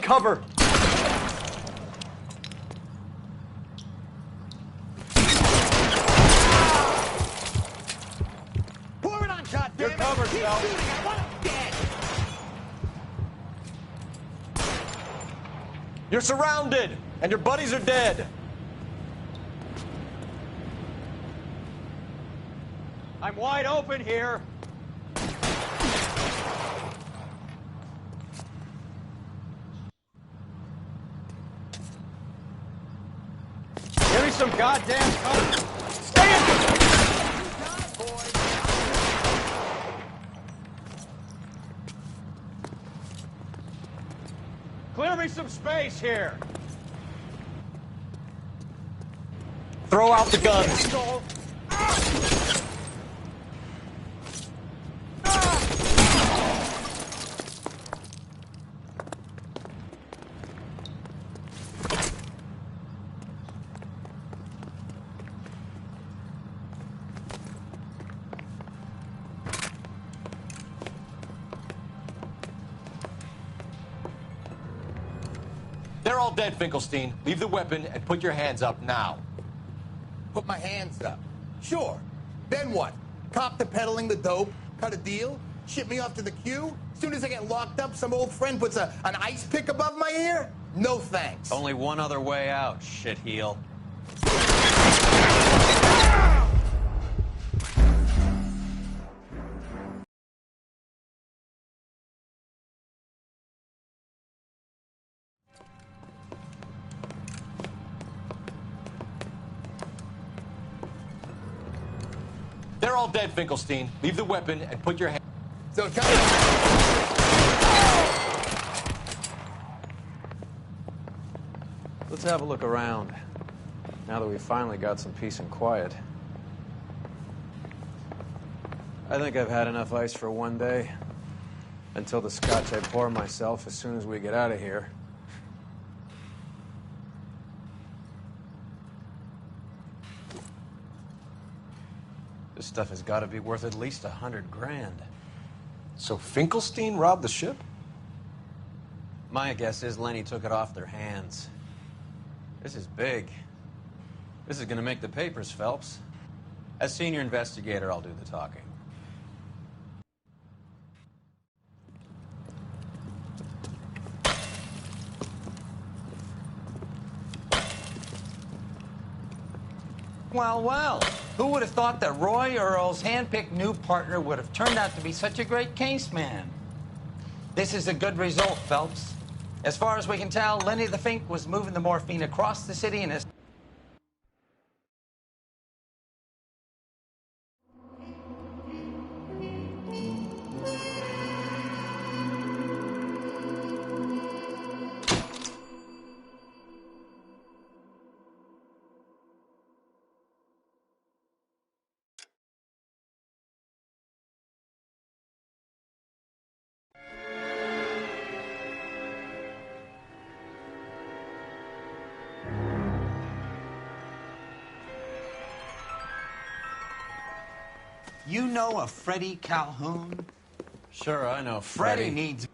cover! Pour it on, goddammit! You're covered, Keep Phelps. shooting! I want him dead! You're surrounded, and your buddies are dead. I'm wide open here. Give me some goddamn cover. Stay in! Clear me some space here. Throw out the guns. They're all dead, Finkelstein. Leave the weapon and put your hands up now. Put my hands up. Sure. Then what? Cop to peddling the dope? Cut a deal? Ship me off to the queue? Soon as I get locked up, some old friend puts an ice pick above my ear? No thanks. Only one other way out, shitheel. They're all dead, Finkelstein. Leave the weapon and put your hands... So come Let's have a look around, now that we've finally got some peace and quiet. I think I've had enough ice for one day, until the scotch I pour myself as soon as we get out of here. This stuff has got to be worth at least $100 grand. So Finkelstein robbed the ship? My guess is Lenny took it off their hands. This is big. This is going to make the papers, Phelps. As senior investigator, I'll do the talking. Well, well. Who would have thought that Roy Earl's hand-picked new partner would have turned out to be such a great case man? This is a good result, Phelps. As far as we can tell, Lenny the Fink was moving the morphine across the city in his... You know a Freddie Calhoun? Sure, I know Freddie Freddie. needs...